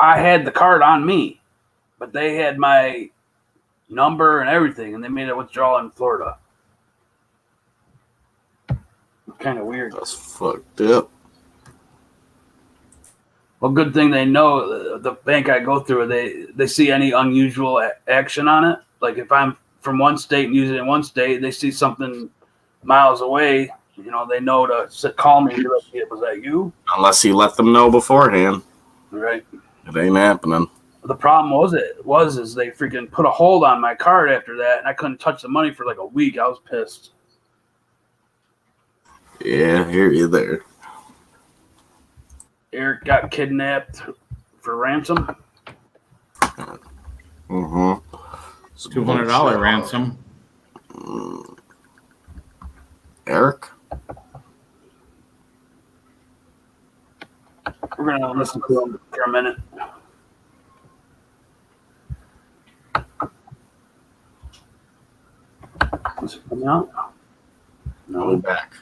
I had the card on me, but they had my number and everything, and they made a withdrawal in Florida. Kind of weird. That's fucked up. Well, good thing they know the bank I go through. They see any unusual action on it. Like if I'm from one state and use it in one state, they see something miles away. You know, they know to call me and be like, "Was that you?" Unless you let them know beforehand. Right. It ain't happening. The problem was they freaking put a hold on my card after that, and I couldn't touch the money for like a week. I was pissed. Yeah, I hear you there. Eric got kidnapped for ransom. Mm-hmm. $200 ransom. Eric? We're going to listen to him for a minute. Is it coming out? No. Going back.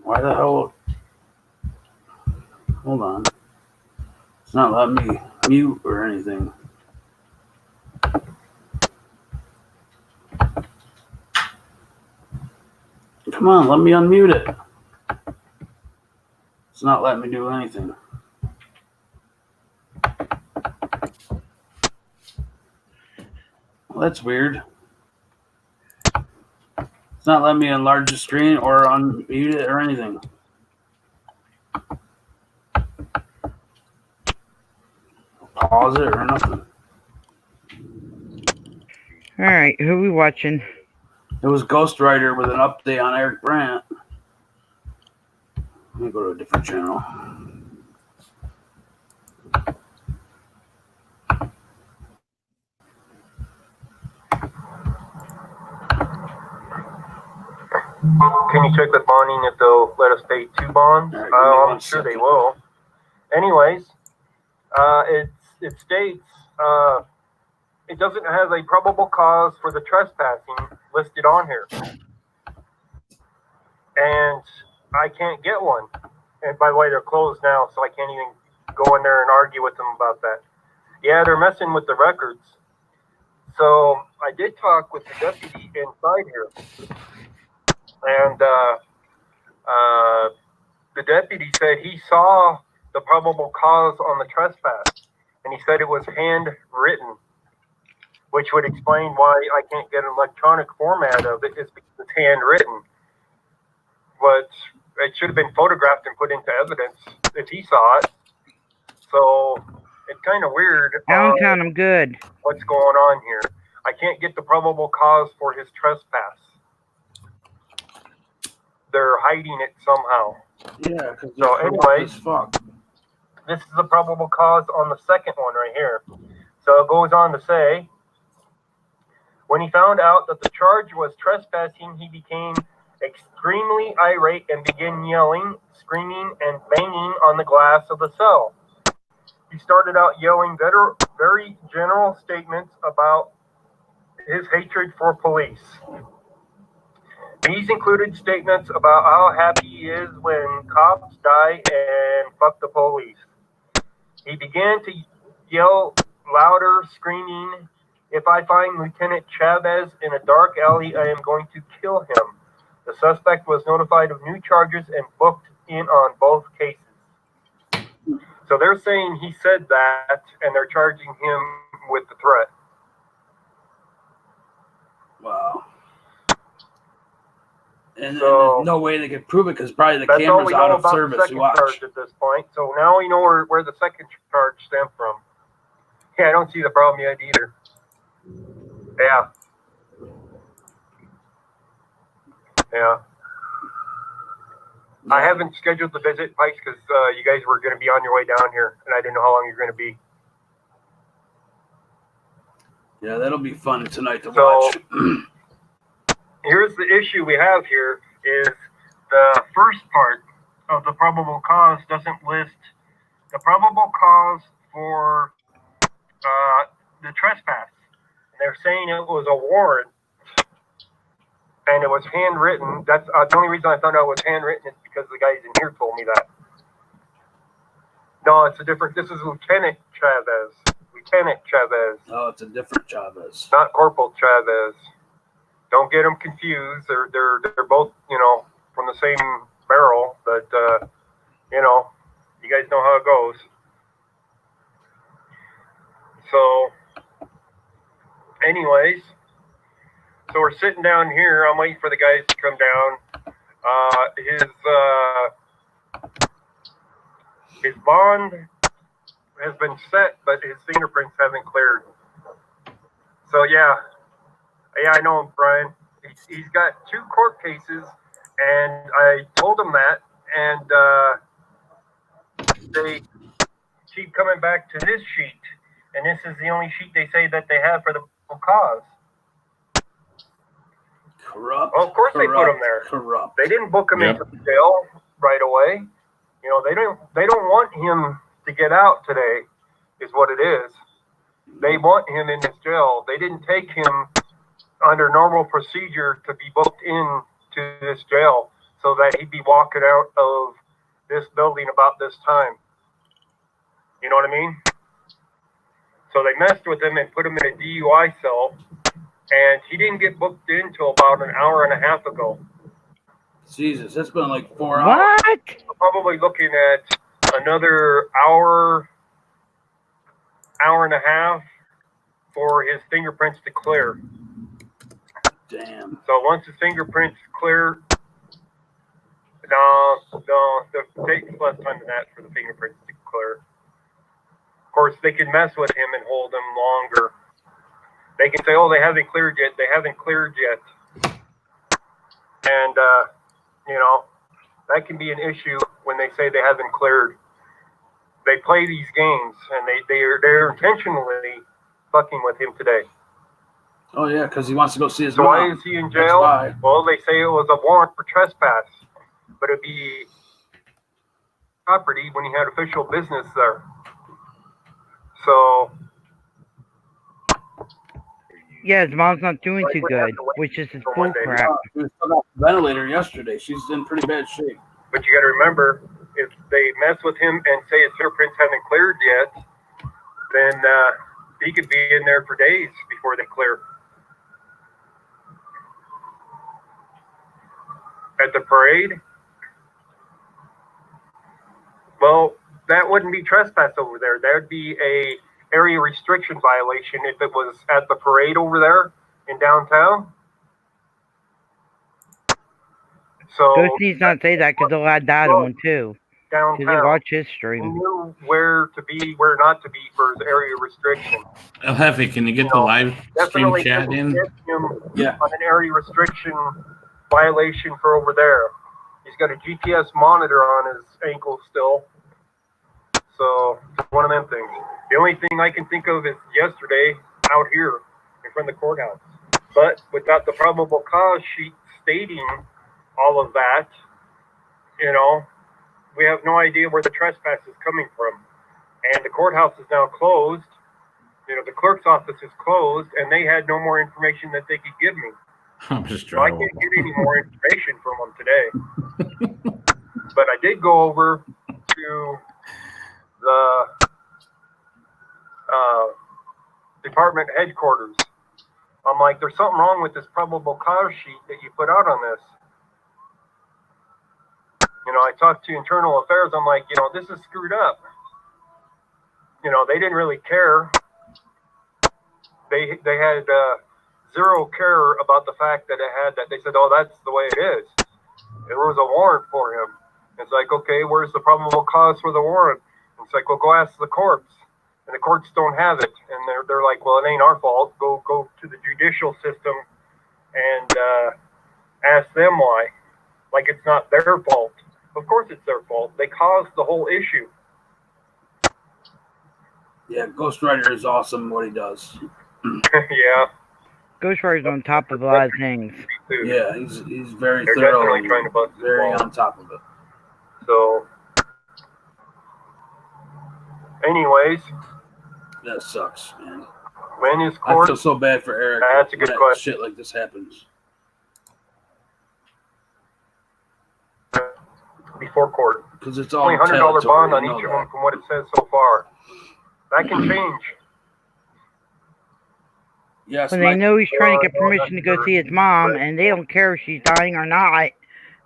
Why the hell? Hold on. It's not letting me mute or anything. Come on, let me unmute it. It's not letting me do anything. Well, that's weird. It's not letting me enlarge the screen or unmute it or anything. Pause it or nothing. All right, who are we watching? It was Ghostwriter with an update on Eric Brandt. Let me go to a different channel. Can you check with bonding if they'll let us pay 2 bonds? I'm sure they will. Anyways, it states it doesn't have a probable cause for the trespassing listed on here. And I can't get one. And by the way, they're closed now, so I can't even go in there and argue with them about that. Yeah, they're messing with the records. So I did talk with the deputy inside here. And the deputy said he saw the probable cause on the trespass. And he said it was handwritten, which would explain why I can't get an electronic format of it. It's because it's handwritten. But it should have been photographed and put into evidence if he saw it. So it's kind of weird. Downtown, I'm good. What's going on here? I can't get the probable cause for his trespass. They're hiding it somehow. Yeah. So anyways, this is the probable cause on the second one right here. So it goes on to say, when he found out that the charge was trespassing, he became extremely irate and began yelling, screaming, and banging on the glass of the cell. He started out yelling very general statements about his hatred for police. These included statements about how happy he is when cops die and fuck the police. He began to yell louder, screaming, "If I find Lieutenant Chavez in a dark alley, I am going to kill him." The suspect was notified of new charges and booked in on both cases. So they're saying he said that, and they're charging him with the threat. Wow. And there's no way they could prove it because probably the That's all camera's we out know of about service. the second charge at this point. So now we know where the second charge stemmed from. Yeah, I don't see the problem yet either. Yeah. Yeah. I haven't scheduled the visit, Pikes, because you guys were going to be on your way down here, and I didn't know how long you're going to be. Yeah, that'll be fun tonight to watch. Here's the issue we have here is the first part of the probable cause doesn't list the probable cause for the trespass. They're saying it was a warrant and it was handwritten. That's the only reason I found out it was handwritten is because the guys in here told me that. No, it's a different. This is Lieutenant Chavez. Lieutenant Chavez. Oh, it's a different Chavez. Not Corporal Chavez. Don't get them confused. They're both, from the same barrel, but you guys know how it goes. So, anyways, so we're sitting down here. I'm waiting for the guys to come down. His bond has been set, but his fingerprints haven't cleared. So yeah, I know him, Brian. He's got 2 court cases, and I told him that, and they keep coming back to this sheet, and this is the only sheet they say that they have for the cause. Corrupt. Well, of course they put him there. Corrupt. They didn't book him into jail right away. You know, they don't want him to get out today, is what it is. They want him in this jail. They didn't take him under normal procedure to be booked in to this jail so that he'd be walking out of this building about this time. You know what I mean? So they messed with him and put him in a DUI cell, and he didn't get booked in until about an hour and a half ago. Jesus, that's been like 4 hours. What? We're probably looking at another hour and a half for his fingerprints to clear. Damn. So once his fingerprints clear, no, it takes less time than that for the fingerprints to clear. Of course, they can mess with him and hold him longer. They can say, oh, they haven't cleared yet. They haven't cleared yet. And, you know, that can be an issue when they say they haven't cleared. They play these games, and they're intentionally fucking with him today. Oh, yeah, because he wants to go see his So mom. why is he in jail? Well, they say it was a warrant for trespass, but it'd be property when he had official business there. So Yeah, his mom's not doing too good, which is his bull crap. She was still on the ventilator yesterday. She's in pretty bad shape. but you got to remember, if they mess with him and say his fingerprints haven't cleared yet, then he could be in there for days before they clear. At the parade, well, that wouldn't be trespass over there. That would be a area restriction violation if it was at the parade over there in downtown. So Ghosties not say that because they'll add that on too. Because they downtown, watch his he stream. knew where to be, where not to be for his area restriction. El Jefe, can you get the live stream Definitely chat didn't in? get him on an area restriction violation for over there. He's got a GPS monitor on his ankle still. So it's one of them things. The only thing I can think of is yesterday out here in front of the courthouse. But without the probable cause sheet stating all of that, you know, we have no idea where the trespass is coming from. And the courthouse is now closed. You know, the clerk's office is closed, and they had no more information that they could give me. I'm just So I trying. can't get any more information from them today. But I did go over to the department headquarters. I'm like, there's something wrong with this probable cause sheet that you put out on this. You know, I talked to internal affairs. I'm like, you know, this is screwed up. You know, they didn't really care. They had zero care about the fact that it had that. They said, oh, that's the way it is. There was a warrant for him. It's like, okay, where's the probable cause for the warrant? It's like, well, go ask the courts. And the courts don't have it. And they're like, well, it ain't our fault. Go to the judicial system and ask them why. Like it's not their fault. Of course it's their fault. They caused the whole issue. Yeah, Ghost Rider is awesome what he does. Yeah. Ghost Rider's on top of a lot of things. Yeah, he's very They're thorough. definitely and trying to bust his very balls. on top of it. So, anyways, that sucks, man. When is I court? feel so bad for Eric. That's a good when question. Shit like this happens. Before court. Because it's all only $100 territory, bond on you know each of that. them from what it says so far. That can change. Yes, When they know he's trying to get permission to go see his mom, and they don't care if she's dying or not,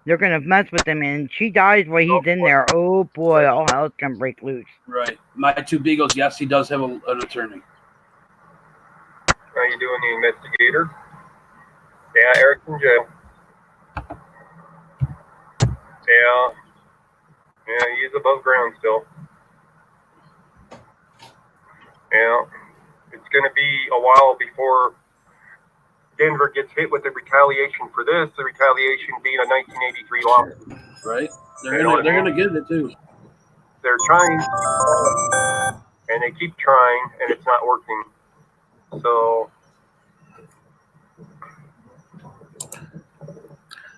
they're gonna mess with him. And she dies while he's in there. Oh boy, all hell's gonna break loose. Right. My two beagles, yes, he does have an attorney. How you doing, the investigator? Yeah, Eric's in jail. Yeah, he's above ground still. Yeah, it's going to be a while before Denver gets hit with the retaliation for this. The retaliation being a 1983 law. Right. They're gonna get it too. they're trying, and they keep trying, and it's not working. So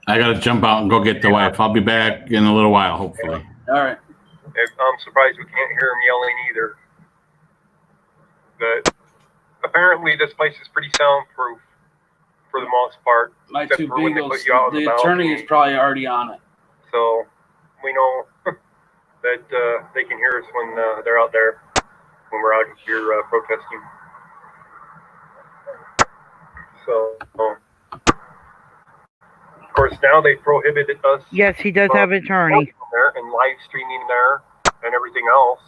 I gotta jump out and go get the wife. I'll be back in a little while, hopefully. All right. I'm surprised we can't hear them yelling either. But apparently this place is pretty soundproof for the most part. My except two for when they beagles, put you out in the attorney is balcony. probably already on it. So we know that they can hear us when they're out there, when we're out here protesting. So, of course, now they prohibited us. Yes, he does have an attorney. There and live streaming there and everything else.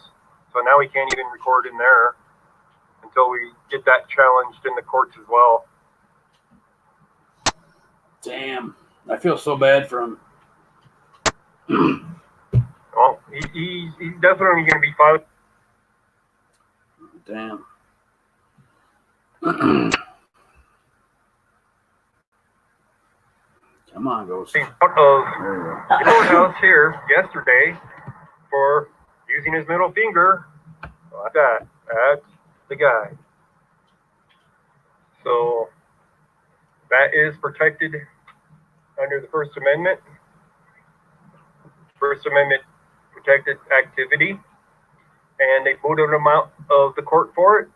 So now we can't even record in there until we get that challenged in the courts as well. Damn. I feel so bad for him. Well, he's definitely going to be filed. Damn. Come on, Ghost. Out of the courthouse here yesterday for using his middle finger. Like that. That's the guy. So that is protected under the First Amendment. First Amendment protected activity. And they booted him out of the court for it.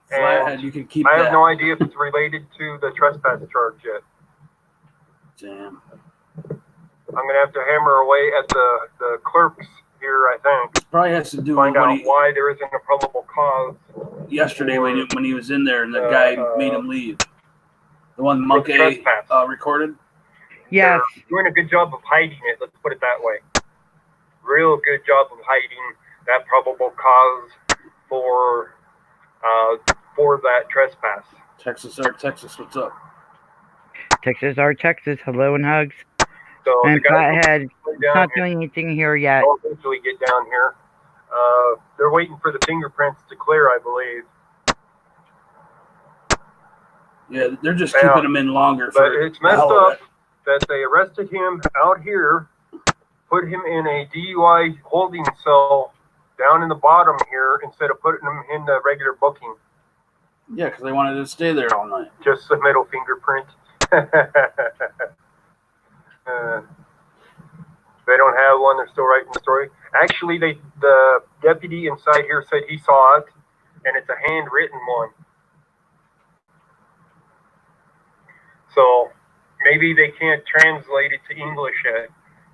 Flathead, you can keep I have that. no idea if it's related to the trespass charge yet. Damn. I'm going to have to hammer away at the clerks here, I think. Probably has to do Find with out why there isn't a probable cause. yesterday when he was in there and the guy made him leave. The one Monkey recorded? Yes. They're doing a good job of hiding it, let's put it that way. Real good job of hiding that probable cause for that trespass. Texas Art Texas, what's up? Texas are Texas. Hello and hugs. So and the guys Flathead, not doing anything here yet. They'll eventually get down here. They're waiting for the fingerprints to clear, I believe. Yeah, they're just keeping him in longer. But it's messed up that they arrested him out here, put him in a DUI holding cell down in the bottom here instead of putting him in the regular booking. Yeah, because they wanted to stay there all night. Just the middle fingerprint. They don't have one. They're still writing the story. Actually, the deputy inside here said he saw it, and it's a handwritten one. So maybe they can't translate it to English yet.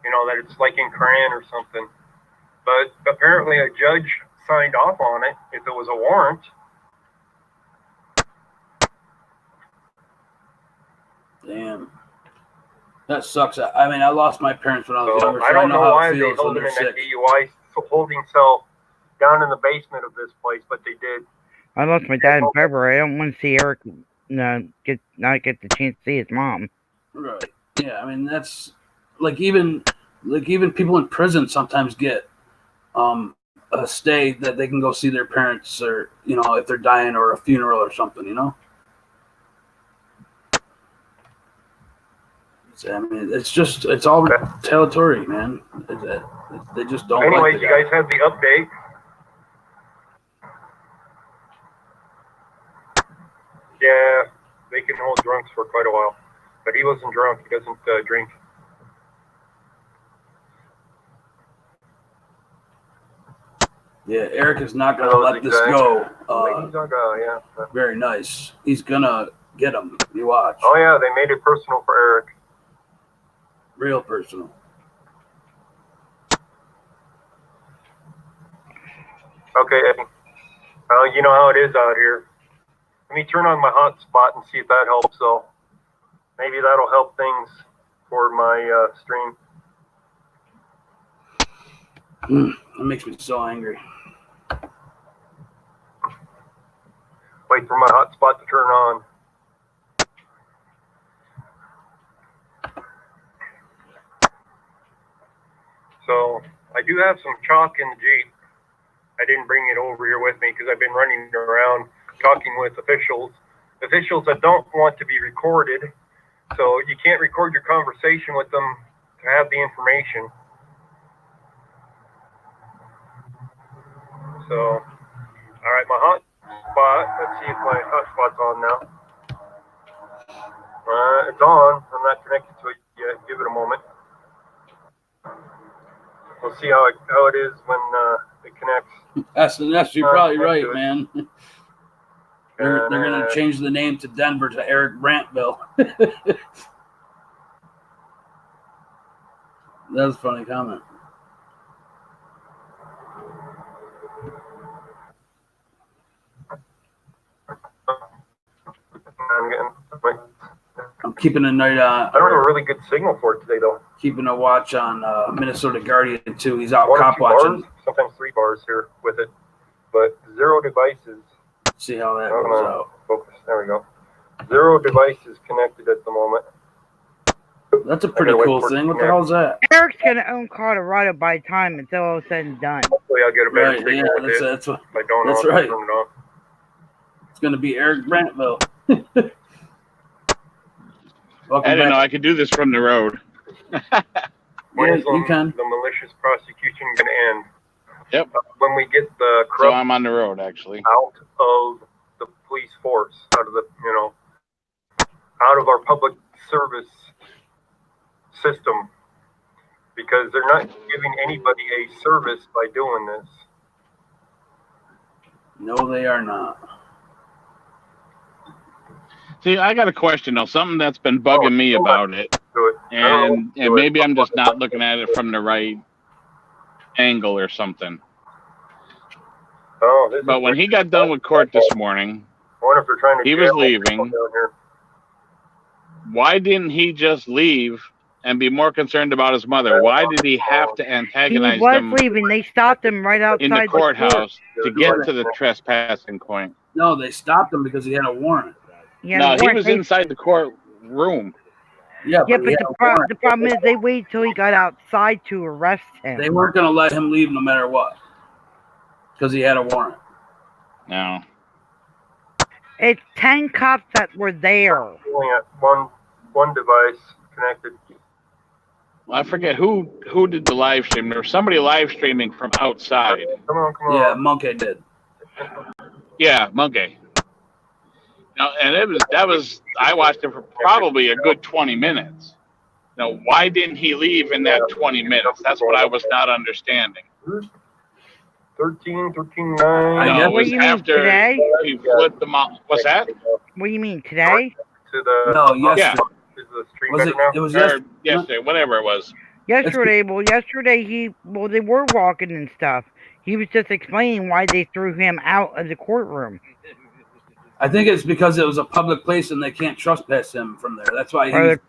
You know, that it's like in Korean or something. But apparently a judge signed off on it if it was a warrant. Damn. That sucks. I mean, I lost my parents when I was younger, so I don't know how why it they feels when held him they're in that sick. DUI holding cell down in the basement of this place, but they did. I lost my dad in February. I don't want to see Eric not get the chance to see his mom. Right. Yeah, I mean that's like even people in prison sometimes get a stay that they can go see their parents, or you know, if they're dying, or a funeral or something, you know. I mean, it's all retaliatory, man. They just don't. Anyways, like the you guys have the update. Yeah, they can hold drunks for quite a while, but he wasn't drunk. He doesn't drink. Yeah, Eric is not gonna let this go. Yeah. Very nice. He's gonna get him. You watch. Oh yeah, they made it personal for Eric. Real personal. Okay, Eddie. You know how it is out here. Let me turn on my hotspot and see if that helps. So maybe that'll help things for my stream. That makes me so angry. Wait for my hotspot to turn on. So I do have some chalk in the Jeep. I didn't bring it over here with me because I've been running around talking with officials that don't want to be recorded. So you can't record your conversation with them to have the information. So, all right, my hot spot. Let's see if my hot spot's on now. It's on. I'm not connected to it yet. Give it a moment. We'll see how it is when it connects. That's you're probably right, man. They're gonna change the name to Denver to Eric Brantville. That was a funny comment. I'm keeping a night on. I don't have a really good signal for it today, though. Keeping a watch on Minnesota Guardian too. He's out 1 or cop 2 watching. bars, sometimes 3 bars here with it, but 0 devices. See how that goes out. Focus. There we go. 0 devices connected at the moment. That's a pretty cool thing. What the hell's that? Eric's gonna own Colorado by the time it's all said and done. Hopefully, I'll get a better Right, signal yeah, with it. that's what. If I don't know, That's I'll right. turn it off. It's gonna be Eric Brantville. Welcome I didn't know back. I could do this from the road. When Yeah, is you can. the malicious prosecution going to end? Yep. When we get the So corrupt I'm on the road, actually. out of the police force, out of the, out of our public service system, because they're not giving anybody a service by doing this. No, they are not. See, I got a question though, something that's been bugging me about it, and maybe I'm just not looking at it from the right angle or something. But when he got done with court this morning, I wonder if they're trying to he was jail people leaving. down here. Why didn't he just leave and be more concerned about his mother? Why did he have to He antagonize was them leaving. They stopped him right outside in the courthouse to court. get to the trespassing point? No, they stopped him because he had a warrant. No, he was inside the courtroom. Yeah, Yeah, but but he had a warrant. the problem is they waited till he got outside to arrest him. They weren't going to let him leave no matter what because he had a warrant. No. It's 10 cops that were there. Only at one device connected. Well, I forget who did the live stream. There was somebody live streaming from outside. Come on. Yeah, Monkey did. Yeah, Monkey. No, and I watched it for probably a good 20 minutes. Now, why didn't he leave in that 20 minutes? That's what I was not understanding. 13, 9. No, it was you mean, after today? he flipped them out. What's that? What do you mean, today? To the No, yesterday. Yeah. Is the stream Was better it? now? It was Or yesterday, whatever it was. Yesterday, they were walking and stuff. He was just explaining why they threw him out of the courtroom. I think it's because it was a public place and they can't trespass him from there. That's why he's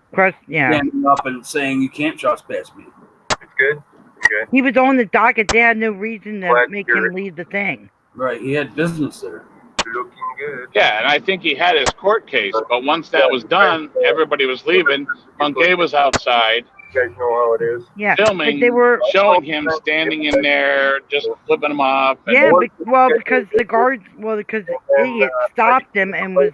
standing up and saying you can't trespass me. It's good. Okay. He was on the docket. They had no reason to Glad to make hear him it. leave the thing. Right, he had business there. Looking good. Yeah, and I think he had his court case, but once that was done, everybody was leaving. Monkey was outside. You guys know how it is. Yeah, filming, but they were showing him standing in there, just flipping him off. And Yeah, because the guards, because the idiot stopped him and was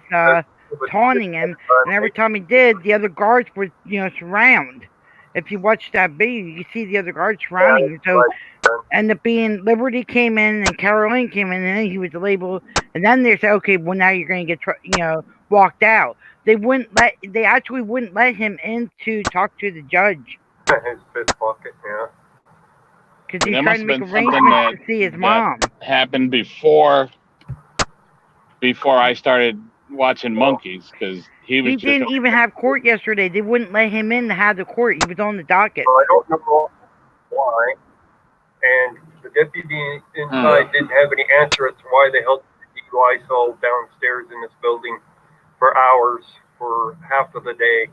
taunting him, and every time he did, the other guards would, surround. If you watch that video, you see the other guards surrounding him. So, ended up being Liberty came in and Caroline came in, and then he was labeled. And then they said, okay, well now you're going to get, walked out. They actually wouldn't let him in to talk to the judge. His fist pocket, yeah. Because he's That trying to must make have been something arrangements to see his mom. happened before I started watching Monkeys, because he was He didn't even have court yesterday. They wouldn't let him in to have the court. He was on the docket. Well, I don't know why. And the deputy inside didn't have any answer as to why they held the DUI cell downstairs in this building for hours, for half of the day.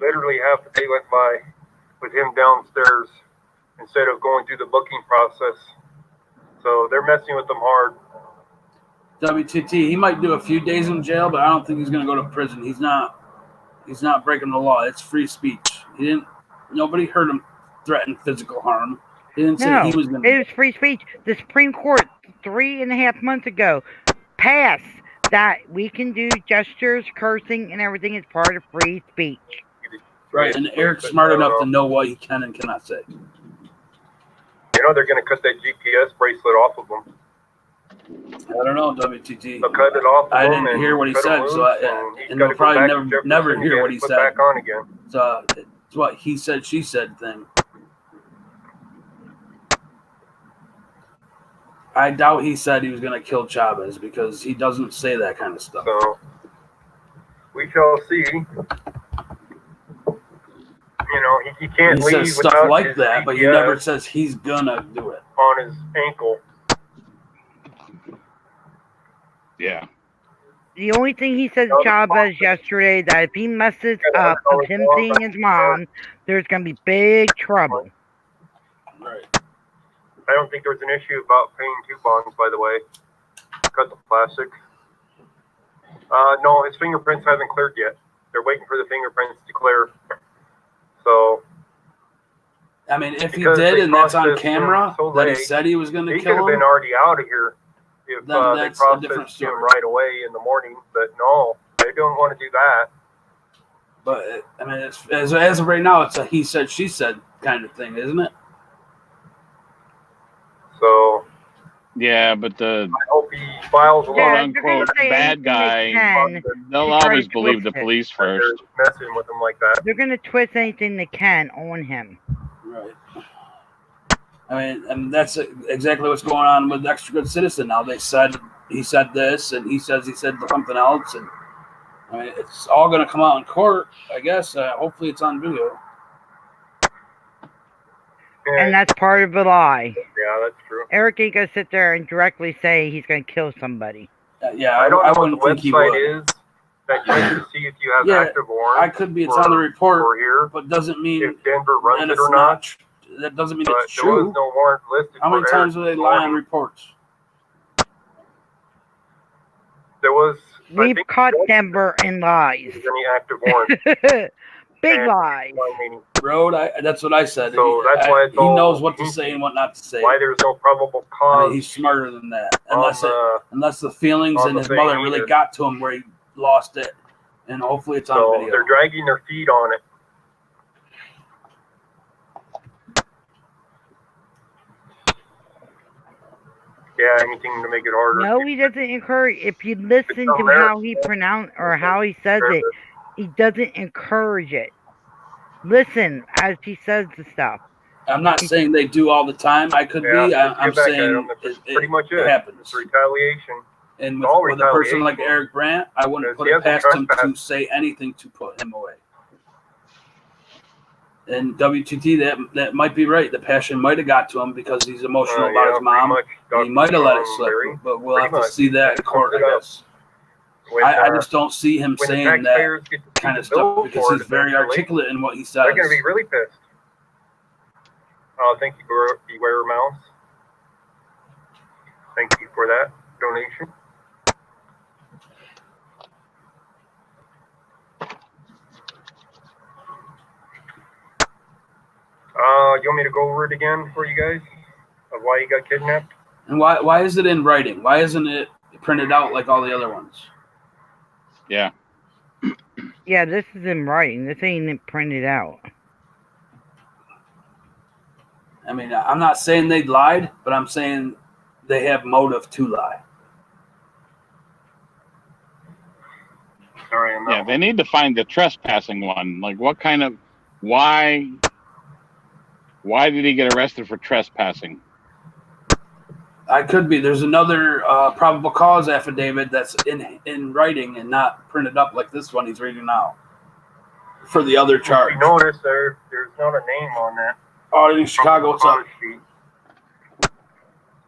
Literally half the day went by with him downstairs instead of going through the booking process. So they're messing with them hard. WTT, he might do a few days in jail, but I don't think he's going to go to prison. He's not breaking the law. It's free speech. Nobody heard him threaten physical harm. He didn't say he was going to. It was free speech. The Supreme Court 3.5 months ago passed that we can do gestures, cursing, and everything as part of free speech. Right, and Eric's smart enough to know what he can and cannot say. You know they're going to cut that GPS bracelet off of them. I don't know, WTT. They'll cut it off of I him didn't hear what he cut him said, so loose, and he's and got you'll to go probably back to never Jefferson hear and what he put said. back on again. It's what he said, she said thing. I doubt he said he was going to kill Chavez because he doesn't say that kind of stuff. So we shall see. You know, he can't He leave says stuff without like his that, but he GPS never says he's gonna do it. on his ankle. Yeah. The only thing he said to Chavez yesterday that if he messes up of him seeing his mom, there's gonna be big trouble. Right. I don't think there's an issue about paying coupons, by the way. Cut the plastic. No, his fingerprints haven't cleared yet. They're waiting for the fingerprints to clear. So, I mean, if he because did they and that's on processed him camera, so that he late, said he was going to he could kill have him, been already out of here if then they that's a different processed him story. right away in the morning. But no, they don't want to do that. But I mean, it's, as of right now, it's a he said, she said kind of thing, isn't it? So, yeah, but the I hope he files a quote lot unquote bad guy, they'll always believe the police first. messing with him like that. They're gonna twist anything they can on him. Right. I mean, and that's exactly what's going on with Extra Good Citizen now. They said he said this, and he said something else, and I mean, it's all going to come out in court, I guess. Hopefully, it's on video. And that's part of the lie. Yeah, that's true. Eric ain't gonna sit there and directly say he's gonna kill somebody. Yeah, I don't know what wouldn't the think he would. website is that checks to see if you have Yeah, active warrants. I could be. It's on the report, for here. but doesn't mean If Denver runs and it it's or not. That doesn't mean But it's there was true. no warrant listed. How many for times do Eric they lie on Warren. reports? There was. We've caught Denver in lies. Any active warrant. Big lies. Road, that's what I said. So that's why it's he all knows what to say and what not to say. Why there's no probable cause. I mean, he's smarter than that. Unless the feelings on and the his thing mother really either. got to him where he lost it. And hopefully it's on So video. they're dragging their feet on it. Yeah, anything to make it harder. No, he doesn't encourage. If you listen to how he pronounce or how he says it, he doesn't encourage it. Listen as he says the stuff. I'm not saying they do all the time. I could be. I'm saying pretty much it happens. It's retaliation. And All with a person like retaliation. Eric Brandt, I wouldn't put He it hasn't past him to trespassed. say anything to put him away. And WTT, that might be right. The passion might have got to him because he's emotional about yeah, his mom. pretty much He might have let it slip, Barry. but we'll Pretty have to much. see that in court, I guess. When, I just don't see him when the saying that taxpayers get to see kind the of stuff bill because for he's it very eventually, articulate in what he says. They're going to be really pissed. Thank you, Beware Mouse. Thank you for that donation. You want me to go over it again for you guys of why he got kidnapped? And why is it in writing? Why isn't it printed out like all the other ones? Yeah. Yeah, this is in writing. This ain't printed out. I mean, I'm not saying they lied, but I'm saying they have motive to lie. Sorry, Yeah, they need to find the trespassing one. Like, what kind of, why did he get arrested for trespassing? I could be. There's another probable cause affidavit that's in writing and not printed up like this one he's reading now for the other charge. If you notice, there's not a name on that. Auditing Chicago, what's up? Sheet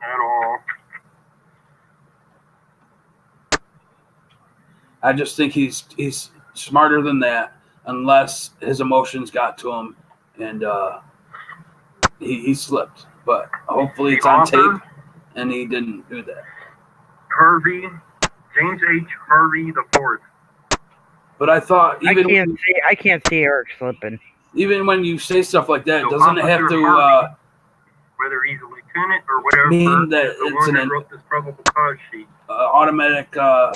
at all. I just think he's smarter than that, unless his emotions got to him and he slipped. But hopefully it's on tape, and he didn't do that. Harvey, James H. Harvey the Fourth. But I thought I can't see Eric slipping. Even when you say stuff like that, So doesn't it have Officer to Harvey, whether he's a lieutenant or whatever, mean that is the it's one an that wrote this probable cause sheet. automatic? I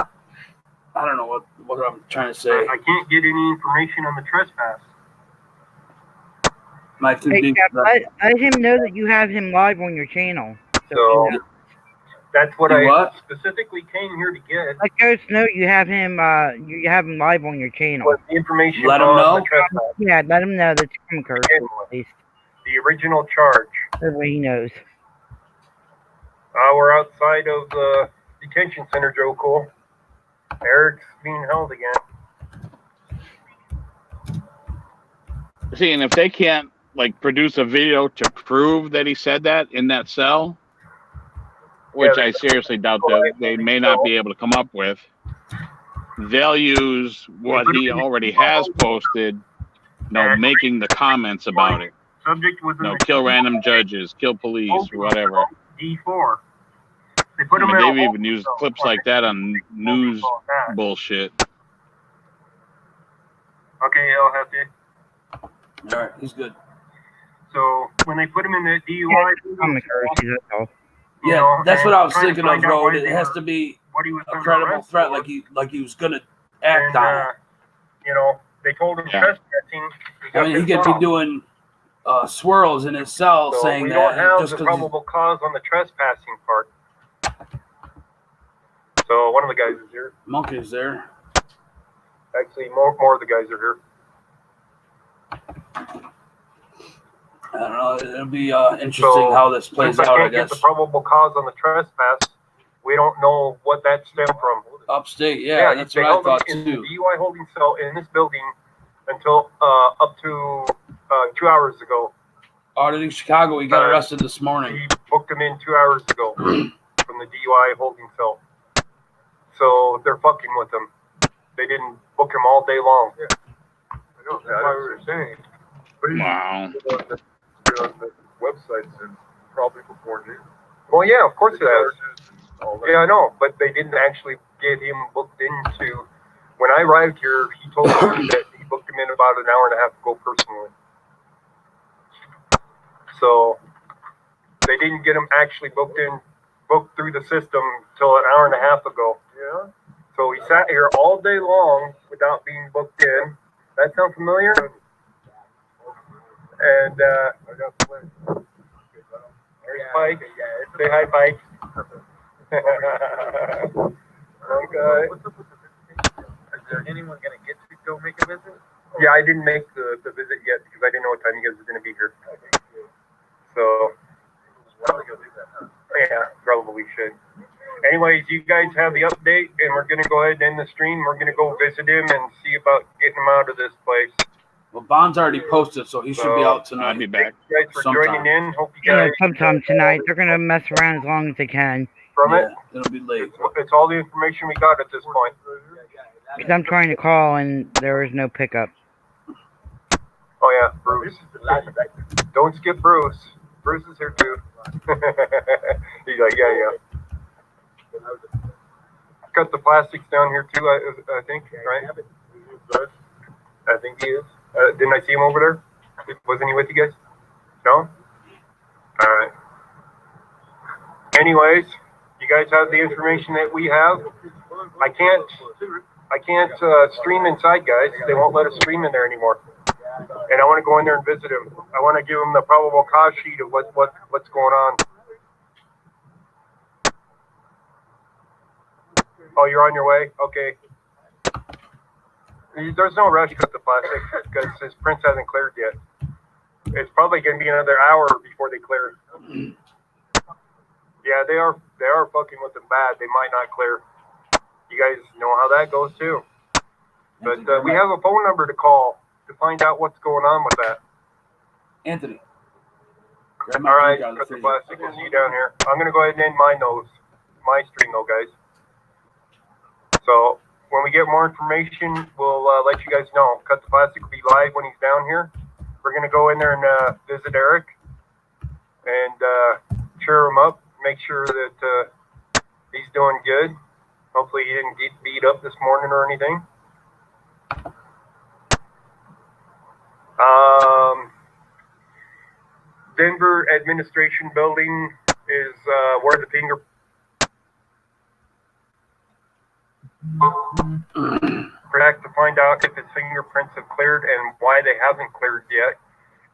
don't know what I'm trying to say. I can't get any information on the trespass. My two Hey, deep. Jeff, let him know that you have him live on your channel. So he knows. that's what You I what? specifically came here to get. Let Ghost know you have him live on your channel. Was the information Let him on know? the trespass, Yeah, let him know that you come curse at least. the original charge. That way he knows. We're outside of the detention center, Joe Cole. Eric's being held again. See, and if they can't like produce a video to prove that he said that in that cell, which I seriously doubt that they may not be able to come up with, they'll use what he already has posted, making the comments about it. Subject was Kill random judges, kill police, whatever. D4. They put him in They've even used clips like that on news bullshit. Okay, I'll have to. All right, he's good. So when they put him in the DUI, Yeah, that's what I was trying to thinking of, find out Road. why It they has were- to be what he was a under credible arrest threat, for. like he was gonna act And, on it. they told him Yeah. trespassing. I mean, he could be doing swirls in his cell So saying we that don't have just the because probable cause on the trespassing part. So one of the guys is here. Monkey's there. Actually, more of the guys are here. I don't know. It'll be interesting how this plays since out, I can't get guess. the probable cause on the trespass, we don't know what that stemmed from. Upstate, yeah, that's they what I held him thought in too. the DUI holding cell in this building until up to 2 hours ago. Auditing Chicago, he got arrested this morning. He booked him in 2 hours ago from the DUI holding cell. So they're fucking with him. They didn't book him all day long. Yeah. I know, that's why we were saying. Wow. On the websites and probably before noon. Well, yeah, of course it has. Yeah, I know, but they didn't actually get him booked into. When I arrived here, he told me that he booked him in about an hour and a half ago personally. So they didn't get him actually booked through the system till an hour and a half ago. Yeah. So he sat here all day long without being booked in. That sound familiar? And I got plenty. there's Pike. Say hi, Pike. Okay. What's up with the visitation? Is there anyone gonna get to go make a visit? Yeah, I didn't make the visit yet because I didn't know what time you guys were going to be here. So, yeah, probably should. Anyways, you guys have the update, and we're going to go ahead and end the stream. We're going to go visit him and see about getting him out of this place. Well, Bond's already posted, so he should be out tonight. I'll be back. Thank you guys for joining in. Hope you Yeah, guys sometime tonight. They're gonna mess around as long as they can. from it. It'll be late. It's all the information we got at this point. Because I'm trying to call and there is no pickup. Oh yeah, Bruce. Don't skip Bruce. Bruce is here too. He's like, yeah. Cut the plastics down here too. I think, right? I think he is. Didn't I see him over there? Wasn't he with you guys? No. All right. Anyways, you guys have the information that we have. I can't stream inside, guys. They won't let us stream in there anymore. And I want to go in there and visit him. I want to give him the probable cause sheet of what's going on. Oh, you're on your way? Okay. There's no rush to cut the plastic because his prints hasn't cleared yet. It's probably going to be another hour before they clear. Yeah, they are fucking with them bad. They might not clear. You guys know how that goes too. But we have a phone number to call to find out what's going on with that. Anthony. All right, cut the plastic. We'll see you down here. I'm going to go ahead and end my stream though, guys. So when we get more information, we'll let you guys know. Cut the Plastic will be live when he's down here. We're going to go in there and visit Eric and cheer him up, make sure that he's doing good. Hopefully he didn't get beat up this morning or anything. Denver Administration Building is where the finger. Check to find out if his fingerprints have cleared and why they haven't cleared yet.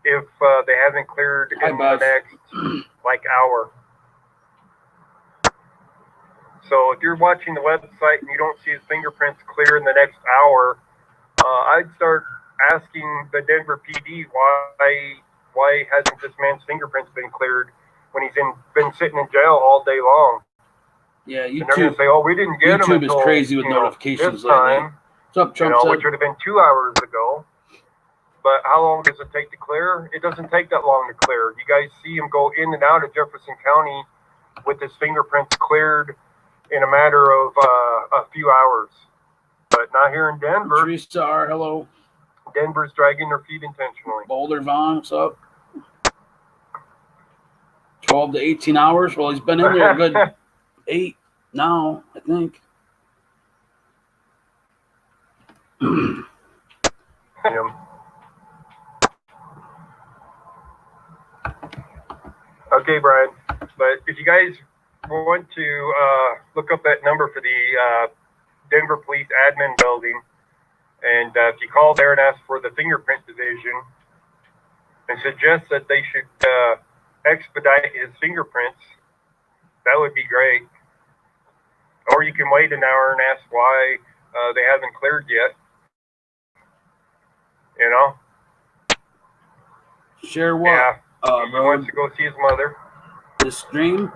if they haven't cleared in the next like hour. So if you're watching the website and you don't see his fingerprints clear in the next hour, I'd start asking the Denver PD why hasn't this man's fingerprints been cleared when he's been sitting in jail all day long. Yeah, And they're going to say, oh, we didn't get him YouTube until is crazy with notifications this time, What's up, Trump? which would have been 2 hours ago. But how long does it take to clear? It doesn't take that long to clear. You guys see him go in and out of Jefferson County with his fingerprints cleared in a matter of a few hours. But not here in Denver. Teresa R, hello. Denver's dragging their feet intentionally. Boulder Vaughn, what's up? 12 to 18 hours? Well, he's been in there a good 8 now, I think. Okay, Brian. But if you guys want to look up that number for the Denver Police Admin Building, and if you call there and ask for the fingerprint division and suggest that they should expedite his fingerprints, that would be great. Or you can wait an hour and ask why they haven't cleared yet. You know? Share what? Yeah. He wants to go see his mother. This stream?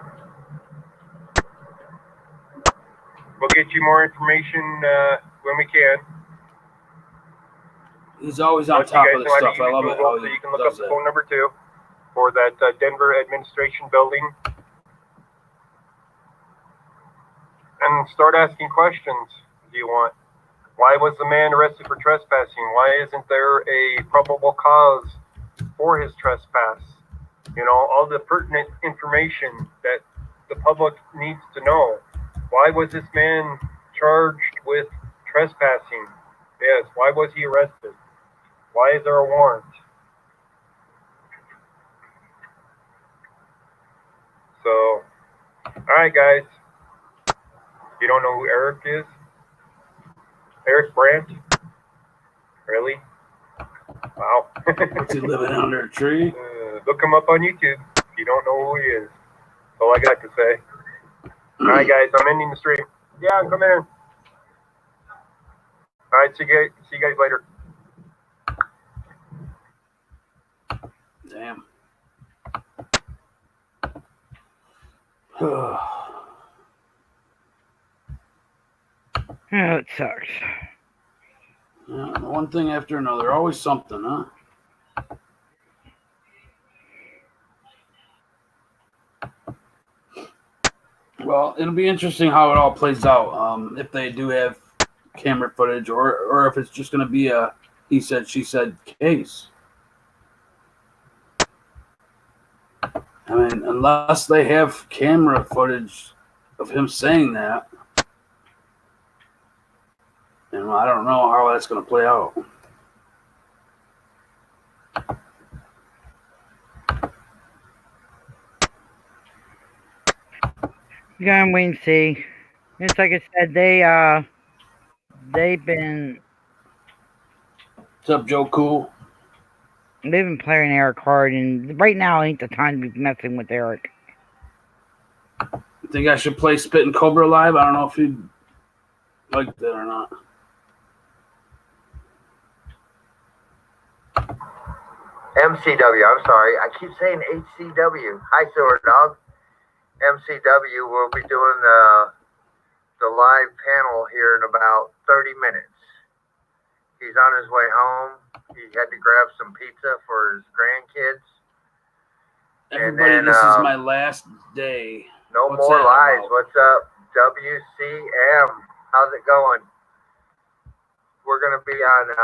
We'll get you more information when we can. He's always on top of this stuff. I love it. So you can look up the phone number too for that Denver Administration Building. And start asking questions if you want. Why was the man arrested for trespassing? Why isn't there a probable cause for his trespass? You know, all the pertinent information that the public needs to know. Why was this man charged with trespassing? Yes, why was he arrested? Why is there a warrant? So, all right, guys. You don't know who Eric is? Eric Brandt? Really? Wow. What's he living under a tree? Look him up on YouTube if you don't know who he is. That's all I got to say. All right, guys, I'm ending the stream. Yeah, come in. All right, see you guys later. Damn. Oh, it sucks. Yeah, one thing after another. Always something, huh? Well, it'll be interesting how it all plays out. If they do have camera footage, or if it's just going to be a he said, she said case. I mean, unless they have camera footage of him saying that, and I don't know how that's going to play out. You gotta wait and see. It's like I said, they've been. What's up, Joe Cool? They've been playing Eric hard, and right now ain't the time to be messing with Eric. You think I should play Spit and Cobra live? I don't know if you'd like that or not. MCW, I'm sorry. I keep saying HCW. Hi, Sewer Dog. MCW will be doing the live panel here in about 30 minutes. He's on his way home. He had to grab some pizza for his grandkids. Everybody, then, this is my last day. No What's more that lies. about? What's up, WCM? How's it going? We're going to be on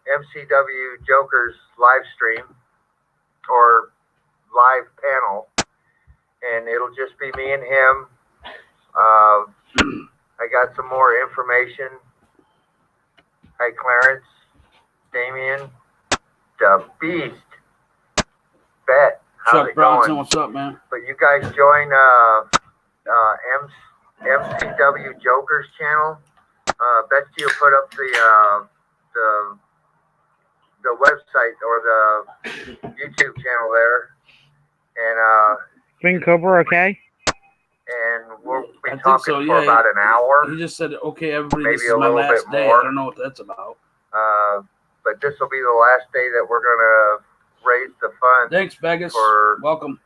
MCW Joker's live stream or live panel, and it'll just be me and him. I got some more information. Hi, Clarence, Damien, the Beast, Bet. How's Chuck it Bronson, going? what's up, man? But you guys join MCW Joker's channel. Bet you put up the the website or the YouTube channel there, and Spring Cobra, okay? and we'll be I think talking so. for Yeah. about an hour, He just said, "Okay, everybody, maybe this is a my little last bit day." more. I don't know what that's about. But this will be the last day that we're gonna raise the funds Thanks, Vegas. for Welcome.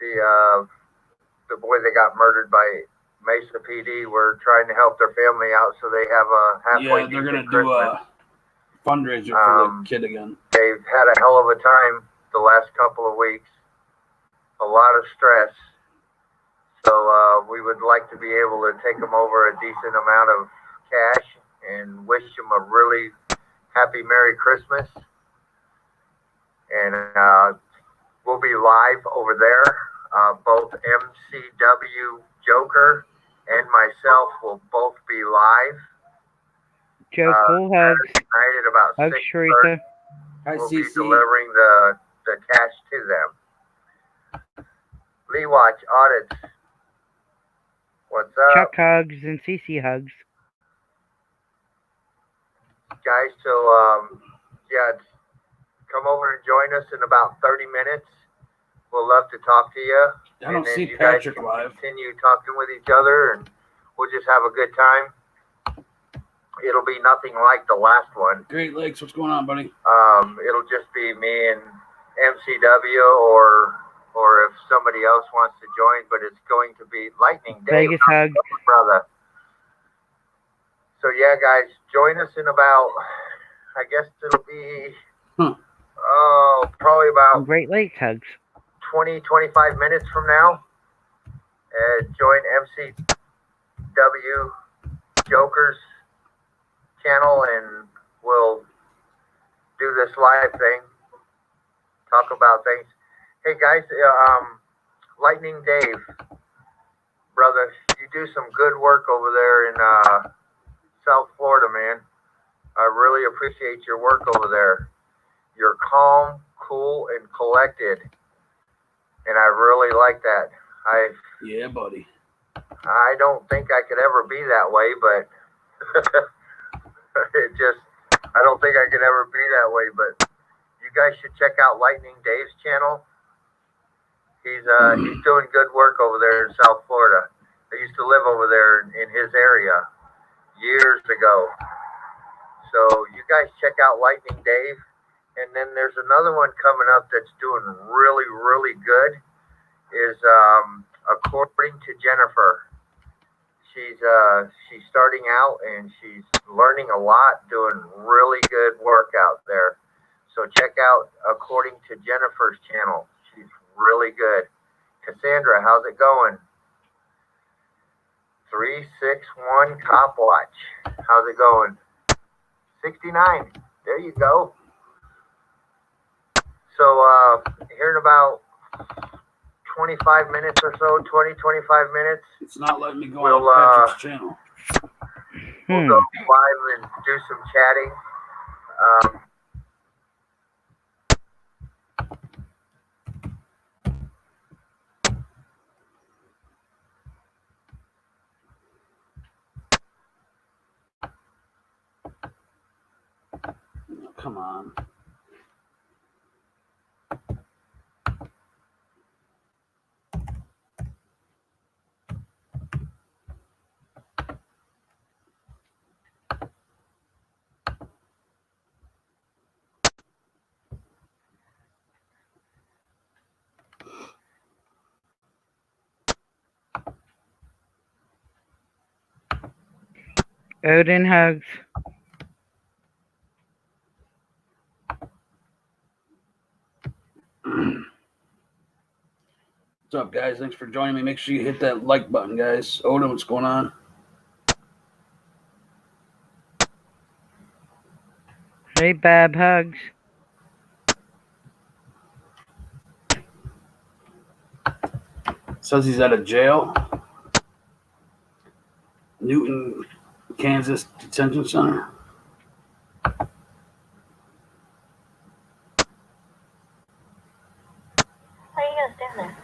The boy that got murdered by Mesa PD. We're trying to help their family out so they have a halfway Yeah, they're gonna decent do Christmas. a fundraiser for the kid again. They've had a hell of a time the last couple of weeks. A lot of stress. So we would like to be able to take them over a decent amount of cash and wish them a really happy Merry Christmas. And we'll be live over there. Both MCW Joker and myself will both be live. Joe, cool hugs. Tonight at about Hugs, 6:30. Teresa. We'll be delivering the cash to them. Lee Watch Audits. What's up? Chuck hugs and Cece hugs. Guys, so yeah, come over and join us in about 30 minutes. We'll love to talk to you. I don't and then see you Patrick guys can live. continue talking with each other, and we'll just have a good time. It'll be nothing like the last one. Great Lakes, what's going on, buddy? It'll just be me and MCW, or if somebody else wants to join, but it's going to be Lightning Day. Vegas hugs. Brother. So yeah, guys, join us in about, I guess it'll be, probably about Great Lakes hugs. 20-25 minutes from now. Join MCW Joker's channel, and we'll do this live thing. Talk about things. Hey guys, Lightning Dave, brother, you do some good work over there in South Florida, man. I really appreciate your work over there. You're calm, cool, and collected, and I really like that. Yeah, buddy. I don't think I could ever be that way, but I don't think I could ever be that way. But you guys should check out Lightning Dave's channel. He's doing good work over there in South Florida. I used to live over there in his area years ago. So you guys check out Lightning Dave. And then there's another one coming up that's doing really, really good. Is According to Jennifer. She's starting out and she's learning a lot, doing really good work out there. So check out According to Jennifer's channel. She's really good. Cassandra, how's it going? 361 Cop Watch. How's it going? 69. There you go. So here in about 25 minutes or so, 20-25 minutes. It's not letting me go on Patrick's channel. We'll go live and do some chatting. Come on. Odin hugs. What's up, guys? Thanks for joining me. Make sure you hit that like button, guys. Odin, what's going on? Hey, Bab hugs. Says he's out of jail. Newton, Kansas Detention Center. Why are you gonna stand there?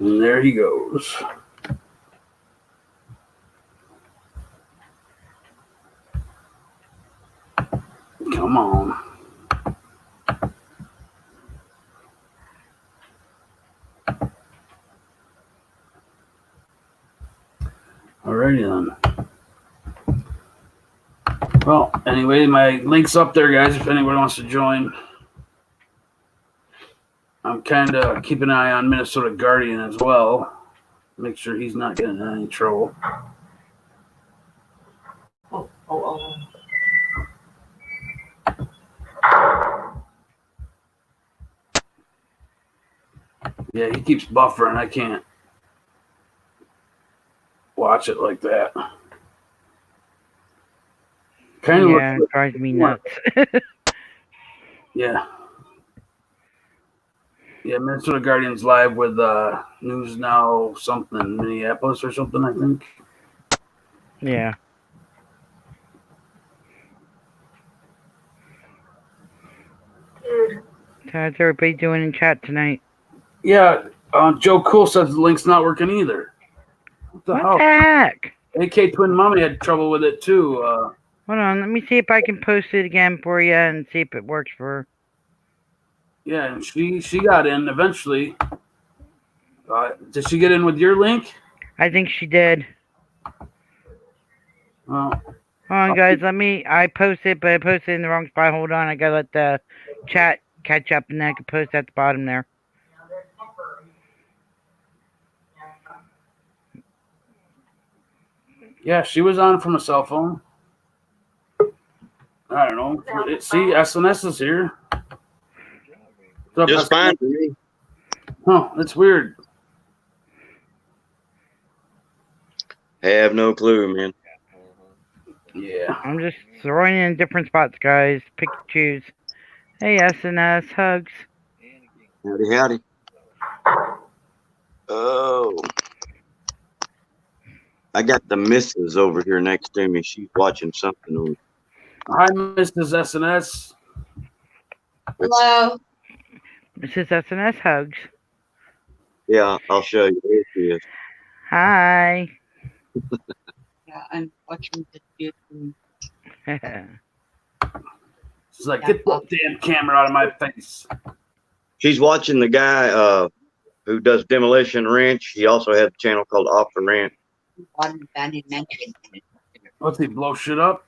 And there he goes. Come on. Alrighty then. Well, anyway, my link's up there, guys, if anyone wants to join. I'm kind of keeping an eye on Minnesota Guardian as well. Make sure he's not getting in any trouble. Yeah, he keeps buffering. I can't watch it like that. Kind of it drives me nuts. Yeah. Yeah, Minnesota Guardian's live with News Now something, Minneapolis or something, I think. Yeah. How's everybody doing in chat tonight? Yeah, Joe Cool says the link's not working either. What the hell? Heck? AK Twin Mommy had trouble with it too. Hold on, let me see if I can post it again for you and see if it works for her. Yeah, and she got in eventually. Did she get in with your link? I think she did. Well, hold on, guys. I posted, but I posted in the wrong spot. Hold on, I gotta let the chat catch up, and then I can post at the bottom there. Yeah, she was on from a cell phone. I don't know. See, SNS is here. Just fine for me. Huh, that's weird. I have no clue, man. Yeah. I'm just throwing in different spots, guys. Pick and choose. Hey, SNS, hugs. Howdy, howdy. Oh. I got the missus over here next to me. She's watching something on. Hi, Mrs. SNS. Hello. This is SNS hugs. Yeah, I'll show you. There she is. Hi. Yeah, I'm watching the YouTube. She's like, get that damn camera out of my face. She's watching the guy who does Demolition Ranch. He also has a channel called Off the Ranch. What's he blow shit up?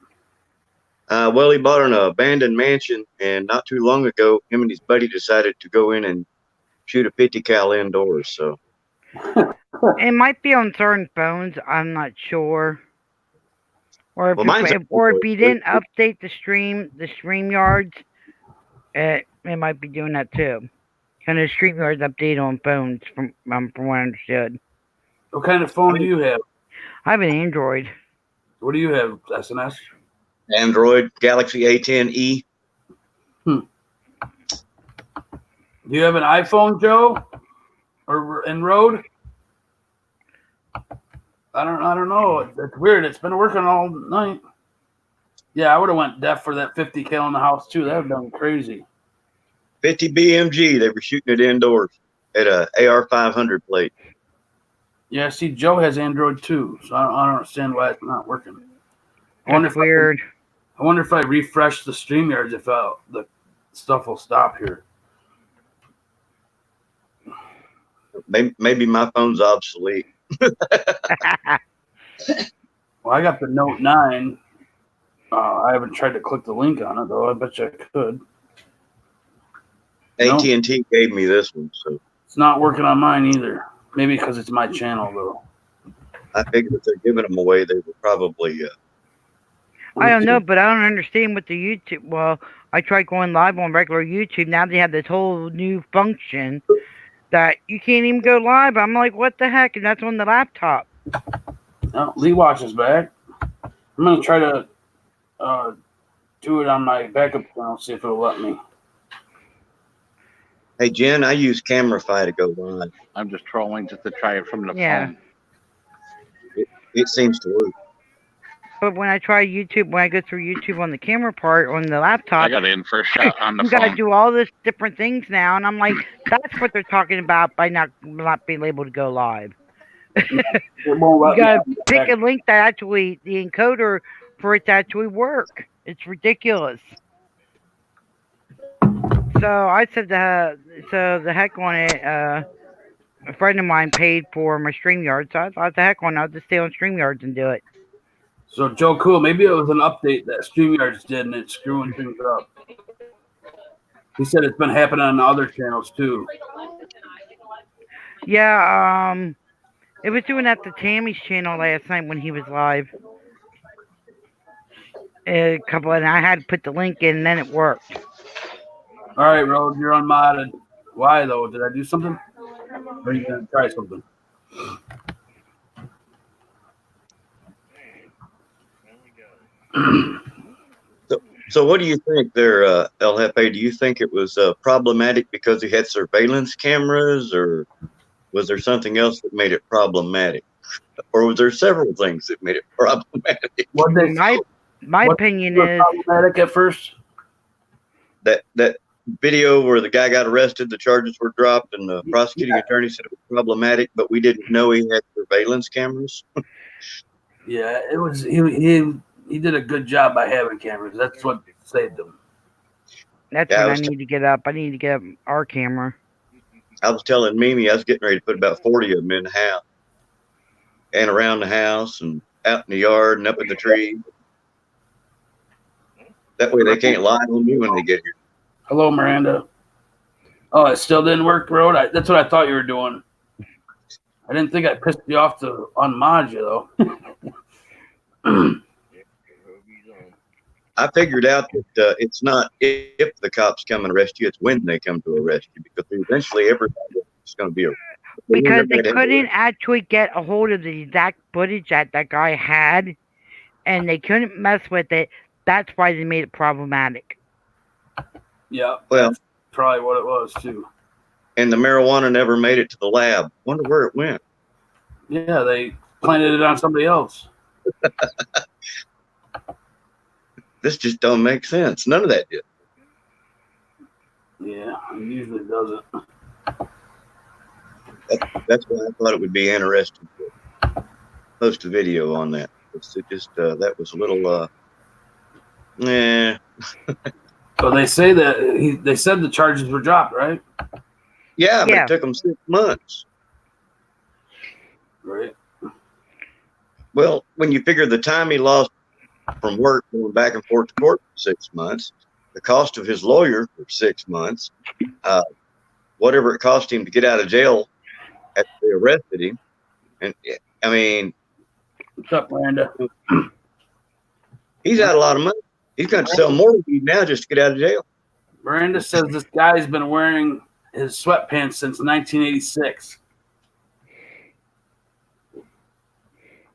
Well, he bought an abandoned mansion, and not too long ago, him and his buddy decided to go in and shoot a 50 cal indoors. So it might be on certain phones. I'm not sure. Or if, if he didn't update the StreamYards, it might be doing that too. Kind of StreamYards update on phones, from what I understood. What kind of phone do you have? I have an Android. What do you have, SNS? Android Galaxy A10e. Do you have an iPhone, Joe? Or Road? I don't know. It's weird. It's been working all night. Yeah, I would have went deaf for that 50 cal in the house too. That would have been crazy. 50 BMG. They were shooting it indoors at a AR-500 plate. Yeah, see, Joe has Android too, so I don't understand why it's not working. That's weird. I wonder if I refresh the StreamYards, if the stuff will stop here. Maybe my phone's obsolete. Well, I got the Note 9. I haven't tried to click the link on it, though. I bet you I could. AT&T gave me this one, so it's not working on mine either. Maybe because it's my channel, though. I figured if they're giving them away, they were probably. I don't know, but I don't understand what the YouTube. Well, I tried going live on regular YouTube. Now they have this whole new function that you can't even go live. I'm like, what the heck? And that's on the laptop. Oh, Lee Watch is back. I'm going to try to do it on my backup channel, see if it'll let me. Hey, Jen, I use Camerify to go live. I'm just trolling just to try it from the phone. It seems to work. but when I try YouTube, when I go through YouTube on the camera part on the laptop, I got in first shot on the you gotta phone. do all this different things now, and I'm like, that's what they're talking about by not being able to go live. It won't You let me gotta pick back. a link that actually the encoder for it to actually work. It's ridiculous. So I said so the heck on it. A friend of mine paid for my StreamYard, so I thought the heck on it, I'll just stay on StreamYards and do it. So Joe Cool, maybe it was an update that StreamYards did and it's screwing things up. He said it's been happening on other channels too. Yeah, it was doing that to Tammy's channel last night when he was live. And I had to put the link in, and then it worked. All right, Road, you're unmodded. Why though? Did I do something? Or are you gonna try something? So what do you think there, El Jefe? Do you think it was problematic because he had surveillance cameras, or was there something else that made it problematic? Or was there several things that made it problematic? My opinion is problematic at first. That video where the guy got arrested, the charges were dropped, and the prosecuting attorney said it was problematic, but we didn't know he had surveillance cameras. Yeah, it was he did a good job by having cameras. That's what saved him. That's what I need to get up. I need to get up our camera. I was telling Mimi I was getting ready to put about 40 of them in the house and around the house and out in the yard and up in the tree. That way they can't lie on me when they get here. Hello, Miranda. Oh, it still didn't work, Road? That's what I thought you were doing. I didn't think I pissed you off to unmod you, though. I figured out that it's not if the cops come and arrest you, it's when they come to arrest you, because eventually everybody is going to be arrested. Because they couldn't actually get a hold of the exact footage that guy had, and they couldn't mess with it. That's why they made it problematic. Yeah, well, that's probably what it was, too. And the marijuana never made it to the lab. Wonder where it went. Yeah, they planted it on somebody else. This just don't make sense. None of that did. Yeah, it usually doesn't. That's why I thought it would be interesting to post a video on that. It's just that was a little So they say that they said the charges were dropped, right? Yeah, but it took them 6 months. Right. Well, when you figure the time he lost from work going back and forth to court for 6 months, the cost of his lawyer for 6 months, whatever it cost him to get out of jail after they arrested him, and I mean, what's up, Miranda? He's out a lot of money. He's going to sell more weed now just to get out of jail. Miranda says this guy's been wearing his sweatpants since 1986.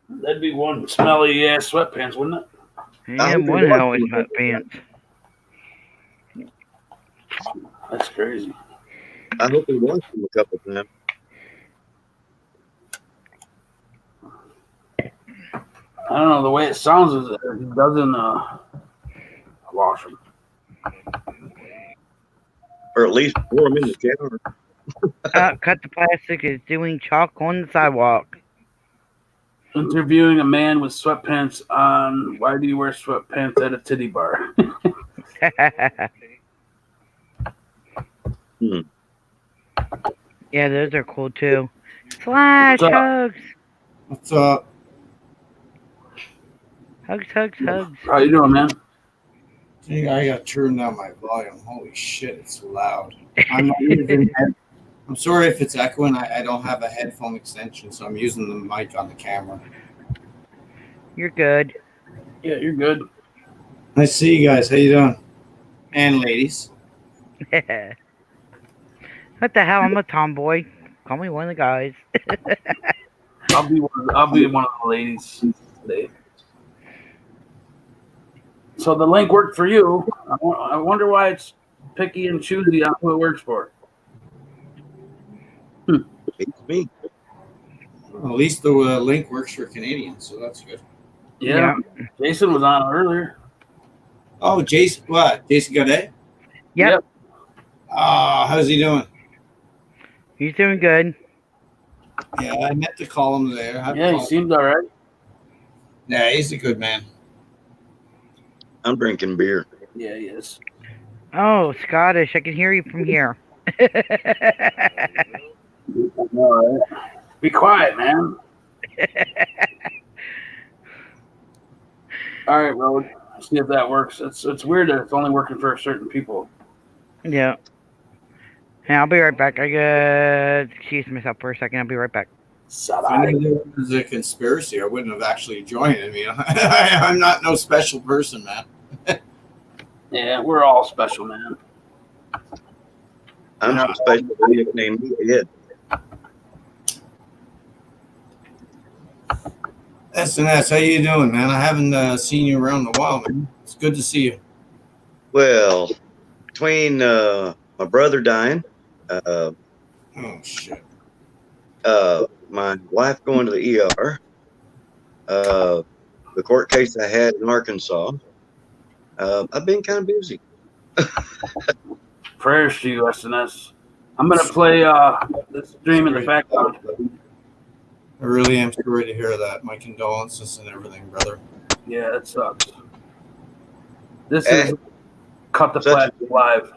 That'd be one smelly ass sweatpants, wouldn't it? Yeah, one hell of sweatpants. That's crazy. I hope he wants them a couple times. I don't know, the way it sounds is that he doesn't wash them. Or at least pour them in the shower. Cut the plastic is doing chalk on the sidewalk. Interviewing a man with sweatpants on. Why do you wear sweatpants at a titty bar? Yeah, those are cool too. Slash hugs. What's up? Hugs, hugs, hugs. How you doing, man? I got to turn down my volume. Holy shit, it's loud. I'm not using I'm sorry if it's echoing. I don't have a headphone extension, so I'm using the mic on the camera. You're good. Yeah, you're good. Nice to see you guys. How you doing? And ladies. What the hell? I'm a tomboy. Call me one of the guys. I'll be one of the ladies today. So the link worked for you. I wonder why it's picky and choosy on who it works for. It's me. Well, at least the link works for Canadians, so that's good. Yeah. Jason was on earlier. Oh, Jason, what? Jason Godet? Yep. How's he doing? He's doing good. Yeah, I meant to call him there. Yeah, he seemed all right. Yeah, he's a good man. I'm drinking beer. Yeah, he is. Oh, Scottish. I can hear you from here. All right. Be quiet, man. All right, Road. See if that works. It's weird that it's only working for certain people. Yeah. Hey, I'll be right back. I gotta excuse myself for a second. I'll be right back. If I knew there was a conspiracy, I wouldn't have actually joined. I mean, I'm not no special person, man. Yeah, we're all special, man. I'm so special. Named Ed. SNS, how you doing, man? I haven't seen you around in a while, man. It's good to see you. Well, between my brother dying, oh shit, my wife going to the ER, the court case I had in Arkansas, I've been kind of busy. Prayers to you, SNS. I'm gonna play this stream in the background. I really am sorry to hear that. My condolences and everything, brother. Yeah, it sucks. This is Cut the Plastic Live.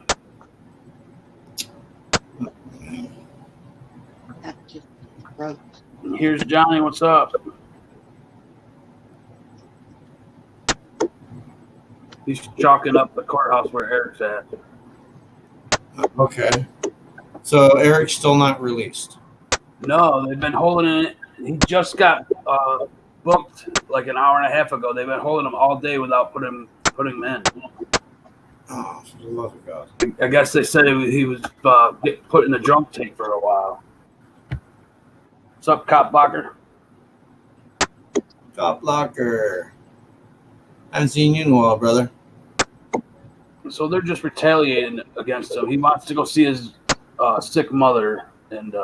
Here's Johnny. What's up? He's chalking up the courthouse where Eric's at. Okay. So Eric's still not released. No, they've been holding it. He just got booked like an hour and a half ago. They've been holding him all day without putting him in. Oh, for the love of God. I guess they said he was getting put in the drunk tank for a while. What's up, Cop Blocker? Cop Blocker. I haven't seen you in a while, brother. So they're just retaliating against him. He wants to go see his sick mother, and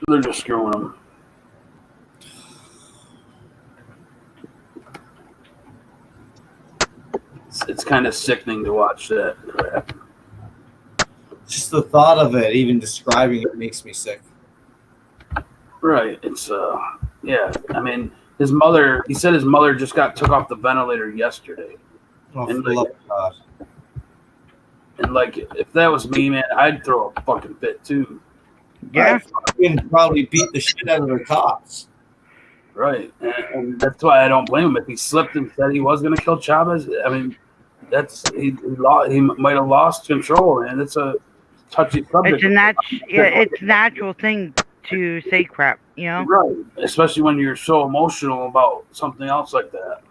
they're just screwing him. It's kind of sickening to watch that crap. Just the thought of it, even describing it, makes me sick. Right. It's yeah. I mean, his mother. He said his mother just took off the ventilator yesterday. Oh, and for the love of God. And like, if that was me, man, I'd throw a fucking fit too. Yeah, and probably beat the shit out of the cops. Right, and that's why I don't blame him. If he slipped and said he was going to kill Chavez, I mean, he might have lost control, man. It's a touchy subject. It's a natural thing to say crap, you know. Right, especially when you're so emotional about something else like that.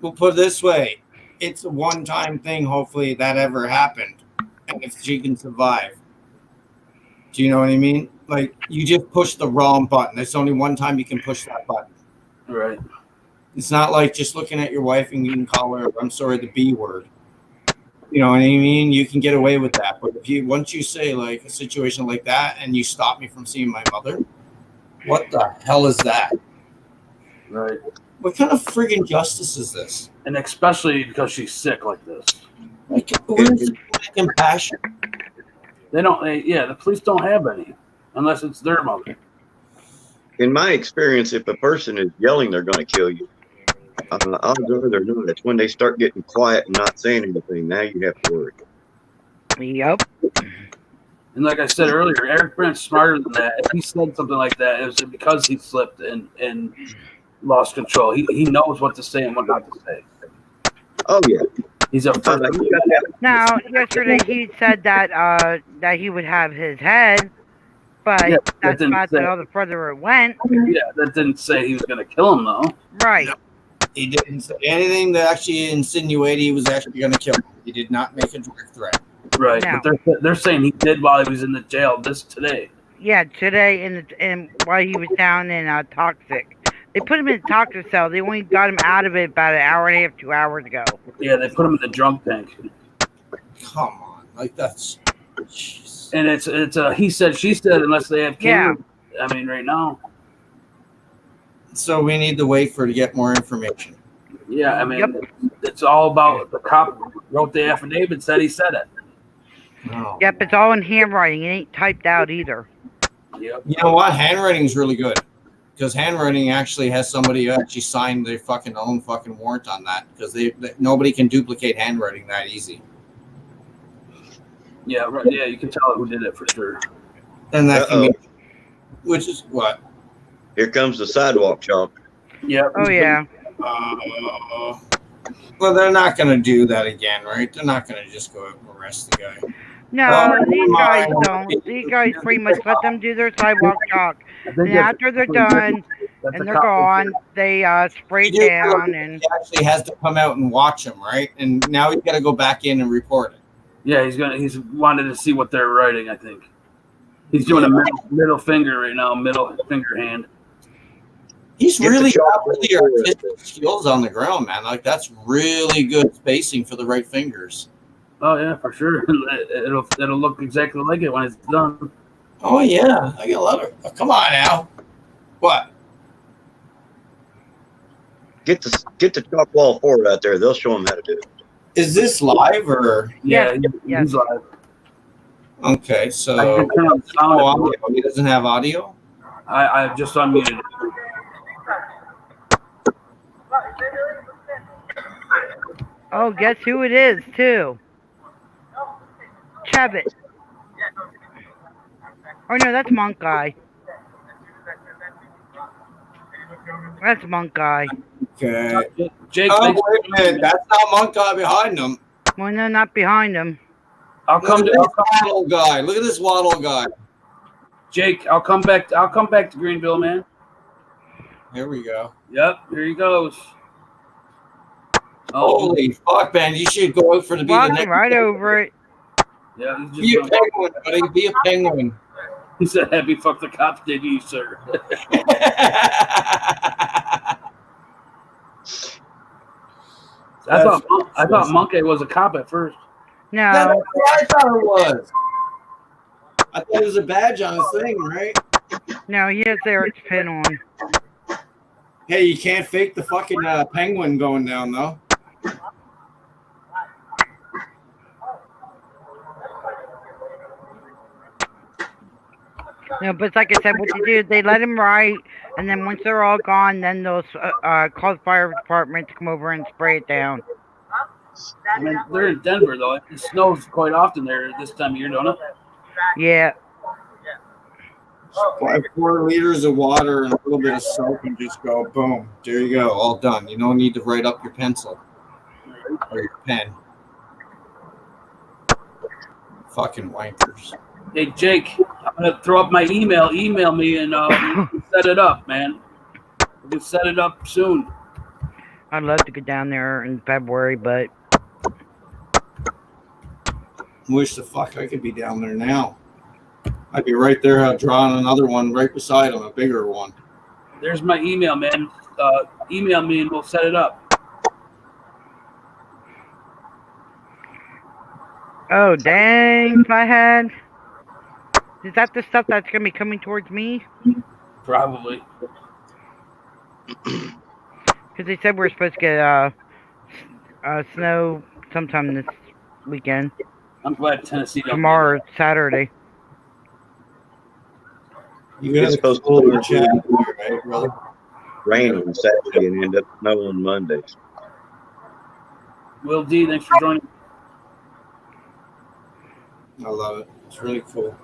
We'll put it this way: it's a one-time thing. Hopefully, that ever happened, and if she can survive. Do you know what I mean? Like, you just push the wrong button. There's only one time you can push that button. Right. It's not like just looking at your wife and you can call her, I'm sorry, the B word. You know what I mean? You can get away with that. But once you say like a situation like that and you stop me from seeing my mother, what the hell is that? Right. What kind of friggin' justice is this? And especially because she's sick like this. Like, where's the compassion? They don't. The police don't have any, unless it's their mother. In my experience, if a person is yelling, they're going to kill you. Odds are they're not. It's when they start getting quiet and not saying anything. Now you have to worry. Yep. And like I said earlier, Eric Brandt's smarter than that. If he said something like that, it was because he slipped and lost control. He knows what to say and what not to say. Oh yeah. He's a Now, yesterday he said that that he would have his head, but that's not all the further it went. Yeah, that didn't say he was going to kill him, though. Right. No, he didn't say anything that actually insinuated he was actually going to kill him. He did not make a direct threat. Right, No. but they're saying he did while he was in the jail today. Yeah, today and while he was down in toxic. They put him in a toxic cell. They only got him out of it about an hour and a half, 2 hours ago. Yeah, they put him in the drunk tank. Come on, like that's. Geez. And it's a he said she said unless they have cameras. I mean, right now. So we need to wait for to get more information. Yeah, I mean, it's all about the cop wrote the affidavit, said he said it. Oh. Yep, it's all in handwriting. It ain't typed out either. Yep. You know what? Handwriting is really good because handwriting actually has somebody who actually signed their fucking own fucking warrant on that because nobody can duplicate handwriting that easy. Yeah, right. Yeah, you can tell who did it for sure. And that can be, which is what? Here comes the sidewalk chalk. Yep. Oh yeah. Well, they're not going to do that again, right? They're not going to just go and arrest the guy. No, these come guys on. don't. These guys pretty much let them do their sidewalk chalk. think And that's- after they're done that's and a they're cop- gone, they spray it down and He actually has to come out and watch them, right? And now he's got to go back in and report it. Yeah, he's wanted to see what they're writing, I think. He's doing a middle finger right now, middle finger hand. He's Get the really chalk got really artistic skills on the ground, man. Like that's really good spacing for the right fingers. Oh yeah, for sure. It'll look exactly like it when it's done. Oh yeah, I love it. Oh, come on now. What? Get the chalk wall forward out there. They'll show him how to do it. Is this live or? Yeah, he's live. Okay, I so can turn on sound. audio. He doesn't have audio. I just unmuted it. oh, guess who it is too? Chavit. Oh no, that's Monk Guy. That's Monk Guy. Okay. Jake, oh, thanks- wait a minute. That's not Monk Guy behind him. Well, no, not behind him. I'll come Look to at this waddle guy. Look at this waddle guy. Jake. I'll come back to Greenville, man. Here we go. Yep, here he goes. Oh, Holy fuck, man! You should go out for the be the Walking next. right over it. yeah, he's Be a just penguin, buddy. Be a penguin. he said, "Happy fuck the cops, did you, sir?" I thought Monkey was a cop at first. No. That's what I thought it was. I thought it was a badge on his thing, right? No, he has Eric's pin on. Hey, you can't fake the fucking penguin going down, though. No, but like I said, what they do, they let him write, and then once they're all gone, then they'll call the fire department to come over and spray it down. I mean, they're in Denver though. It snows quite often there this time of year, don't it? Yeah. Apply 4 liters of water and a little bit of soap and just go, boom. There you go, all done. You don't need to write up your pencil or your pen. Fucking wankers. Hey Jake, I'm gonna throw up my email. Email me and we can set it up, man. We can set it up soon. I'd love to go down there in February, but Wish the fuck I could be down there now. I'd be right there drawing another one right beside him, a bigger one. There's my email, man. Email me and we'll set it up. oh dang, if I had. Is that the stuff that's gonna be coming towards me? Probably. Because they said we're supposed to get snow sometime this weekend. I'm glad Tennessee don't. Tomorrow, Saturday. You guys supposed to chat, right, brother? Rain on Saturday and end up snow on Mondays. Will D, thanks for joining. I love it. It's really cool.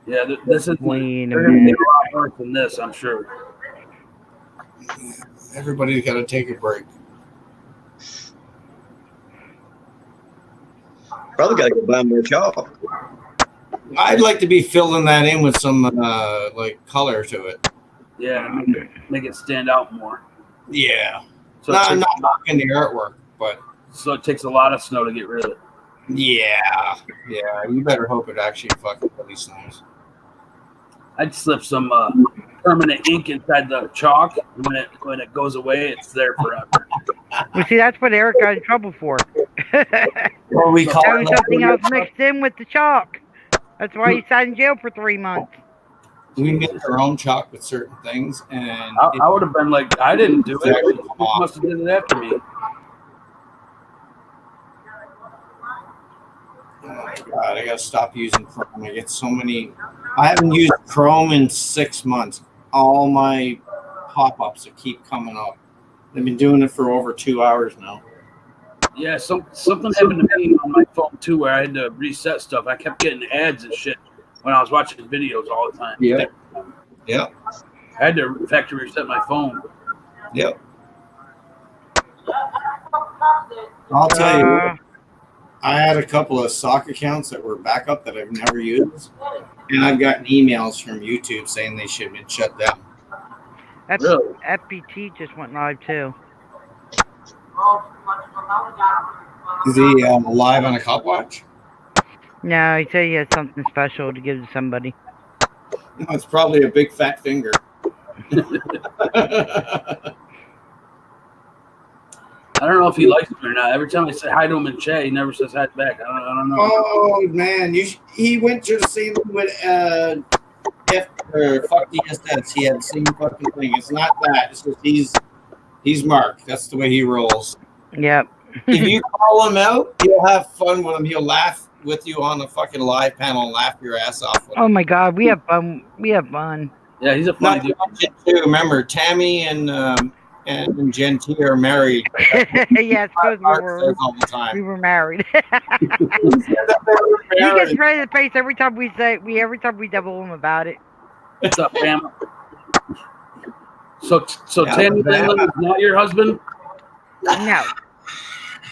Yeah, this is Wait a they're gonna be minute. a lot worse than this, I'm sure. Everybody's got to take a break. Probably got to go buy more chalk. I'd like to be filling that in with some like color to it. Yeah, make it stand out more. Yeah. So I'm not knocking the artwork, but so it takes a lot of snow to get rid of it. yeah. You better hope it actually fucking really snows. I'd slip some permanent ink inside the chalk. When it goes away, it's there forever. Well, see, that's what Eric got in trouble for. Well, we call Having it something else mixed in with the chalk. That's why he sat in jail for 3 months. We make our own chalk with certain things, and I would have been like, I didn't do it. You must have did it after me. Oh my God, I gotta stop using Chrome. I get so many. I haven't used Chrome in 6 months. All my pop-ups that keep coming up. I've been doing it for over 2 hours now. Yeah, something happened to me on my phone too, where I had to reset stuff. I kept getting ads and shit when I was watching videos all the time. Yeah. Yep. I had to factory reset my phone. Yep. I'll tell you, I had a couple of stock accounts that were backup that I've never used, and I've gotten emails from YouTube saying they should have been shut down. FBT just went live too. Is he live on a cop watch? No, he said he had something special to give to somebody. No, it's probably a big fat finger. I don't know if he likes me or not. Every time I say hi to him in chat, he never says hi back. I don't know. Oh man, he went to the same with fuck DSS. He had the same fucking thing. It's not that. It's just he's Mark. That's the way he rolls. Yep. If you call him out, he'll have fun with him. He'll laugh with you on the fucking live panel and laugh your ass off. Oh my God, we have fun. We have fun. Yeah, he's a funny dude. Too. Remember, Tammy and Jen T are married. Yes, because all the time. we were married. He married. gets red in the face every time we double him about it. What's up, fam? So Yeah, Tammy Lindland is not your husband? No.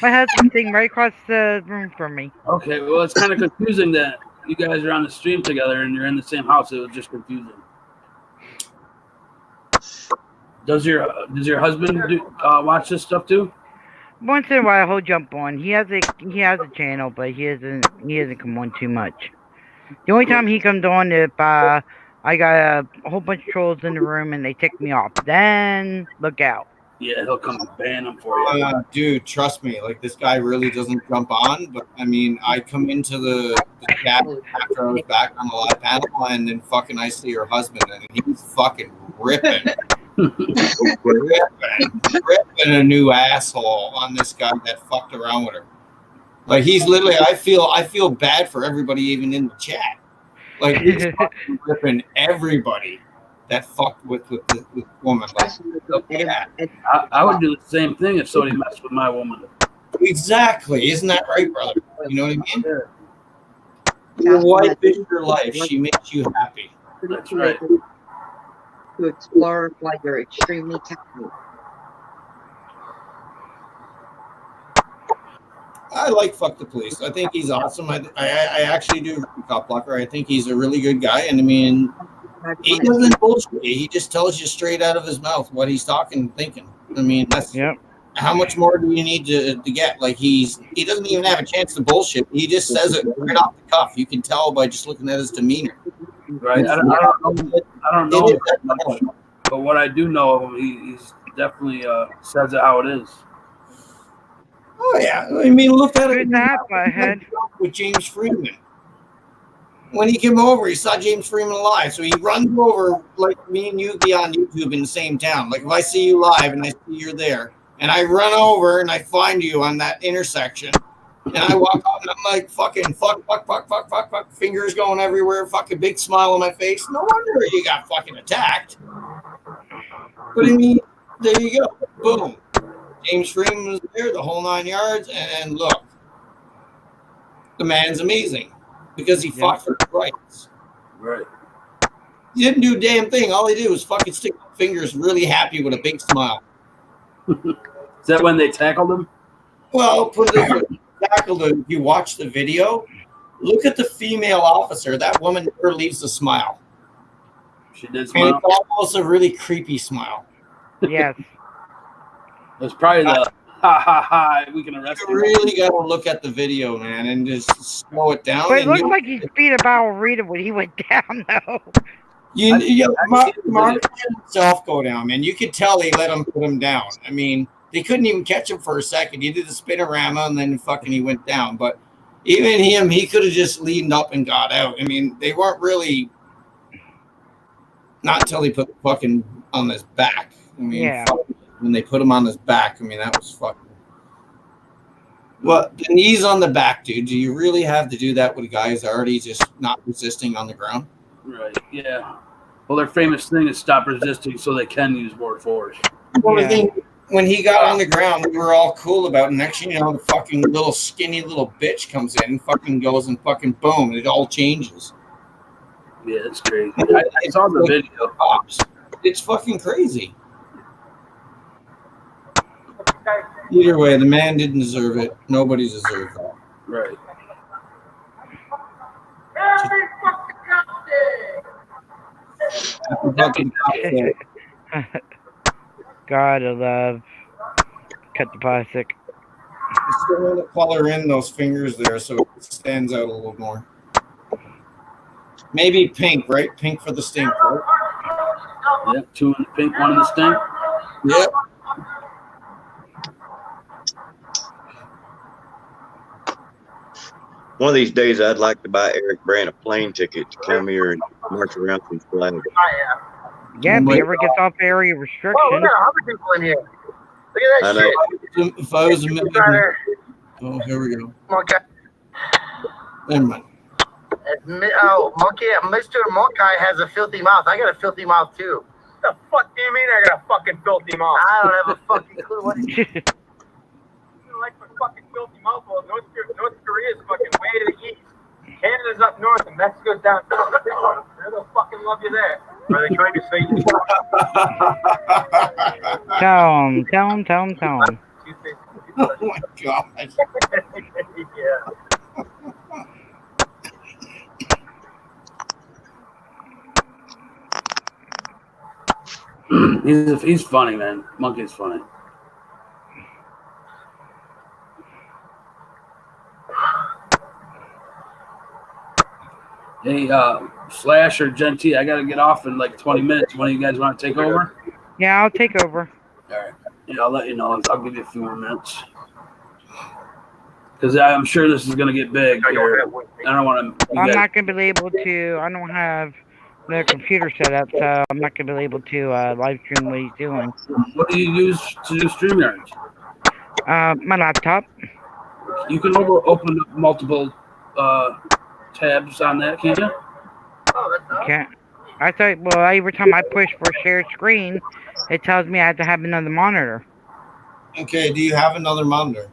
My husband's sitting right across the room from me. Okay, well, it's kind of confusing that you guys are on the stream together and you're in the same house. It was just confusing. Does your husband watch this stuff too? Once in a while, he'll jump on. He has a channel, but he doesn't come on too much. The only time he comes on if I got a whole bunch of trolls in the room and they tick me off. Then look out. Yeah, he'll come and ban them for you. Dude, trust me. Like, this guy really doesn't jump on. But, I mean, I come into the chat after I was back on the live panel, and then fucking I see her husband, and he's fucking ripping. ripping a new asshole on this guy that fucked around with her. Like, he's literally, I feel bad for everybody even in the chat. Like, he's fucking ripping everybody that fucked with the woman. Like, yeah. I would do the same thing if somebody messed with my woman. Exactly. Isn't that right, brother? You know what I mean? Your wife is your life. She makes you happy. That's right. To explore like you're extremely technical. I like Fuck the Police. I think he's awesome. I actually do, Cop Blocker. I think he's a really good guy. And I mean, he doesn't bullshit. He just tells you straight out of his mouth what he's talking and thinking. I mean, that's how much more do you need to get? Like, he doesn't even have a chance to bullshit. He just says it right off the cuff. You can tell by just looking at his demeanor. Right. I don't know him much, but what I do know of him, he's definitely says it how it is. Oh yeah, I mean, look at it. Ahead with James Freeman. When he came over, he saw James Freeman live, so he runs over like me and you be on YouTube in the same town. Like, if I see you live and I see you're there, and I run over and I find you on that intersection, and I walk up and I'm like, fucking fuck, fingers going everywhere, fucking big smile on my face. No wonder you got fucking attacked. But I mean, there you go. Boom. James Freeman was there, the whole 9 yards, and look, the man's amazing because he fought for his rights. Right. He didn't do a damn thing. All he did was fucking stick fingers really happy with a big smile. Is that when they tackled him? Well, put it this way. Tackled him. If you watch the video, look at the female officer. That woman never leaves a smile. She did And smile. it's almost a really creepy smile. Yes. It was probably the ha ha ha. We can arrest You really got to look at the video, man, and just slow it down. But it and looks you- like he beat a ballerina when he went down, though. Mark himself go down, man. You could tell they let him put him down. I mean, they couldn't even catch him for a second. He did a spinorama and then fucking he went down. But even him, he could have just leaned up and got out. I mean, they weren't really. Not until he put the fucking on his back. I mean, Yeah. when they put him on his back, I mean, that was fucking. Well, the knees on the back, dude. Do you really have to do that with a guy who's already just not resisting on the ground? Right. Yeah. Well, their famous thing is stop resisting so they can use more force. Well, the thing, when he got on the ground, we were all cool about it. Next thing you know, the fucking little skinny little bitch comes in and fucking goes and fucking boom, it all changes. Yeah, it's crazy. I saw the video. It's fucking crazy. Either way, the man didn't deserve it. Nobody deserved that. Right. Gotta love. Cut the plastic. You still want to color in those fingers there so it stands out a little more. Maybe pink, right? Pink for the stink, right? Yeah, 2 in the pink, 1 in the stink. Yep. One of these days, I'd like to buy Eric Brand a plane ticket to come here and march around some flags. Yeah, if he ever gets off area restriction. Oh, look at how many people in here. Look at that I know. shit. If I was a Brother. oh, here we go. Monkey. Never mind. Oh, Monkey, Mr. Monkey has a filthy mouth. I got a filthy mouth too. The fuck do you mean I got a fucking filthy mouth? I don't have a fucking clue what it is. Like my fucking filthy mouth. Well, North Korea is fucking way to the east. Canada's up north and Mexico's down south. They'll fucking love you there. Are they trying to say you? Tell him. Oh my god. Yeah. He's funny, man. Monkey's funny. Hey, Slash or Genty, I gotta get off in like 20 minutes. One of you guys want to take over? Yeah, I'll take over. All right. Yeah, I'll let you know. I'll give you a few more minutes. Because I'm sure this is gonna get big here. I don't want to. I'm not gonna be able to. I don't have the computer set up, so I'm not gonna be able to live stream what he's doing. What do you use to do StreamYards? My laptop. You can open up multiple tabs on that, can't you? Can't. I thought. Well, every time I push for share screen, it tells me I have to have another monitor. Okay, do you have another monitor?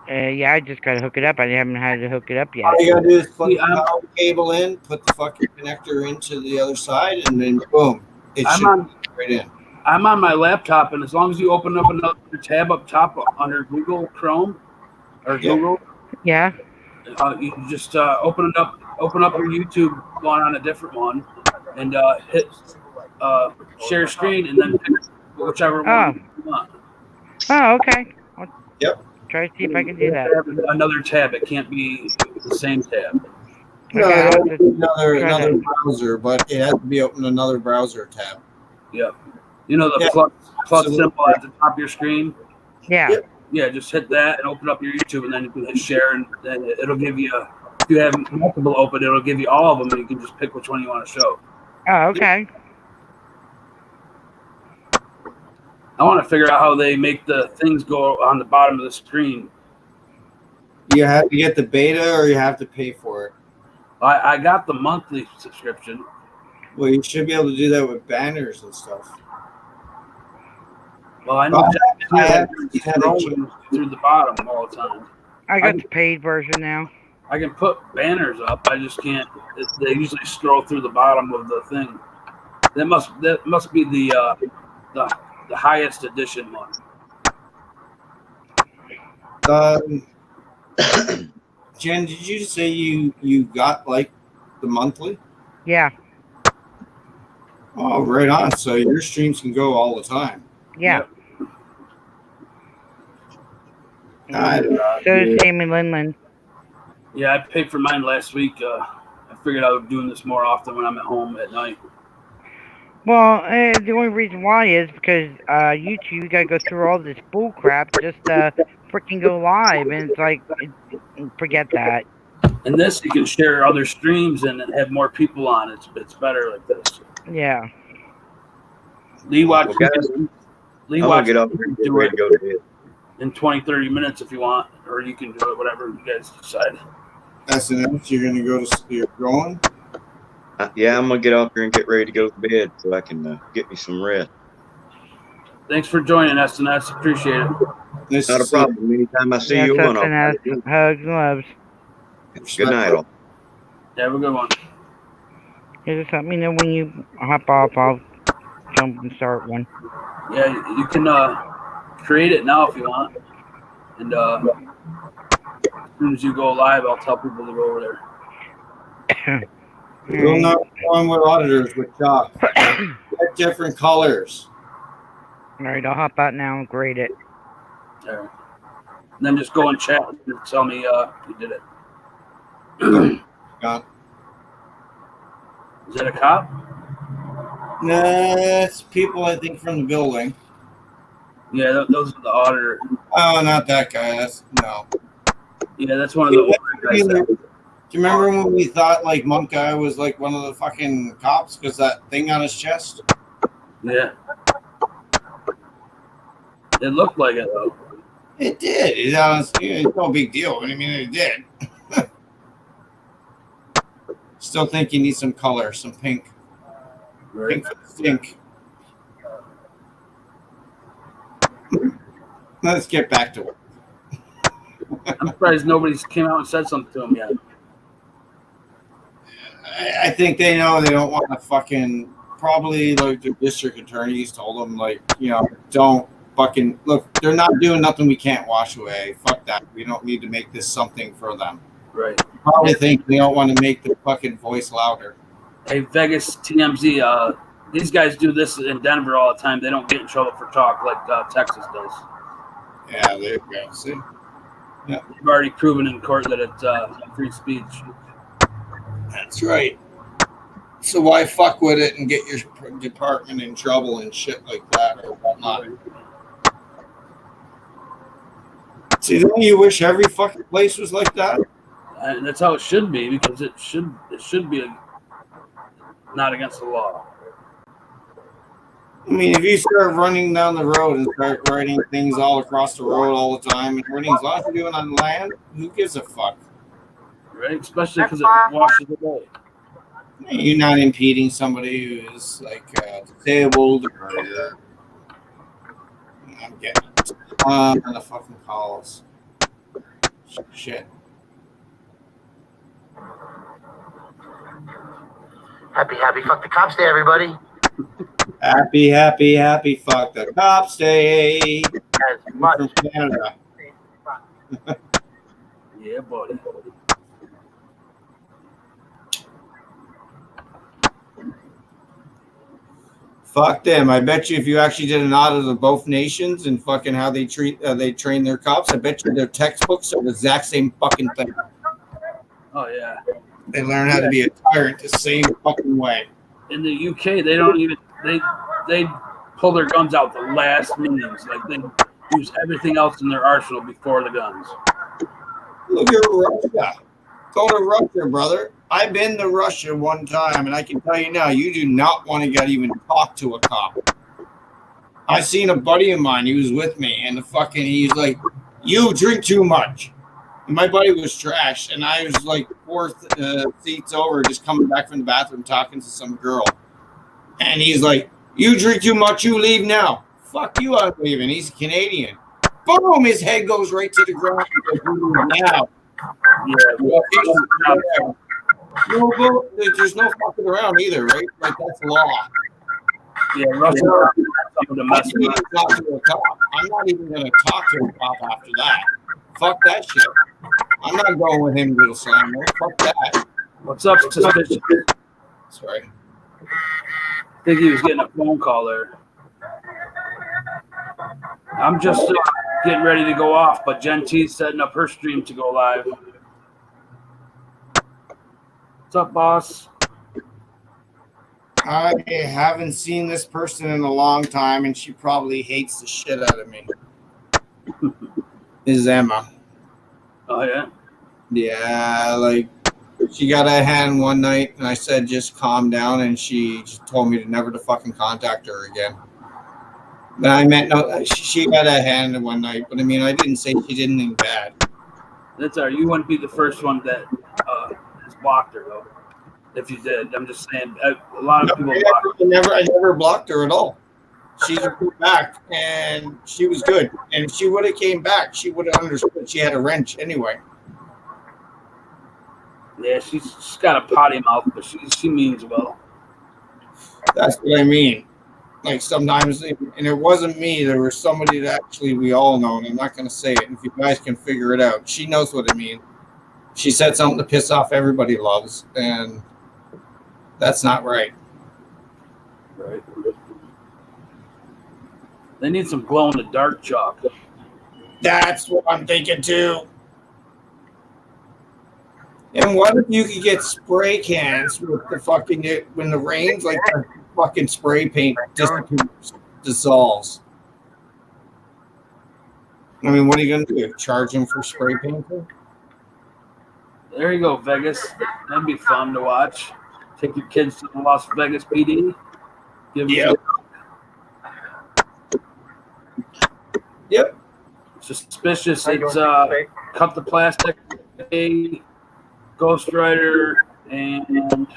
Yeah, I just gotta hook it up. I haven't had to hook it up yet. All you gotta do is plug the power cable in, put the fucking connector into the other side, and then boom, it should be right in. I'm on my laptop, and as long as you open up another tab up top under Google Chrome or Google, yeah, you just open up your YouTube one on a different one, and hit share screen, and then pick whichever one you want. Oh, okay. Yep. Try to see if I can do that. Another tab. It can't be the same tab. No, Okay, it I'll has to be another browser, but it has to be open another browser tab. Yep. You know the plus symbol at the top of your screen? Yeah. Yep. Yeah, just hit that and open up your YouTube, and then you can hit share, and then it'll give you, if you have multiple open, it'll give you all of them, and you can just pick which one you want to show. Oh, okay. I want to figure out how they make the things go on the bottom of the screen. You have to get the beta, or you have to pay for it. I got the monthly subscription. Well, you should be able to do that with banners and stuff. Well, I know I Jack haven't is had a scrolling through the bottom all the time. I got the paid version now. I can put banners up. I just can't. They usually scroll through the bottom of the thing. That must be the highest edition one. Jen, did you say you got like the monthly? Yeah. Oh, right on. So your streams can go all the time. Yeah. God, So does Amy Linlin. Yeah, I paid for mine last week. I figured I would be doing this more often when I'm at home at night. Well, the only reason why is because YouTube, you gotta go through all this bull crap just to freaking go live, and it's like, forget that. And this, you can share other streams and have more people on. It's better like this. Yeah. Lee watch. Well, guys, Lee I'm watch. gonna get off here and get Do ready it to go to bed. in 20, 30 minutes if you want, or you can do it, whatever you guys decide. S&S, you're gonna go to you're going? Yeah, I'm gonna get off here and get ready to go to bed so I can get me some rest. Thanks for joining us, and I appreciate it. Not a problem. Anytime I see you on, I'll S&S, hugs and loves. Good night, all. Have a good one. Yeah, just let me know when you hop off. I'll jump and start one. Yeah, you can create it now if you want, and as soon as you go live, I'll tell people to go over there. We'll not going with auditors with chalk. Get different colors. All right, I'll hop out now and grade it. All right. And then just go and chat and tell me you did it. Got. Is that a cop? Nah, it's people I think from the building. Yeah, those are the auditor. Oh, not that guy. That's no. Yeah, that's one of the older guys. Do you remember when we thought like Monk Guy was like one of the fucking cops because that thing on his chest? Yeah. It looked like it though. It did. It's no big deal. I mean, it did. Still think you need some color, some pink. Right. Pink for the stink. Let's get back to work. I'm surprised nobody's came out and said something to him yet. I think they know they don't want to fucking. Probably like the district attorneys told them, like, don't fucking look. They're not doing nothing we can't wash away. Fuck that. We don't need to make this something for them. Right. Probably think they don't want to make the fucking voice louder. Hey, Vegas TMZ, these guys do this in Denver all the time. They don't get in trouble for talk like Texas does. Yeah, there you go. See? Yeah. You've already proven in court that it's free speech. That's right. So why fuck with it and get your department in trouble and shit like that or whatnot? See, don't you wish every fucking place was like that? And that's how it should be, because it should be not against the law. I mean, if you start running down the road and start writing things all across the road all the time, and everything's as long as you're doing on land, who gives a fuck? Right? Especially because it washes away. You're not impeding somebody who's like disabled or I'm getting a ton of fucking calls. Shit. Happy fuck the cops day, everybody. Happy fuck the cops day. As much. From Canada. Yeah, buddy. Fuck them. I bet you if you actually did an audit of both nations and fucking how they train their cops, I bet you their textbooks are the exact same fucking thing. Oh yeah. They learn how to be a tyrant the same fucking way. In the UK, they don't even they pull their guns out the last meetings. Like they use everything else in their arsenal before the guns. Look at Russia. Go to Russia, brother. I've been to Russia one time, and I can tell you now, you do not want to even talk to a cop. I seen a buddy of mine. He was with me, and he's like, "You drink too much." And my buddy was trash, and I was like 4 seats over, just coming back from the bathroom talking to some girl. And he's like, "You drink too much. You leave now." Fuck you, I'm leaving. He's a Canadian. Boom! His head goes right to the ground. He goes, "You leave now." Yeah. No, there's no fucking around either, right? Like that's law. Yeah, Russia. I'm not even talk to a cop. I'm not even gonna talk to a cop after that. Fuck that shit. I'm not going with him to the slammer. Fuck that. What's up, suspicious? Sorry. I think he was getting a phone call there. I'm just getting ready to go off, but Jen T's setting up her stream to go live. What's up, boss? I haven't seen this person in a long time, and she probably hates the shit out of me. Is Emma. Oh, yeah? Yeah, like, She got out of hand one night, and I said, just calm down, and she just told me never to fucking contact her again. But I meant no, she got out of hand one night, but I mean, I didn't say she did anything bad. That's all right. You wouldn't be the first one that has blocked her, though. If you did, I'm just saying, a lot of people block. I never blocked her at all. She came back, and she was good. And if she would have came back, she would have understood she had a wrench anyway. Yeah, she's got a potty mouth, but she means well. That's what I mean. Like sometimes, and it wasn't me. There was somebody that actually we all know, and I'm not going to say it. If you guys can figure it out, she knows what I mean. She said something to piss off everybody loves, and that's not right. Right. They need some glow in the dark chalk. That's what I'm thinking too. And what if you could get spray cans with the fucking when the rains, like the fucking spray paint dissolves? I mean, what are you gonna do? Charge them for spray painting? There you go, Vegas. That'd be fun to watch. Take your kids to the Las Vegas PD. Give them Yep. Suspicious. It's Cut the Plastic, Ghost Rider, and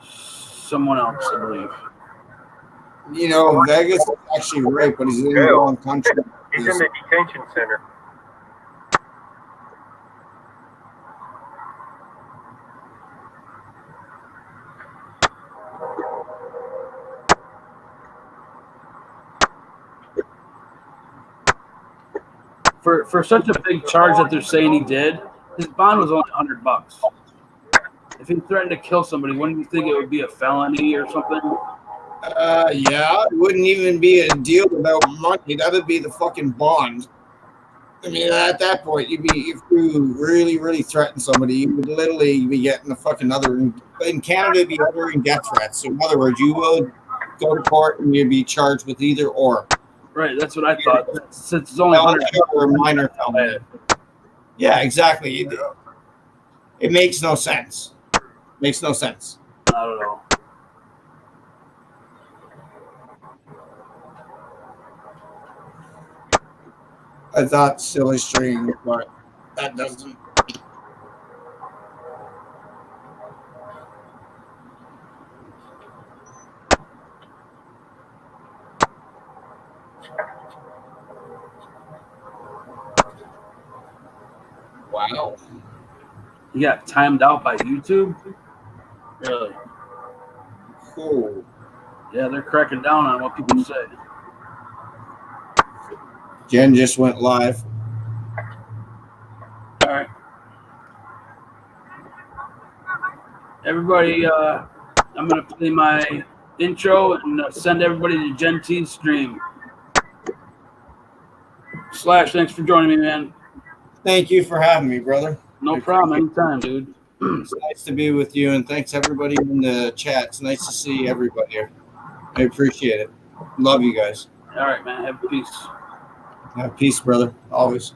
someone else, I believe. You know, Vegas is actually right, but he's in the wrong country. He's in the detention center. For such a big charge that they're saying he did, his bond was only $100. If he threatened to kill somebody, wouldn't you think it would be a felony or something? Yeah, it wouldn't even be a deal about money. That would be the fucking bond. I mean, at that point, if you really, really threaten somebody, you would literally be getting a fucking in Canada, it'd be uttering death threats. So in other words, you will go to court and you'd be charged with either or. Right, that's what I thought. Since it's only $100 or a minor felony. Yeah, exactly. It makes no sense. Makes no sense. I don't know. I thought silly string, but that doesn't. Wow. You got timed out by YouTube? Really? Cool. Yeah, they're cracking down on what people say. Jen just went live. All right. Everybody, I'm going to play my intro and send everybody to Gen T's stream. Slash, thanks for joining me, man. Thank you for having me, brother. No problem. Anytime, dude. It's nice to be with you, and thanks everybody in the chat. It's nice to see everybody here. I appreciate it. Love you guys. All right, man. Have peace. Have peace, brother. Always.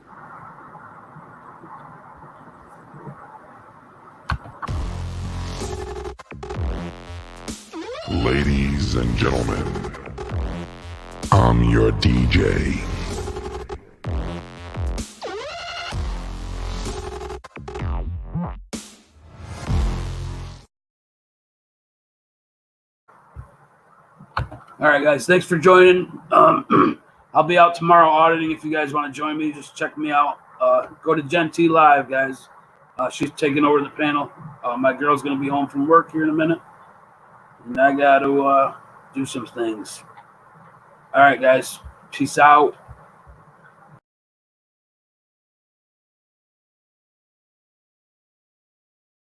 Ladies and gentlemen, I'm your DJ. All right, guys. Thanks for joining. I'll be out tomorrow auditing. If you guys want to join me, just check me out. Go to Gen T Live, guys. She's taking over the panel. My girl's going to be home from work here in a minute. And I got to do some things. All right, guys. Peace out.